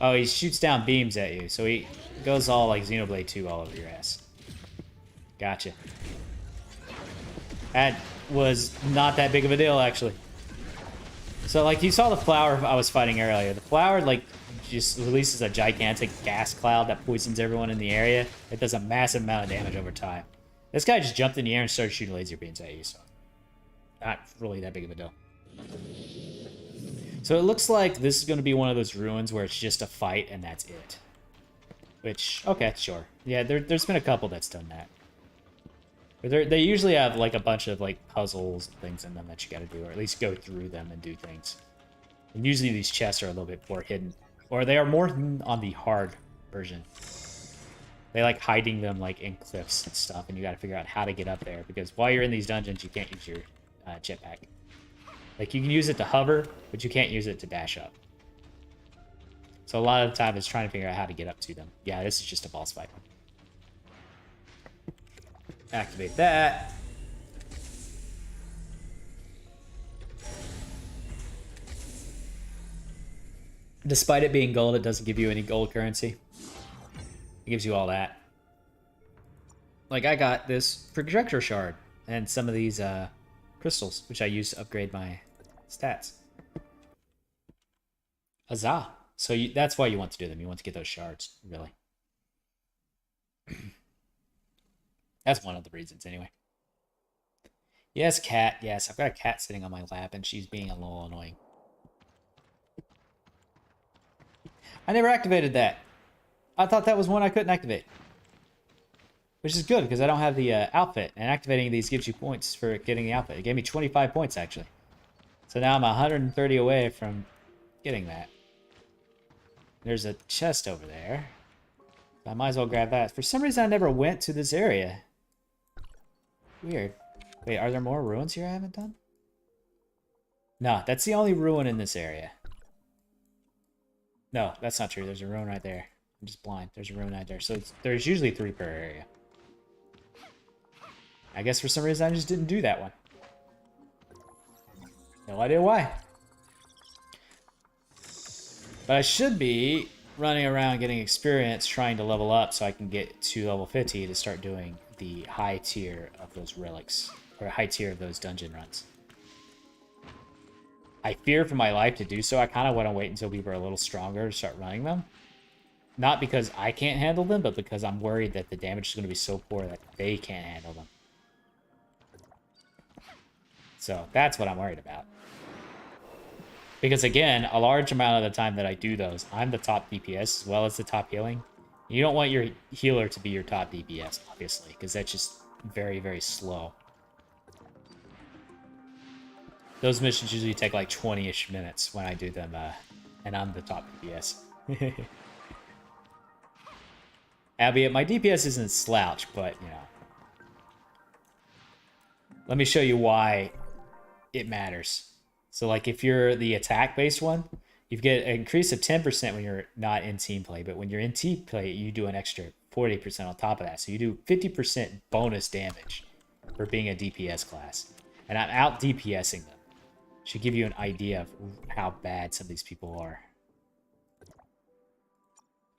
S1: Oh, he shoots down beams at you, so he goes all like Xenoblade 2 all over your ass. Gotcha. That was not that big of a deal, actually. So, like, you saw the flower I was fighting earlier. The flower, like, just releases a gigantic gas cloud that poisons everyone in the area. It does a massive amount of damage over time. This guy just jumped in the air and started shooting laser beams at you, so not really that big of a deal. So it looks like this is going to be one of those ruins where it's just a fight and that's it. Which, okay, sure. Yeah, there's been a couple that's done that. But they usually have, like, a bunch of, like, puzzles and things in them that you gotta do, or at least go through them and do things. And usually these chests are a little bit more hidden. Or they are more hidden on the hard version. They like hiding them, like, in cliffs and stuff, and you gotta figure out how to get up there, because while you're in these dungeons, you can't use your jetpack. Like, you can use it to hover, but you can't use it to dash up. So a lot of the time it's trying to figure out how to get up to them. Yeah, this is just a boss fight. Activate that. Despite it being gold, it doesn't give you any gold currency. It gives you all that. Like, I got this projector shard and some of these crystals, which I use to upgrade my stats. Huzzah! So that's why you want to do them. You want to get those shards, really. That's one of the reasons, anyway. Yes, cat. Yes, I've got a cat sitting on my lap, and she's being a little annoying. I never activated that. I thought that was one I couldn't activate. Which is good, because I don't have the outfit. And activating these gives you points for getting the outfit. It gave me 25 points, actually. So now I'm 130 away from getting that. There's a chest over there. I might as well grab that. For some reason, I never went to this area. Weird. Wait, are there more ruins here I haven't done? No, that's the only ruin in this area. No, that's not true. There's a ruin right there. I'm just blind. There's a ruin right there. So there's usually 3 per area. I guess for some reason I just didn't do that one. No idea why. But I should be running around getting experience trying to level up so I can get to level 50 to start doing the high tier of those relics. Or high tier of those dungeon runs. I fear for my life to do so. I kind of want to wait until people are a little stronger to start running them. Not because I can't handle them, but because I'm worried that the damage is going to be so poor that they can't handle them. So that's what I'm worried about. Because again, a large amount of the time that I do those, I'm the top DPS as well as the top healing. You don't want your healer to be your top DPS, obviously, because that's just very, very slow. Those missions usually take like 20-ish minutes when I do them, and I'm the top DPS. Albeit, my DPS isn't slouch, but, you know. Let me show you why it matters. So, like, if you're the attack-based one, you get an increase of 10% when you're not in team play, but when you're in team play, you do an extra 40% on top of that. So you do 50% bonus damage for being a DPS class. And I'm out DPSing them. Should give you an idea of how bad some of these people are.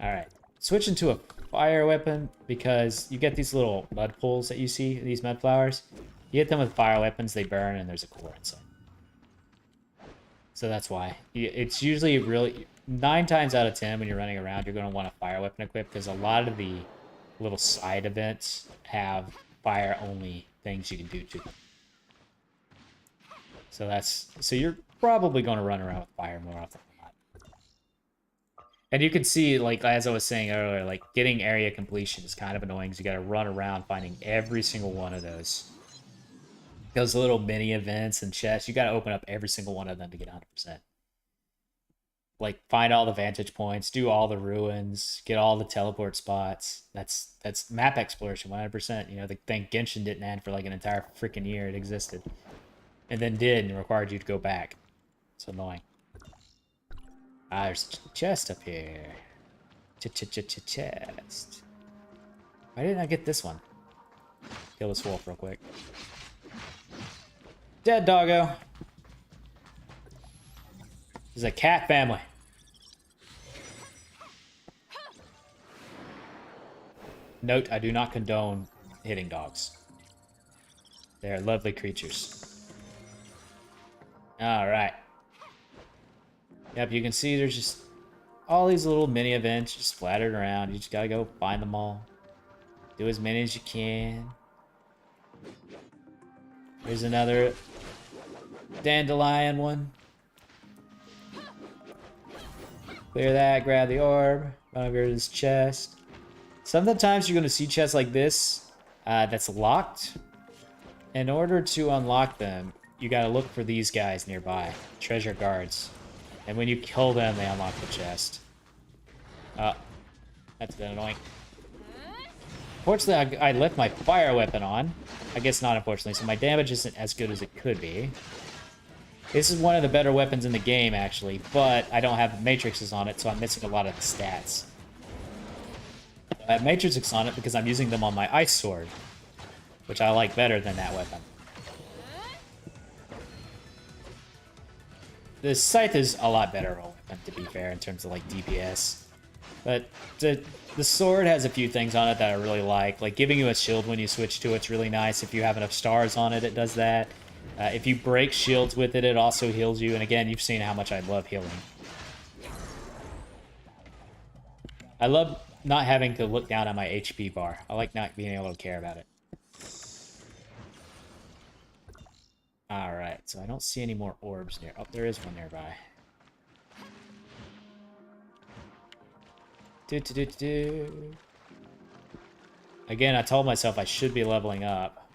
S1: Alright. Switching to a fire weapon because you get these little mud pools that you see, these mud flowers. You hit them with fire weapons, they burn, and there's a core inside. So that's why. It's usually really... 9 times out of 10 when you're running around, you're going to want a fire weapon equipped because a lot of the little side events have fire-only things you can do to them. So that's... So you're probably going to run around with fire more often than not. And you can see, like, as I was saying earlier, like, getting area completion is kind of annoying because you got to run around finding every single one of those. Those little mini events and chests, you got to open up every single one of them to get 100%. Like, find all the vantage points, do all the ruins, get all the teleport spots. That's map exploration, 100%. You know, the thing Genshin didn't end for like an entire freaking year. It existed. And then did and required you to go back. It's annoying. Ah, there's a chest up here. Chest. Why didn't I get this one? Kill this wolf real quick. Dead doggo. This is a cat family. Note, I do not condone hitting dogs. They are lovely creatures. Alright. Yep, you can see there's just all these little mini events just splattered around. You just gotta go find them all. Do as many as you can. Here's another dandelion one. Clear that, grab the orb, run over to this chest. Sometimes you're going to see chests like this that's locked. In order to unlock them, you got to look for these guys nearby, treasure guards. And when you kill them, they unlock the chest. That's been annoying. Fortunately, I left my fire weapon on. I guess not, unfortunately, so my damage isn't as good as it could be. This is one of the better weapons in the game, actually, but I don't have matrices on it, so I'm missing a lot of the stats. I have matrices on it because I'm using them on my ice sword, which I like better than that weapon. The scythe is a lot better of a weapon, to be fair, in terms of like DPS. But the sword has a few things on it that I really like giving you a shield when you switch to it's really nice. If you have enough stars on it, it does that. If you break shields with it, it also heals you. And again, you've seen how much I love healing. I love not having to look down at my HP bar. I like not being able to care about it. Alright, so I don't see any more orbs near. Oh, there is one nearby. Again, I told myself I should be leveling up.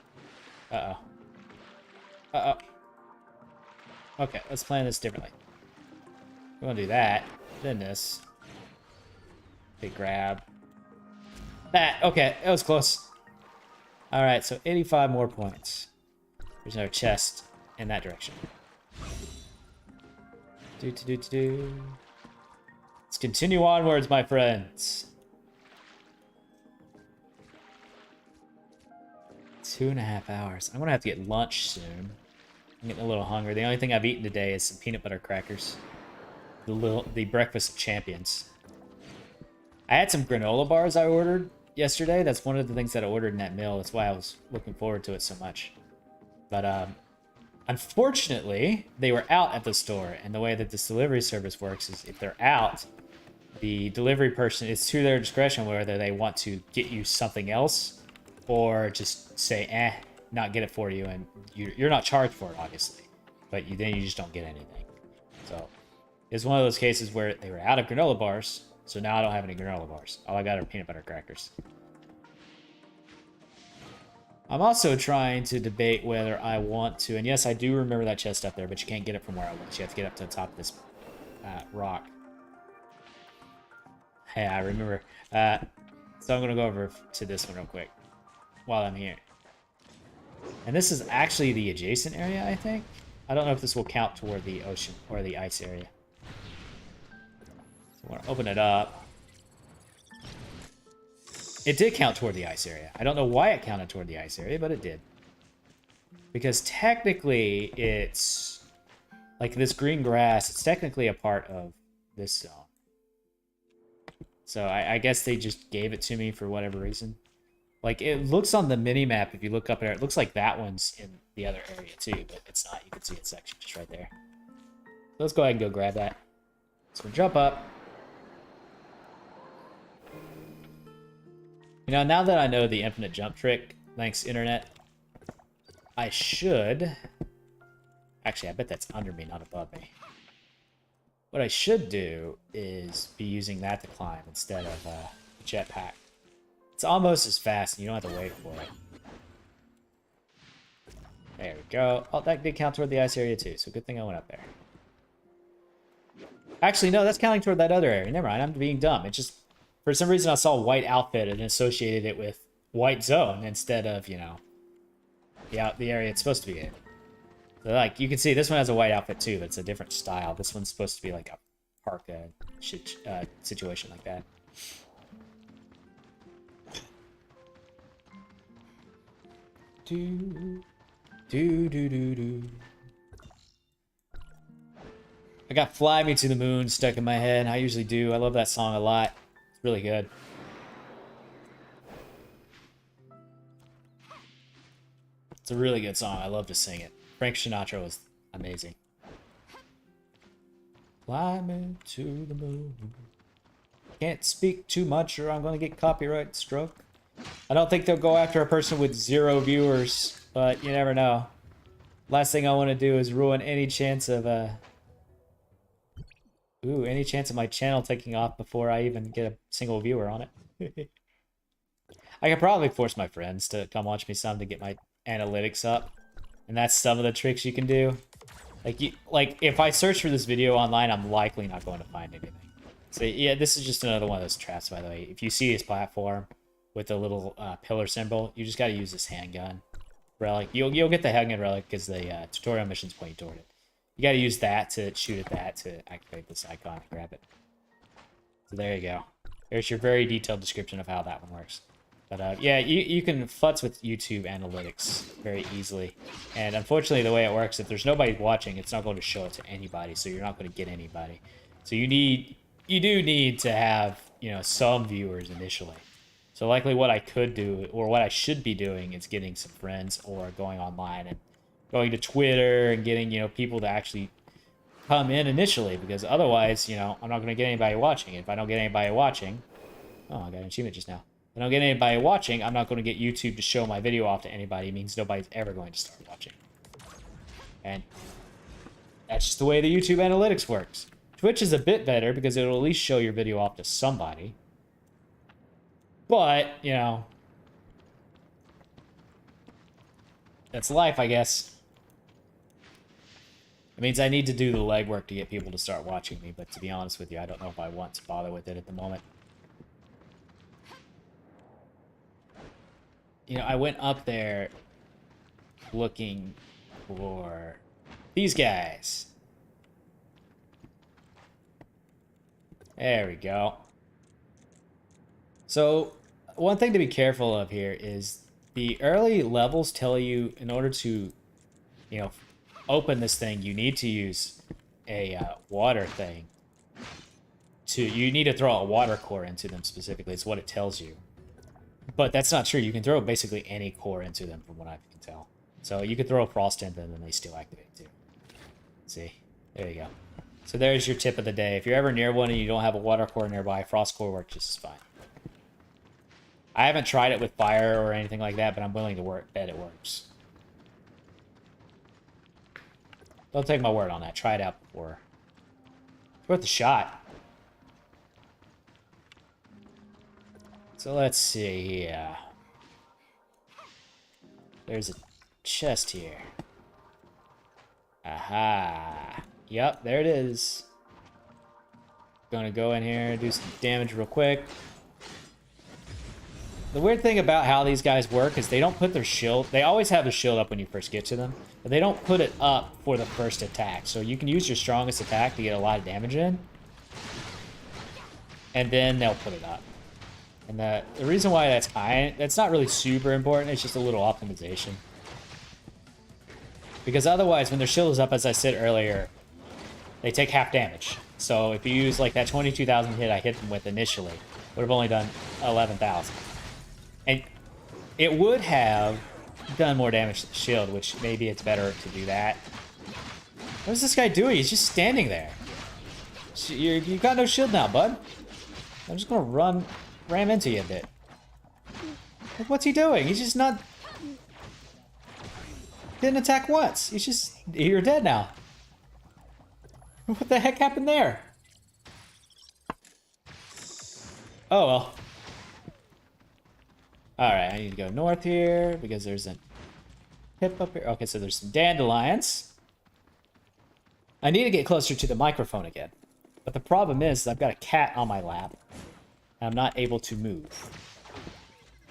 S1: Uh-oh. Uh-oh. Okay, let's plan this differently. We're gonna do that. Then this. Big grab. That. Okay, that was close. Alright, so 85 more points. There's another chest in that direction. Let's continue onwards, my friends. 2.5 hours. I'm gonna have to get lunch soon. I'm getting a little hungry. The only thing I've eaten today is some peanut butter crackers. The breakfast of champions. I had some granola bars I ordered yesterday. That's one of the things that I ordered in that meal. That's why I was looking forward to it so much. But unfortunately, they were out at the store. And the way that this delivery service works is if they're out, the delivery person, it's to their discretion whether they want to get you something else or just say, not get it for you. And you're not charged for it, obviously. But then you just don't get anything. So it's one of those cases where they were out of granola bars. So now I don't have any granola bars. All I got are peanut butter crackers. I'm also trying to debate whether I want to, and yes, I do remember that chest up there, but you can't get it from where I was. You have to get up to the top of this rock. Hey, I remember. So I'm going to go over to this one real quick while I'm here. And this is actually the adjacent area, I think. I don't know if this will count toward the ocean or the ice area. So I want to open it up. It did count toward the ice area. I don't know why it counted toward the ice area, but it did. Because technically it's like this green grass, it's technically a part of this zone. So I guess they just gave it to me for whatever reason. Like it looks on the mini map, if you look up there, it looks like that one's in the other area too, but it's not. You can see its section just right there. So let's go ahead and go grab that. So we jump up. You know, now that I know the infinite jump trick, thanks internet, I should... Actually, I bet that's under me, not above me. What I should do is be using that to climb instead of a jetpack. It's almost as fast, and you don't have to wait for it. There we go. Oh, that did count toward the ice area too, so good thing I went up there. Actually, no, that's counting toward that other area. Never mind, I'm being dumb. It just... For some reason, I saw white outfit and associated it with white zone instead of, you know, the area it's supposed to be in. So, like, you can see this one has a white outfit too, but it's a different style. This one's supposed to be like a parka situation like that. I got Fly Me to the Moon stuck in my head. I usually do. I love that song a lot. Really good. It's a really good song. I love to sing it. Frank Sinatra was amazing. Fly me to the moon. Can't speak too much or I'm going to get copyright struck. I don't think they'll go after a person with 0 viewers, but you never know. Last thing I want to do is ruin any chance of any chance of my channel taking off before I even get a single viewer on it. I could probably force my friends to come watch me some to get my analytics up. And that's some of the tricks you can do. Like if I search for this video online, I'm likely not going to find anything. So yeah, this is just another one of those traps, by the way. If you see his platform with the little pillar symbol, you just got to use this handgun relic. You'll get the handgun relic because the tutorial mission's pointing toward it. You got to use that to shoot at that to activate this icon and grab it. So there you go. There's your very detailed description of how that one works. But yeah, you can futz with YouTube analytics very easily. And unfortunately, the way it works, if there's nobody watching, it's not going to show it to anybody, so you're not going to get anybody. So you do need to have, you know, some viewers initially. So likely what I could do, or what I should be doing, is getting some friends or going online and going to Twitter and getting, you know, people to actually come in initially, because otherwise, you know, I'm not going to get anybody watching. If I don't get anybody watching... Oh, I got an achievement just now. If I don't get anybody watching, I'm not going to get YouTube to show my video off to anybody. It means nobody's ever going to start watching. And that's just the way the YouTube analytics works. Twitch is a bit better because it'll at least show your video off to somebody. But, you know, that's life, I guess. It means I need to do the legwork to get people to start watching me, but to be honest with you, I don't know if I want to bother with it at the moment. You know, I went up there looking for these guys. There we go. So, one thing to be careful of here is the early levels tell you in order to, you know, open this thing, you need to use a water thing. You need to throw a water core into them specifically. It's what it tells you. But that's not true. You can throw basically any core into them from what I can tell. So you could throw a frost into them and they still activate too. See? There you go. So there's your tip of the day. If you're ever near one and you don't have a water core nearby, frost core works just as fine. I haven't tried it with fire or anything like that, but I'm willing to bet it works. Don't take my word on that. Try it out before. It's worth a shot. So let's see here. There's a chest here. Aha. Yep, there it is. Gonna go in here and do some damage real quick. The weird thing about how these guys work is they don't put their shield... They always have their shield up when you first get to them, but they don't put it up for the first attack. So you can use your strongest attack to get a lot of damage in, and then they'll put it up. And the reason why that's not really super important, it's just a little optimization. Because otherwise, when their shield is up, as I said earlier, they take half damage. So if you use like that 22,000 hit I hit them with initially, would have only done 11,000. And it would have done more damage to the shield, which maybe it's better to do that. What is this guy doing? He's just standing there. You got no shield now, bud. I'm just gonna ram into you a bit. What's he doing? He's just not... Didn't attack once. He's just... You're dead now. What the heck happened there? Oh, well. Alright, I need to go north here, because there's a hip up here. Okay, so there's some dandelions. I need to get closer to the microphone again. But the problem is, I've got a cat on my lap, and I'm not able to move.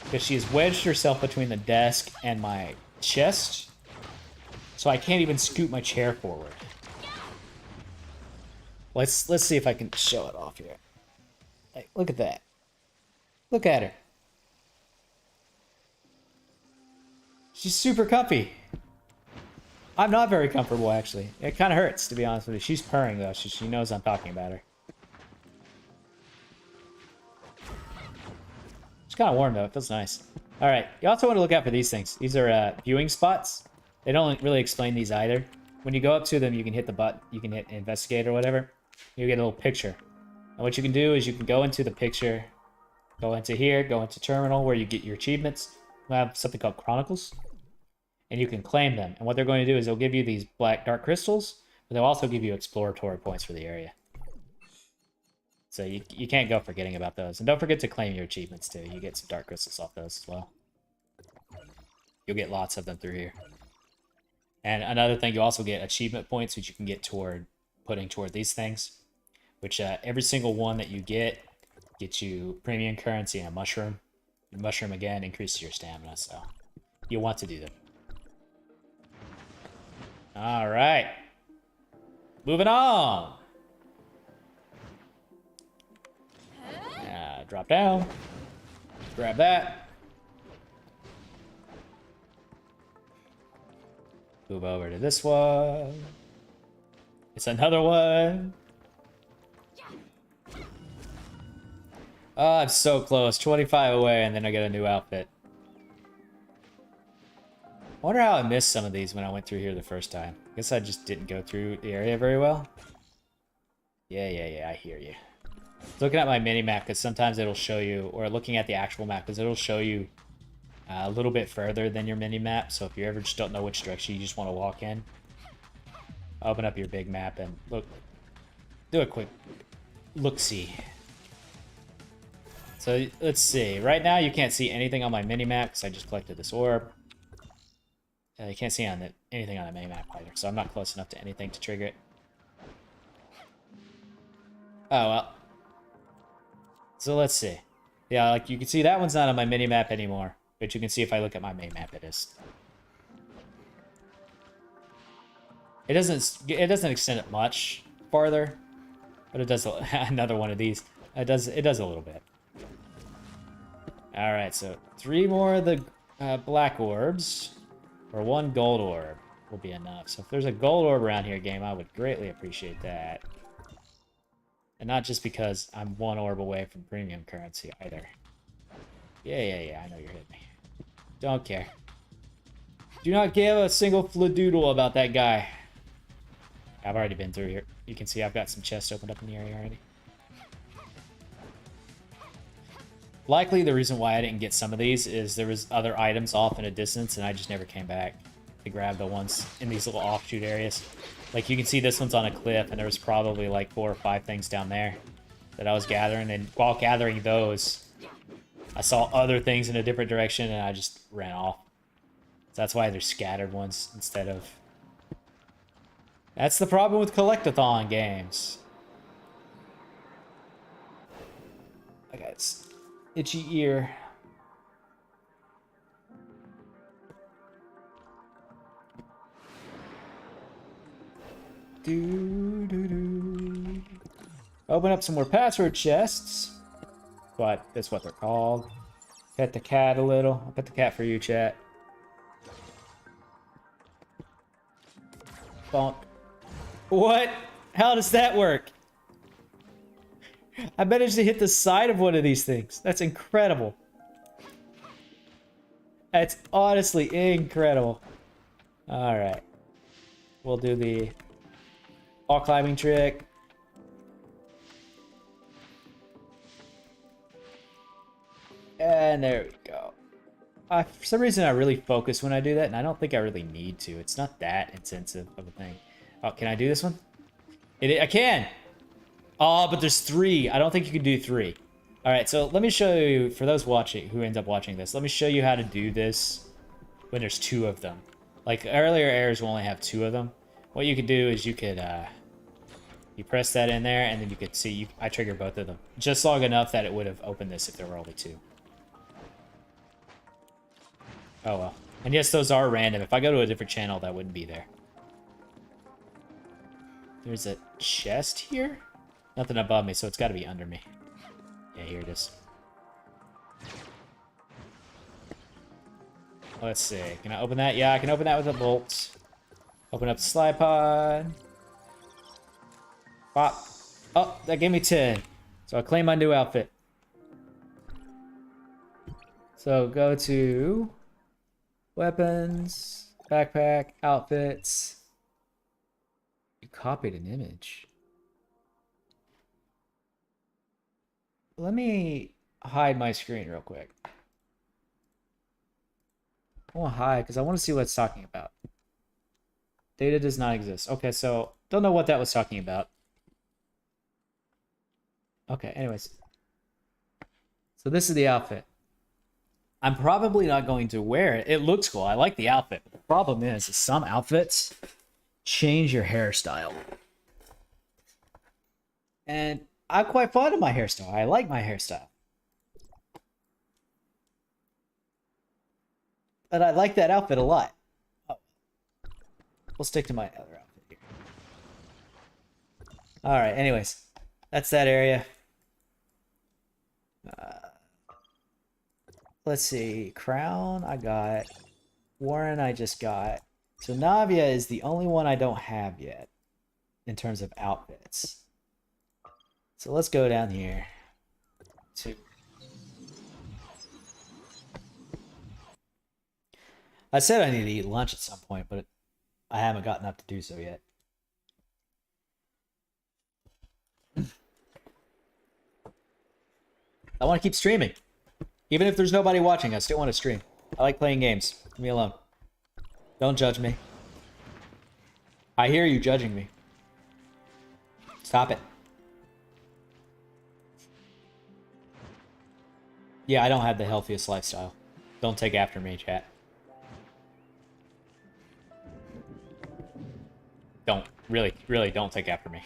S1: Because she has wedged herself between the desk and my chest, so I can't even scoot my chair forward. Let's see if I can show it off here. Hey, look at that. Look at her. She's super comfy. I'm not very comfortable, actually. It kind of hurts, to be honest with you. She's purring, though. She knows I'm talking about her. It's kind of warm, though. It feels nice. All right. You also want to look out for these things. These are viewing spots. They don't really explain these either. When you go up to them, you can hit the button. You can hit investigate or whatever. You get a little picture. And what you can do is you can go into the picture, go into here, go into terminal where you get your achievements. We have something called Chronicles. And you can claim them. And what they're going to do is they'll give you these black dark crystals, but they'll also give you exploratory points for the area. So you can't go forgetting about those. And don't forget to claim your achievements too. You get some dark crystals off those as well. You'll get lots of them through here. And another thing, you also get achievement points, which you can get toward putting toward these things. Which every single one that you get gets you premium currency and a mushroom. The mushroom again increases your stamina, so you'll want to do them. All right. Moving on. Drop down. Grab that. Move over to this one. It's another one. Oh, I'm so close. 25 away, and then I get a new outfit. I wonder how I missed some of these when I went through here the first time. I guess I just didn't go through the area very well. Yeah, I hear you. Looking at my mini-map, because sometimes it'll show you, or looking at the actual map, because it'll show you a little bit further than your mini-map. So if you ever just don't know which direction you just want to walk in, Open up your big map and look. Do a quick look-see. So let's see. Right now you can't see anything on my mini-map because I just collected this orb. You can't see anything on the mini-map either, so I'm not close enough to anything to trigger it. Oh, well. So let's see. Yeah, like you can see that one's not on my mini-map anymore, but you can see if I look at my main map it is. It doesn't extend it much farther, but it does another one of these. It does a little bit. All right, so 3 more of the black orbs, or 1 gold orb will be enough. So if there's a gold orb around here, game, I would greatly appreciate that. And not just because I'm 1 orb away from premium currency either. Yeah, I know you're hitting me. Don't care. Do not give a single fladoodle about that guy. I've already been through here. You can see I've got some chests opened up in the area already. Likely the reason why I didn't get some of these is there was other items off in a distance and I just never came back to grab the ones in these little offshoot areas. Like you can see this one's on a cliff and there was probably like 4 or 5 things down there that I was gathering, and while gathering those I saw other things in a different direction and I just ran off. So that's why there's scattered ones instead of... That's the problem with collectathon games. I got this itchy ear. Open up some more password chests. But that's what they're called. Pet the cat a little. I'll pet the cat for you, chat. Bonk. What? How does that work? I managed to hit the side of one of these things. That's incredible. That's honestly incredible. Alright. We'll do the wall climbing trick. And there we go. For some reason I really focus when I do that, and I don't think I really need to. It's not that intensive of a thing. Oh, can I do this one? I can! Oh, but there's 3. I don't think you can do 3. Alright, so let me show you, for those watching, who ends up watching this, let me show you how to do this when there's 2 of them. Like, earlier errors will only have 2 of them. What you could do is you could, you press that in there, and then you could see, I triggered both of them. Just long enough that it would have opened this if there were only 2. Oh well. And yes, those are random. If I go to a different channel, that wouldn't be there. There's a chest here? Nothing above me, so it's got to be under me. Yeah, here it is. Let's see. Can I open that? Yeah, I can open that with a bolt. Open up the slide pod. Pop. Oh, that gave me 10. So I'll claim my new outfit. So go to weapons, backpack, outfits. You copied an image. Let me hide my screen real quick. I want to hide because I want to see what it's talking about. Data does not exist. Okay, so don't know what that was talking about. Okay, anyways. So this is the outfit. I'm probably not going to wear it. It looks cool. I like the outfit. But the problem is some outfits change your hairstyle. And I'm quite fond of my hairstyle. I like my hairstyle. But I like that outfit a lot. Oh. We'll stick to my other outfit here. Alright, anyways. That's that area. Let's see. Crown, I got. Warren, I just got. So Navia is the only one I don't have yet in terms of outfits. So let's go down here to... I said I need to eat lunch at some point, but I haven't gotten up to do so yet. I want to keep streaming. Even if there's nobody watching, I still want to stream. I like playing games. Leave me alone. Don't judge me. I hear you judging me. Stop it. Yeah, I don't have the healthiest lifestyle. Don't take after me, chat. Don't. Really, really don't take after me.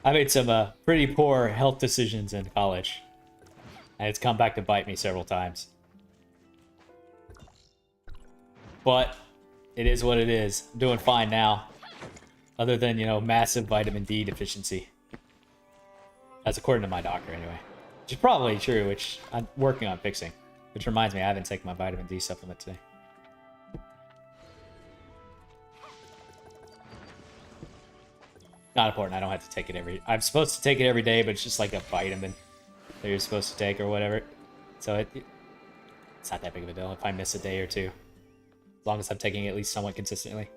S1: I made some pretty poor health decisions in college. And it's come back to bite me several times. But it is what it is. I'm doing fine now. Other than, you know, massive vitamin D deficiency. That's according to my doctor, anyway. Which is probably true, which I'm working on fixing. Which reminds me, I haven't taken my vitamin D supplement today. Not important. I don't have to take it every... I'm supposed to take it every day, but it's just like a vitamin that you're supposed to take or whatever. So it's not that big of a deal if I miss a day or two. As long as I'm taking it at least somewhat consistently.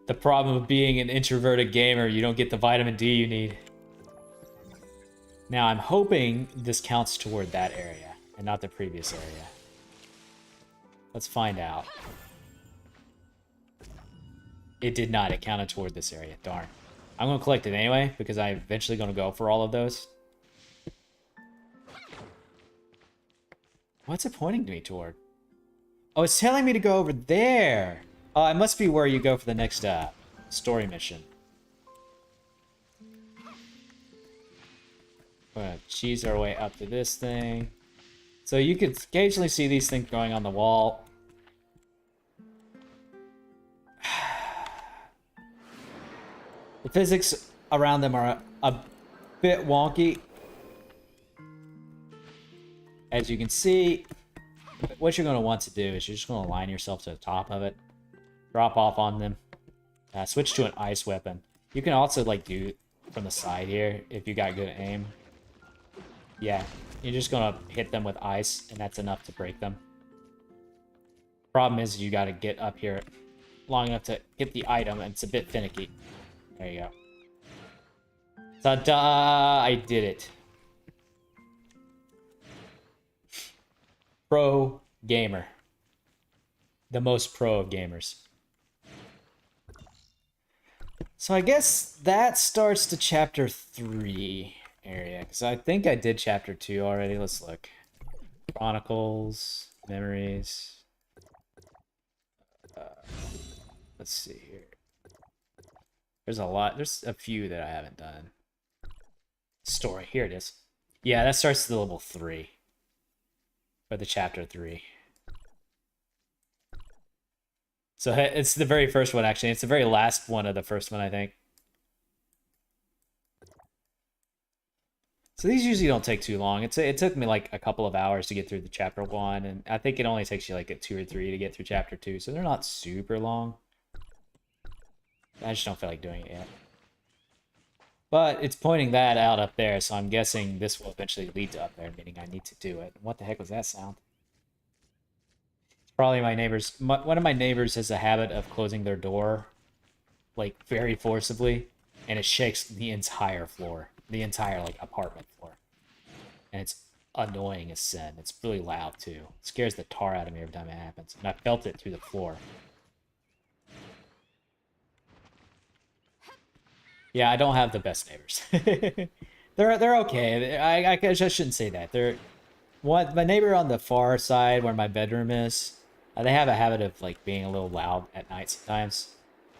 S1: The problem of being an introverted gamer, you don't get the vitamin D you need. Now, I'm hoping this counts toward that area, and not the previous area. Let's find out. It did not. It counted toward this area. Darn. I'm going to collect it anyway, because I'm eventually going to go for all of those. What's it pointing to me toward? Oh, it's telling me to go over there. Oh, it must be where you go for the next story mission. We're going to cheese our way up to this thing. So you could occasionally see these things going on the wall. The physics around them are a bit wonky. As you can see, what you're going to want to do is you're just going to align yourself to the top of it. Drop off on them. Switch to an ice weapon. You can also like do from the side here if you got good aim. Yeah, you're just going to hit them with ice, and that's enough to break them. Problem is you got to get up here long enough to get the item, and it's a bit finicky. There you go. Ta-da! I did it. Pro gamer. The most pro of gamers. So I guess that starts to chapter 3 area. Because I think I did chapter 2 already. Let's look. Chronicles. Memories. Let's see here. There's a lot. There's a few that I haven't done. Story. Here it is. Yeah, that starts to level 3. Or the chapter 3. So it's the very first one, actually. It's the very last one of the first one, I think. So these usually don't take too long. It took me like a couple of hours to get through the chapter 1, and I think it only takes you like a 2 or 3 to get through chapter 2, so they're not super long. I just don't feel like doing it yet. But it's pointing that out up there, so I'm guessing this will eventually lead to up there, meaning I need to do it. What the heck was that sound? It's probably my neighbors. One of my neighbors has a habit of closing their door, like, very forcibly, and it shakes the entire floor. The entire, like, apartment floor. And it's annoying as sin. It's really loud, too. It scares the tar out of me every time it happens. And I felt it through the floor. Yeah, I don't have the best neighbors. they're okay. I just shouldn't say that. My neighbor on the far side where my bedroom is, they have a habit of like being a little loud at night sometimes.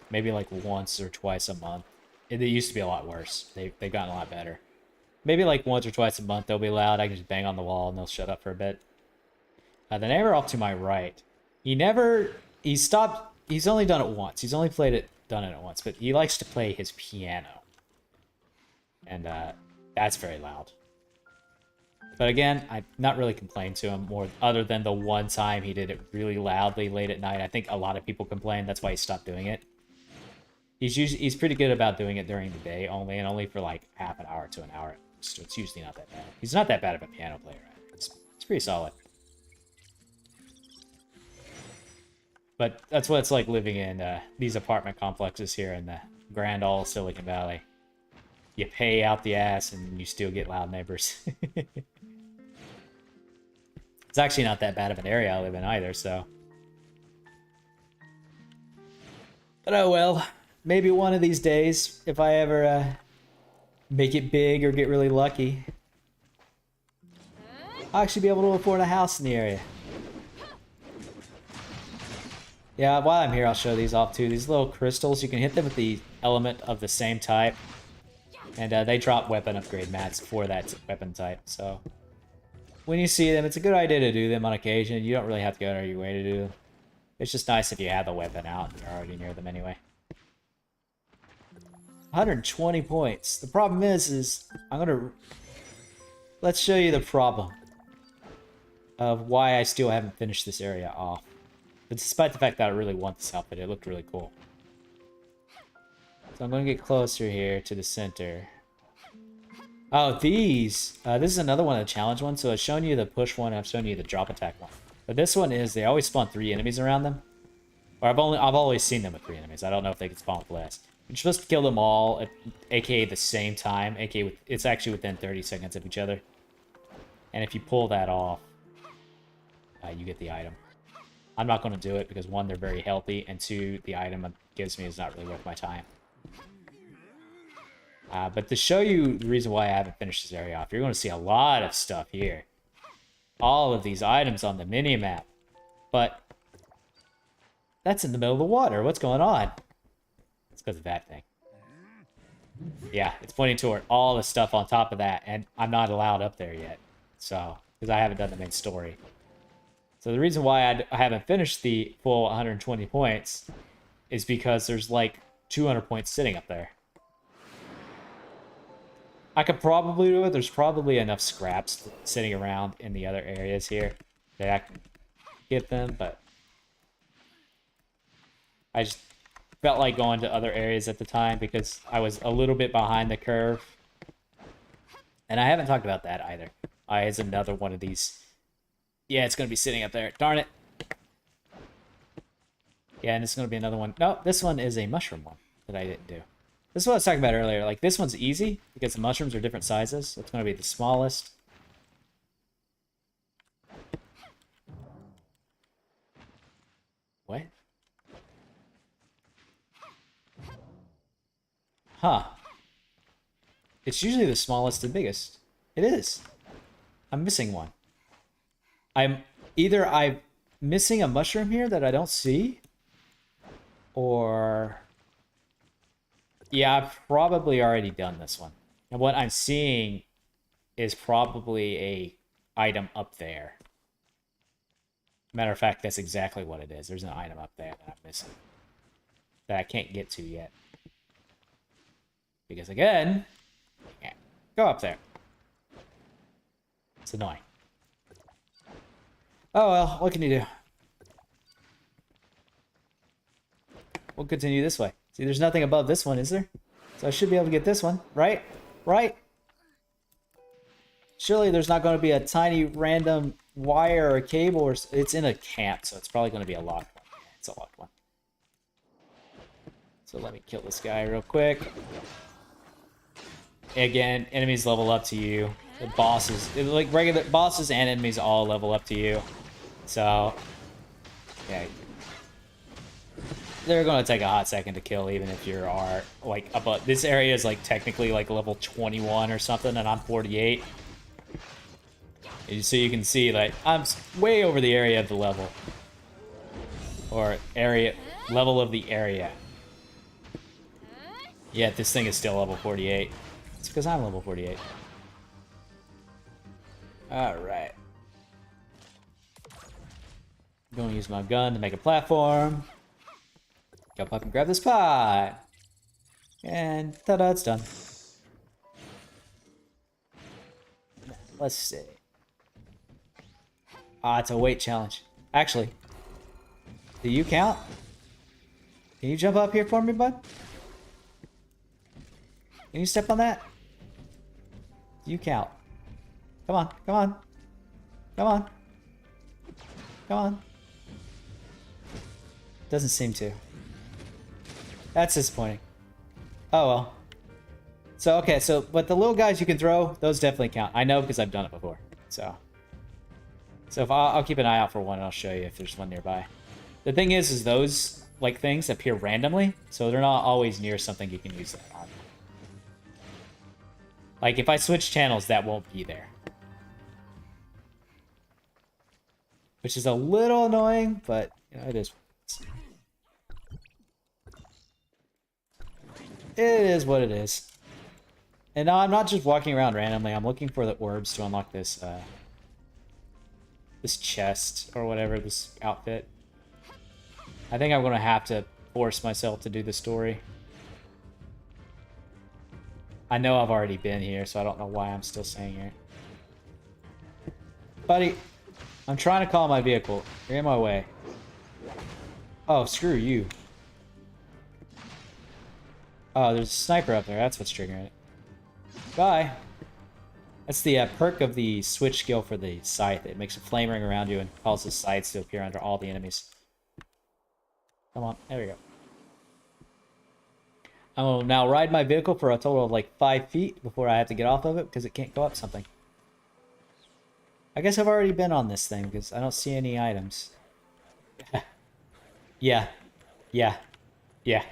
S1: Maybe like once or twice a month. It used to be a lot worse. They've gotten a lot better. Maybe like once or twice a month they'll be loud. I can just bang on the wall and they'll shut up for a bit. The neighbor off to my right, he's only done it once. He's only done it once, but he likes to play his piano. And that's very loud. But again, I'm not really complaining to him more other than the one time he did it really loudly late at night. I think a lot of people complained. That's why he stopped doing it. He's pretty good about doing it during the day only, and only for like half an hour to an hour. So it's usually not that bad. He's not that bad of a piano player. It's pretty solid. But that's what it's like living in these apartment complexes here in the Grand Ole Silicon Valley. You pay out the ass and you still get loud neighbors. It's actually not that bad of an area I live in either, so... But oh well. Maybe one of these days, if I ever make it big or get really lucky, I'll actually be able to afford a house in the area. Yeah, while I'm here, I'll show these off too. These little crystals, you can hit them with the element of the same type. And they drop weapon upgrade mats for that weapon type. So when you see them, it's a good idea to do them on occasion. You don't really have to go out of your way to do them. It's just nice if you have the weapon out and you're already near them anyway. 120 points. The problem is let's show you the problem of why I still haven't finished this area off. But despite the fact that I really want this outfit, it looked really cool. So I'm going to get closer here to the center. Oh, these. This is another one of the challenge ones. So I've shown you the push one, and I've shown you the drop attack one. But this one is, they always spawn 3 enemies around them. Or I've always seen them with 3 enemies. I don't know if they can spawn with less. You're supposed to kill them all at aka the same time. Aka it's actually within 30 seconds of each other. And if you pull that off, you get the item. I'm not going to do it because 1, they're very healthy, and 2, the item it gives me is not really worth my time. But to show you the reason why I haven't finished this area off, you're going to see a lot of stuff here. All of these items on the mini-map. But that's in the middle of the water. What's going on? It's because of that thing. Yeah, it's pointing toward all the stuff on top of that, and I'm not allowed up there yet. So, because I haven't done the main story. So the reason why I haven't finished the full 120 points is because there's like 200 points sitting up there. I could probably do it. There's probably enough scraps sitting around in the other areas here that I can get them, but I just felt like going to other areas at the time because I was a little bit behind the curve. And I haven't talked about that either. It's another one of these. Yeah, it's going to be sitting up there. Darn it. Yeah, and it's going to be another one. No, this one is a mushroom one that I didn't do. This is what I was talking about earlier. Like, this one's easy because the mushrooms are different sizes. So it's going to be the smallest. What? Huh. It's usually the smallest and biggest. It is. I'm missing one. I'm missing a mushroom here that I don't see. Or... yeah, I've probably already done this one. And what I'm seeing is probably a item up there. Matter of fact, that's exactly what it is. There's an item up there that I'm missing. That I can't get to yet. Because again, yeah, go up there. It's annoying. Oh well, what can you do? We'll continue this way. See, there's nothing above this one, is there? So I should be able to get this one, right? Right? Surely there's not going to be a tiny random wire or cable, or it's in a camp, so it's probably going to be a locked one. Yeah, it's a locked one. So let me kill this guy real quick. Again, enemies level up to you. The bosses, like regular bosses and enemies all level up to you. So, yeah. They're going to take a hot second to kill, even if you are, like, above. This area is, like, technically, like, level 21 or something, and I'm 48. And so you can see, like, I'm way over the area of the level. Or level of the area. Yet this thing is still level 48. It's because I'm level 48. Alright. I'm going to use my gun to make a platform. Jump up and grab this pot. And ta-da, it's done. Let's see. It's a weight challenge. Actually, do you count? Can you jump up here for me, bud? Can you step on that? Do you count? Come on, come on. Come on. Come on. Doesn't seem to. That's disappointing. Oh well. So, okay, but the little guys you can throw, those definitely count. I know because I've done it before. So if I'll keep an eye out for one and I'll show you if there's one nearby. The thing is those like things appear randomly, so they're not always near something you can use that on. Like if I switch channels, that won't be there. Which is a little annoying, but you know, it is. It is what it is. And now I'm not just walking around randomly. I'm looking for the orbs to unlock this this chest or whatever, this outfit. I think I'm gonna have to force myself to do the story. I know I've already been here, so I don't know why I'm still staying here. Buddy, I'm trying to call my vehicle. You're in my way. Oh, screw you. Oh, there's a sniper up there. That's what's triggering it. Bye. That's the perk of the switch skill for the scythe. It makes a flame ring around you and causes scythes to appear under all the enemies. Come on, there we go. I will now ride my vehicle for a total of like 5 feet before I have to get off of it because it can't go up something. I guess I've already been on this thing because I don't see any items. Yeah. Yeah. Yeah.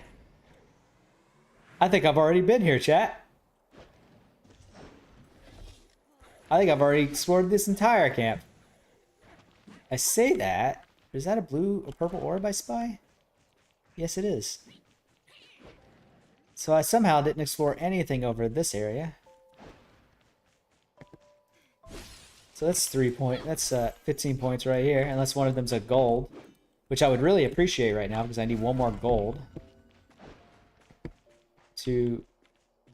S1: I think I've already been here, chat. I think I've already explored this entire camp. I say that. Is that a purple orb I spy? Yes, it is. So I somehow didn't explore anything over this area. So that's 15 points right here, unless one of them's a gold, which I would really appreciate right now because I need one more gold to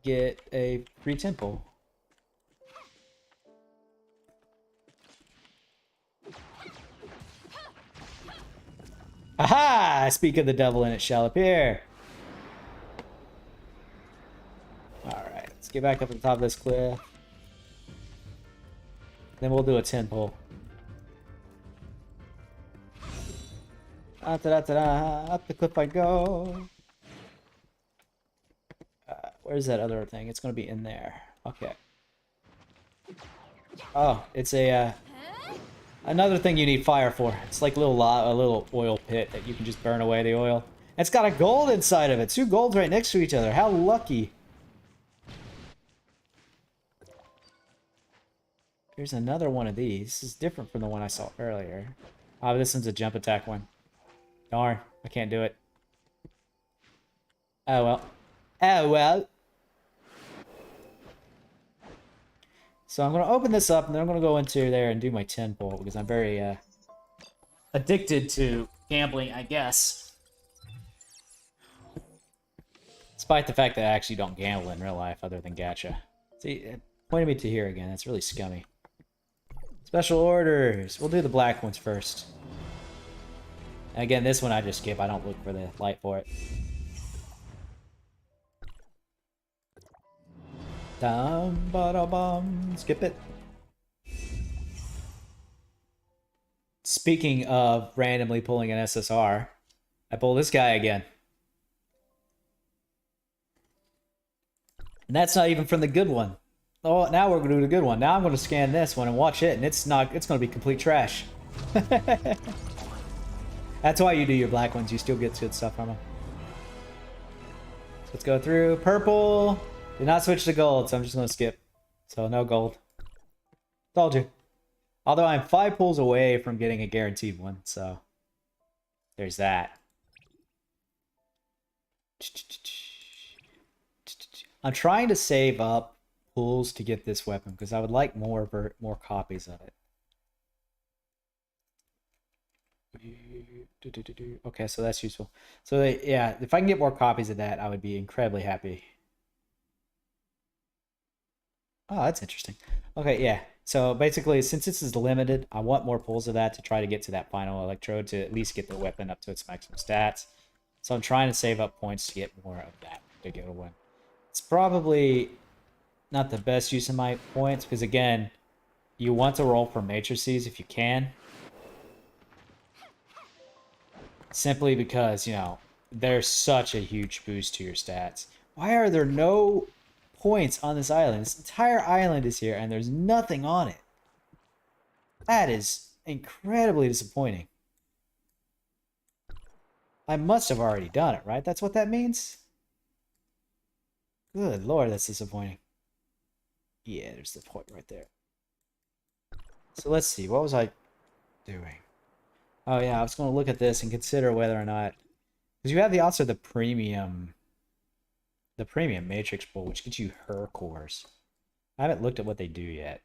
S1: get a free temple. Aha! Speak of the devil and it shall appear. Alright, let's get back up on top of this cliff. Then we'll do a 10 pull. Up the cliff I go. Where's that other thing? It's going to be in there. Okay. Oh, it's a another thing you need fire for. It's like a little oil pit that you can just burn away the oil. And it's got a gold inside of it. 2 golds right next to each other. How lucky. Here's another one of these. This is different from the one I saw earlier. Oh, this one's a jump attack one. Darn, I can't do it. Oh well. Oh well. So I'm going to open this up, and then I'm going to go into there and do my 10 pull, because I'm very addicted to gambling, I guess. Despite the fact that I actually don't gamble in real life, other than gacha. See, it pointed me to here again. That's really scummy. Special orders. We'll do the black ones first. And again, this one I just skip. I don't look for the light for it. Skip it. Speaking of randomly pulling an SSR, I pull this guy again. And that's not even from the good one. Oh, now we're going to do the good one. Now I'm going to scan this one and watch it, and it's going to be complete trash. That's why you do your black ones. You still get good stuff from them. So let's go through. Purple. Did not switch to gold, so I'm just going to skip. So no gold. Told you. Although I'm 5 pulls away from getting a guaranteed one, so there's that. I'm trying to save up pulls to get this weapon because I would like more copies of it. Okay, so that's useful. So yeah, if I can get more copies of that, I would be incredibly happy. Oh, that's interesting. Okay, yeah. So basically, since this is limited, I want more pulls of that to try to get to that final electrode to at least get the weapon up to its maximum stats. So I'm trying to save up points to get more of that to get a win. It's probably not the best use of my points because, again, you want to roll for matrices if you can. Simply because, you know, there's such a huge boost to your stats. Why are there no points on this island? This entire island is here and there's nothing on it. That is incredibly disappointing. I must have already done it, right? That's what that means? Good lord, that's disappointing. Yeah, there's the point right there. So let's see, what was I doing? Oh yeah, I was going to look at this and consider whether or not... Because you have also the premium matrix pool, which gets you her cores. I haven't looked at what they do yet.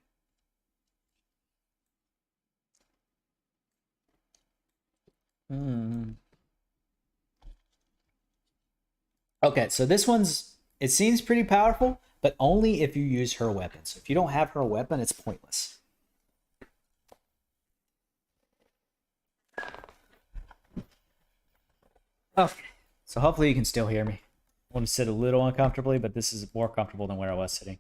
S1: Okay, so this one's... It seems pretty powerful, but only if you use her weapon. So if you don't have her weapon, it's pointless. Okay, so hopefully you can still hear me. I want to sit a little uncomfortably, but this is more comfortable than where I was sitting.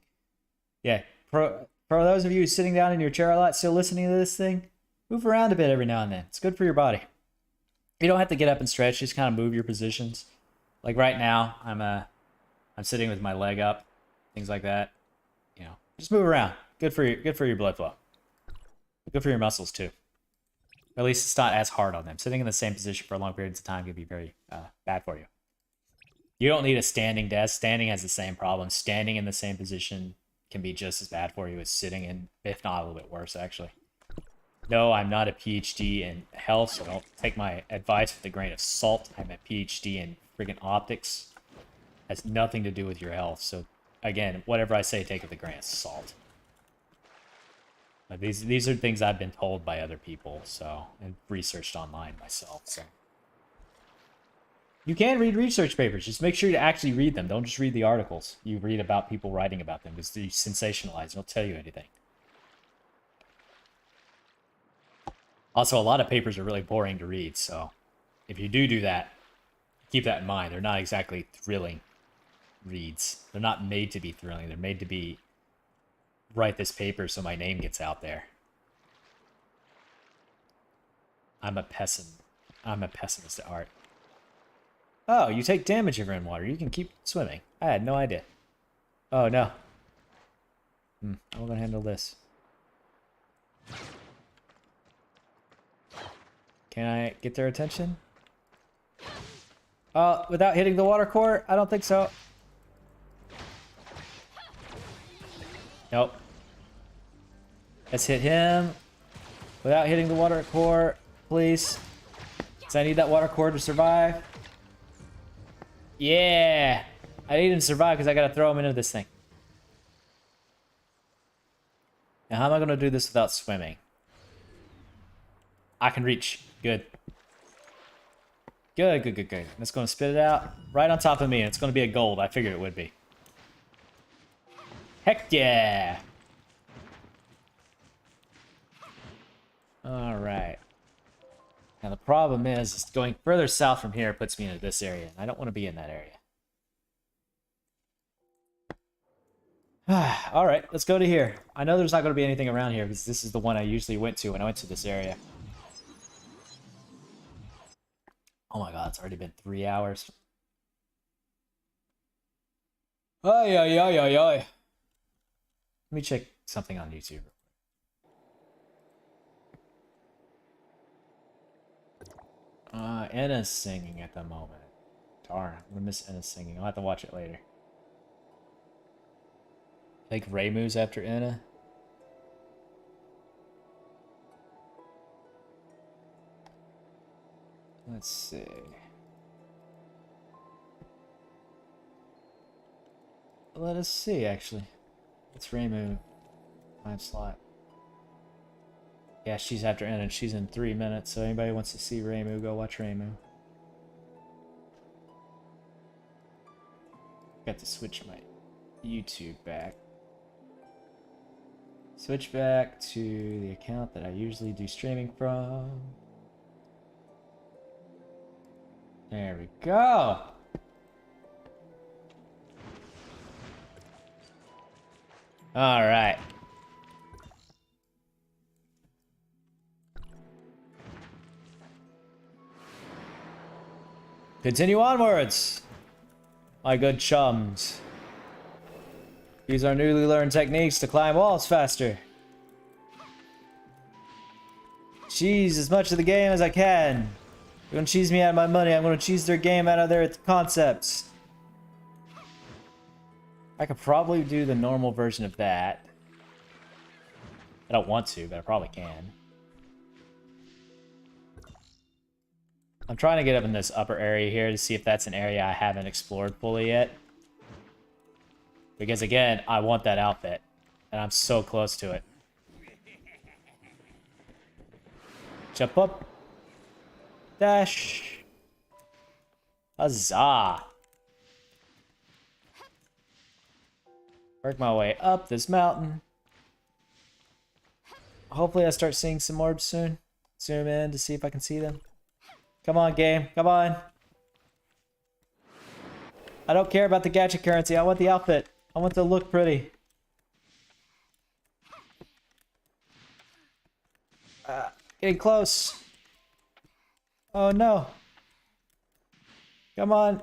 S1: Yeah, for those of you sitting down in your chair a lot, still listening to this thing, move around a bit every now and then. It's good for your body. You don't have to get up and stretch. Just kind of move your positions. Like right now, I'm sitting with my leg up, things like that. You know, just move around. Good for your blood flow. Good for your muscles too. At least it's not as hard on them. Sitting in the same position for long periods of time can be very bad for you. You don't need a standing desk. Standing has the same problem. Standing in the same position can be just as bad for you as sitting in, if not a little bit worse, actually. No, I'm not a PhD in health, so don't take my advice with a grain of salt. I'm a PhD in friggin' optics. Has nothing to do with your health. So, again, whatever I say, take it with a grain of salt. But these are things I've been told by other people, so, and researched online myself, so. You can read research papers. Just make sure you actually read them. Don't just read the articles. You read about people writing about them because they sensationalize. They don't tell you anything. Also, a lot of papers are really boring to read, so if you do that, keep that in mind. They're not exactly thrilling reads. They're not made to be thrilling. They're made to be, write this paper so my name gets out there. I'm a pessimist at art. Oh, you take damage if you're in water. You can keep swimming. I had no idea. Oh, no. How am I going to handle this? Can I get their attention? Without hitting the water core? I don't think so. Nope. Let's hit him without hitting the water core, please. Because I need that water core to survive. Yeah! I need him to survive because I gotta throw him into this thing. Now, how am I gonna do this without swimming? I can reach. Good. Good. It's gonna spit it out right on top of me, and it's gonna be a gold. I figured it would be. Heck yeah! Alright. Now the problem is going further south from here puts me into this area, and I don't want to be in that area. Alright, let's go to here. I know there's not going to be anything around here, because this is the one I usually went to when I went to this area. Oh my god, it's already been 3 hours. Ay. Let me check something on YouTube. Anna's singing at the moment. Darn, I'm gonna miss Anna's singing. I'll have to watch it later. I think Raymu's after Anna. Let's see. Let us see, actually. It's Raymu. Time slot. Yeah, she's after Anna, and she's in 3 minutes, so anybody wants to see Raymu, go watch Raymu. Got to switch my YouTube back. Switch back to the account that I usually do streaming from. There we go! Alright. Continue onwards, my good chums. Use our newly learned techniques to climb walls faster. Cheese as much of the game as I can. They're gonna cheese me out of my money. I'm gonna cheese their game out of their concepts. I could probably do the normal version of that. I don't want to, but I probably can. I'm trying to get up in this upper area here to see if that's an area I haven't explored fully yet. Because again, I want that outfit. And I'm so close to it. Jump up. Dash. Huzzah. Work my way up this mountain. Hopefully I start seeing some orbs soon. Zoom in to see if I can see them. Come on, game. Come on. I don't care about the gadget currency. I want the outfit. I want to look pretty. Getting close. Oh no. Come on.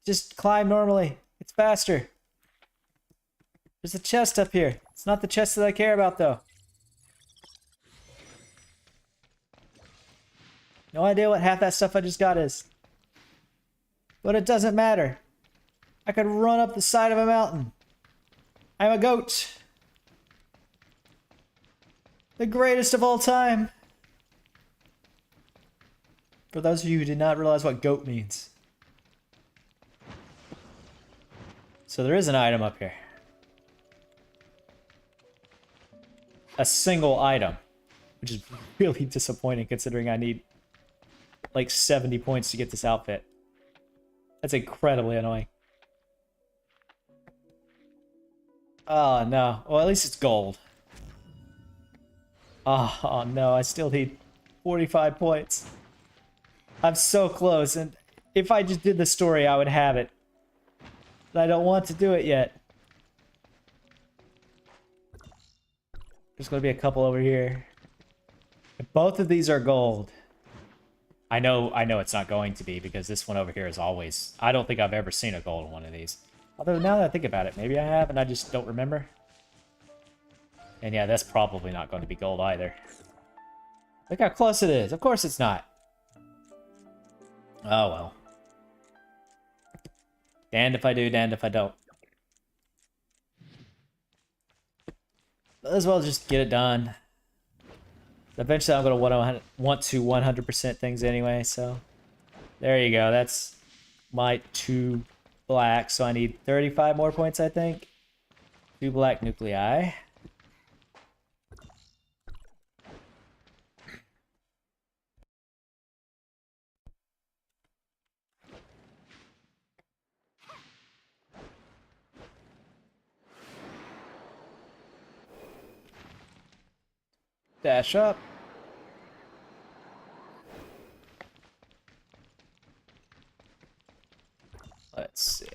S1: Just climb normally. It's faster. There's a chest up here. It's not the chest that I care about though. No idea what half that stuff I just got is. But it doesn't matter. I could run up the side of a mountain. I'm a goat. The greatest of all time. For those of you who did not realize what goat means. So there is an item up here. A single item. Which is really disappointing considering I need like 70 points to get this outfit. That's incredibly annoying. Oh no. Well, at least it's gold. Oh no, I still need 45 points. I'm so close, and if I just did the story, I would have it. But I don't want to do it yet. There's gonna be a couple over here. Both of these are gold. I know it's not going to be because this one over here is always... I don't think I've ever seen a gold one of these. Although now that I think about it, maybe I have and I just don't remember. And yeah, that's probably not going to be gold either. Look how close it is. Of course it's not. Oh well. Damned if I do, damned if I don't. Might as well just get it done. Eventually I'm going to want to 100% things anyway, so... There you go, that's my 2 black, so I need 35 more points, I think. 2 black nuclei. Dash up. Let's see.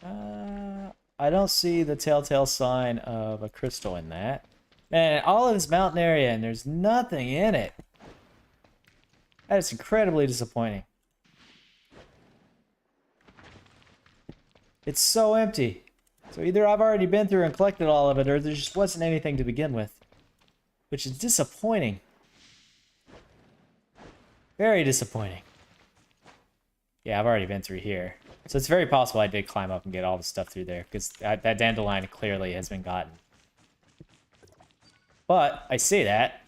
S1: I don't see the telltale sign of a crystal in that. Man, all of this mountain area and there's nothing in it. That is incredibly disappointing. It's so empty. So either I've already been through and collected all of it, or there just wasn't anything to begin with. Which is disappointing. Very disappointing. Yeah, I've already been through here. So it's very possible I did climb up and get all the stuff through there, because that dandelion clearly has been gotten. But, I say that.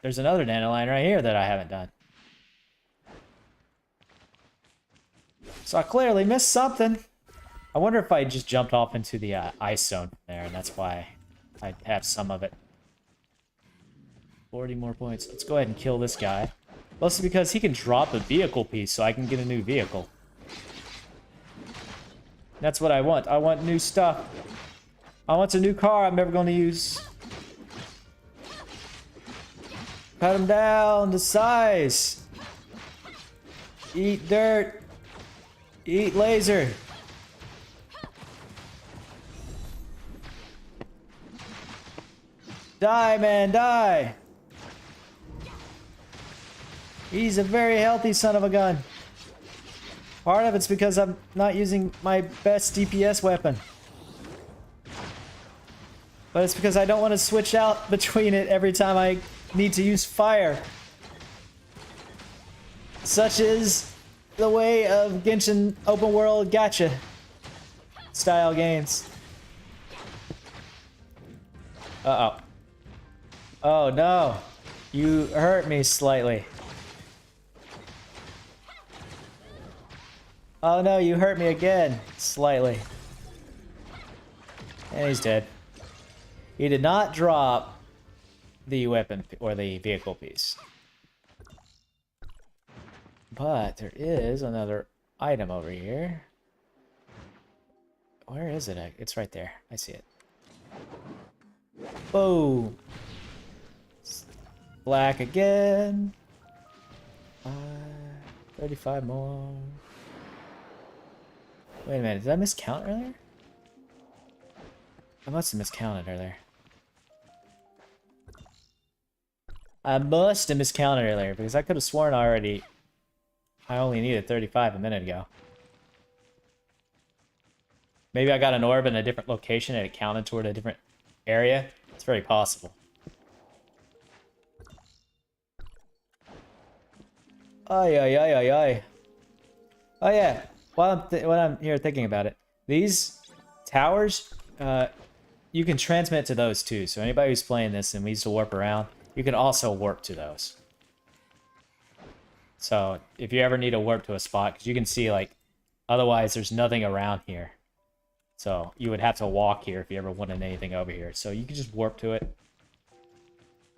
S1: There's another dandelion right here that I haven't done. So I clearly missed something. I wonder if I just jumped off into the ice zone from there, and that's why I have some of it. 40 more points. Let's go ahead and kill this guy. Mostly because he can drop a vehicle piece, so I can get a new vehicle. That's what I want. I want new stuff. I want a new car I'm never going to use. Cut him down to size. Eat dirt. Eat laser. Die, man, die. He's a very healthy son of a gun. Part of it's because I'm not using my best DPS weapon. But it's because I don't want to switch out between it every time I need to use fire. Such is the way of Genshin open world gacha style games. Uh-oh. Oh no. You hurt me slightly. Oh no, you hurt me again. Slightly. And he's dead. He did not drop the weapon or the vehicle piece. But there is another item over here. Where is it? It's right there. I see it. Boom. Black again. 35 more. Wait a minute. Did I miscount earlier? I must have miscounted earlier. I must have miscounted earlier because I could have sworn I only needed 35 a minute ago. Maybe I got an orb in a different location and it counted toward a different area. It's very possible. Ay, ay, ay, ay, ay. Oh yeah, while I'm here thinking about it, these towers, you can transmit to those too. So anybody who's playing this and needs to warp around, you can also warp to those. So if you ever need to warp to a spot, because you can see like, otherwise there's nothing around here. So you would have to walk here if you ever wanted anything over here. So you can just warp to it.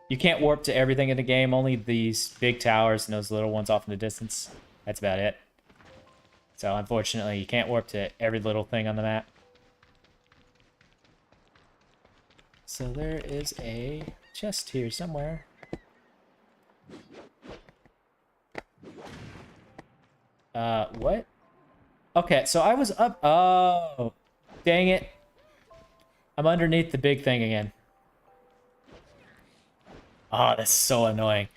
S1: You can't warp to everything in the game, only these big towers and those little ones off in the distance. That's about it. So unfortunately, you can't warp to every little thing on the map. So there is a chest here somewhere. What? Okay, so I was up. Oh, dang it. I'm underneath the big thing again. Oh, that's so annoying.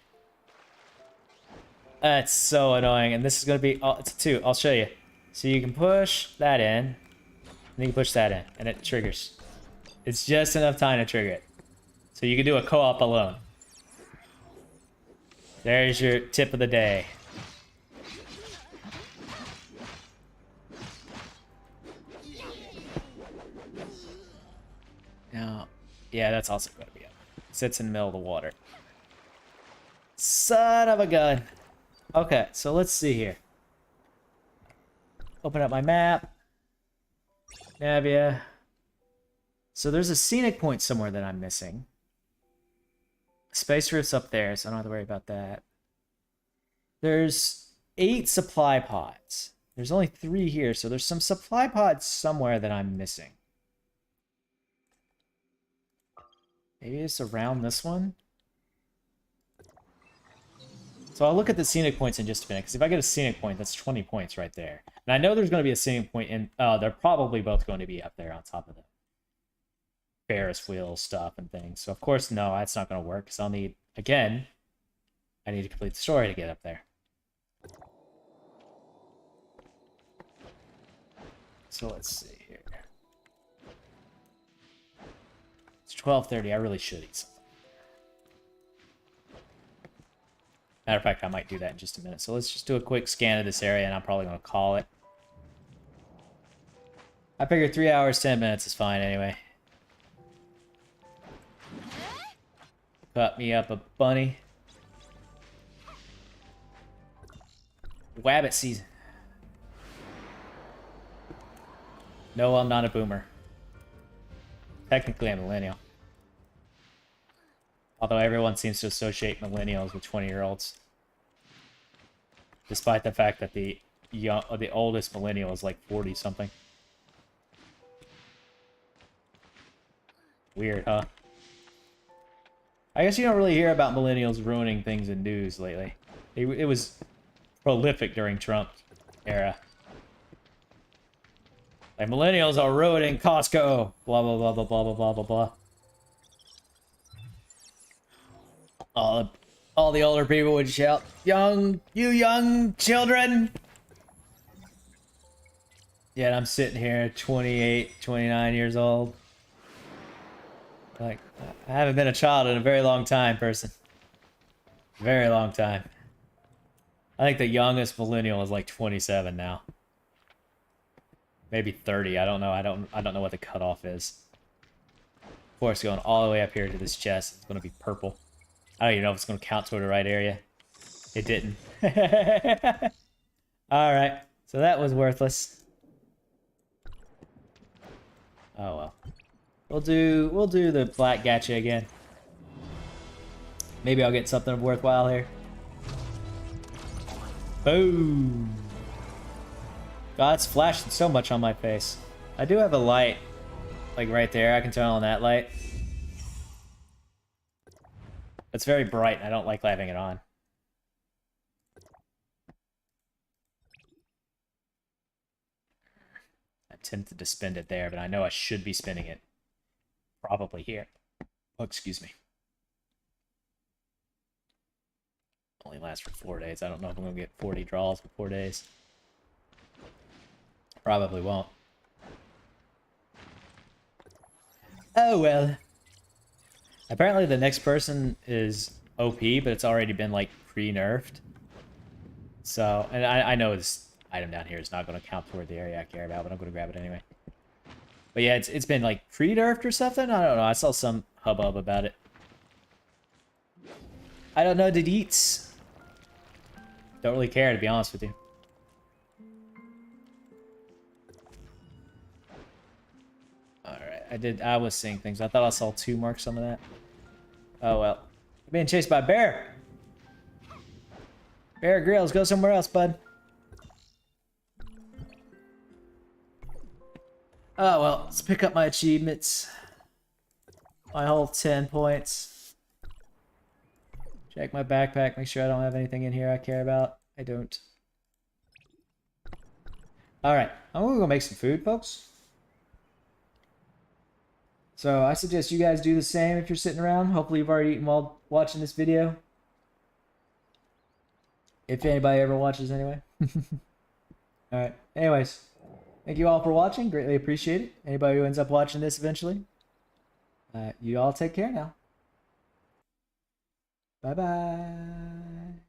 S1: That's so annoying. And this is going to be... Oh, it's a 2. I'll show you. So you can push that in. And then you can push that in. And it triggers. It's just enough time to trigger it. So you can do a co-op alone. There's your tip of the day. Now, yeah, that's also going to be up. Sits in the middle of the water. Son of a gun. Okay, so let's see here. Open up my map. Navia. So there's a scenic point somewhere that I'm missing. Space Rift's up there, so I don't have to worry about that. There's 8 supply pods. There's only 3 here, so there's some supply pods somewhere that I'm missing. Maybe it's around this one? So I'll look at the scenic points in just a minute, because if I get a scenic point, that's 20 points right there. And I know there's going to be a scenic point in... Oh, they're probably both going to be up there on top of the Ferris wheel stuff and things. So of course, no, that's not going to work, because I'll need... Again, I need to complete the story to get up there. So let's see here. It's 12:30. I really should eat something. Matter of fact, I might do that in just a minute. So let's just do a quick scan of this area, and I'm probably going to call it. I figured 3 hours, 10 minutes is fine anyway. Cut me up a bunny. Wabbit season. No, I'm not a boomer. Technically, I'm a millennial. Although everyone seems to associate millennials with 20-year-olds. Despite the fact that the oldest millennial is like 40-something. Weird, huh? I guess you don't really hear about millennials ruining things in news lately. It was prolific during Trump's era. Like, millennials are ruining Costco. Blah, blah, blah, blah, blah, blah, blah, blah, blah. All the older people would shout, you young children! Yet I'm sitting here 28, 29 years old. Like, I haven't been a child in a very long time, person. Very long time. I think the youngest millennial is like 27 now. Maybe 30. I don't know. I don't know what the cutoff is. Of course, going all the way up here to this chest, it's going to be purple. I don't even know if it's going to count toward the right area. It didn't. All right. So that was worthless. Oh well. We'll do the flat gacha again. Maybe I'll get something worthwhile here. Boom. God, it's flashing so much on my face. I do have a light, like right there. I can turn on that light. It's very bright, and I don't like having it on. I'm tempted to spend it there, but I know I should be spending it probably here. Oh, excuse me. Only lasts for 4 days. I don't know if I'm going to get 40 draws in 4 days. Probably won't. Oh, well. Apparently the next person is OP, but it's already been, like, pre-nerfed. So, and I know this item down here is not going to count toward the area I care about, but I'm going to grab it anyway. But yeah, it's been, like, pre-nerfed or something? I don't know. I saw some hubbub about it. I don't know the deets. Don't really care, to be honest with you. Alright, I was seeing things. I thought I saw 2 mark some of that. Oh well. I'm being chased by a bear! Bear Grylls, go somewhere else, bud. Oh well, let's pick up my achievements. My whole 10 points. Check my backpack, make sure I don't have anything in here I care about. I don't. Alright, I'm gonna go make some food, folks. So I suggest you guys do the same if you're sitting around. Hopefully you've already eaten while watching this video. If anybody ever watches anyway. Alright, anyways. Thank you all for watching. Greatly appreciate it. Anybody who ends up watching this eventually. You all take care now. Bye-bye.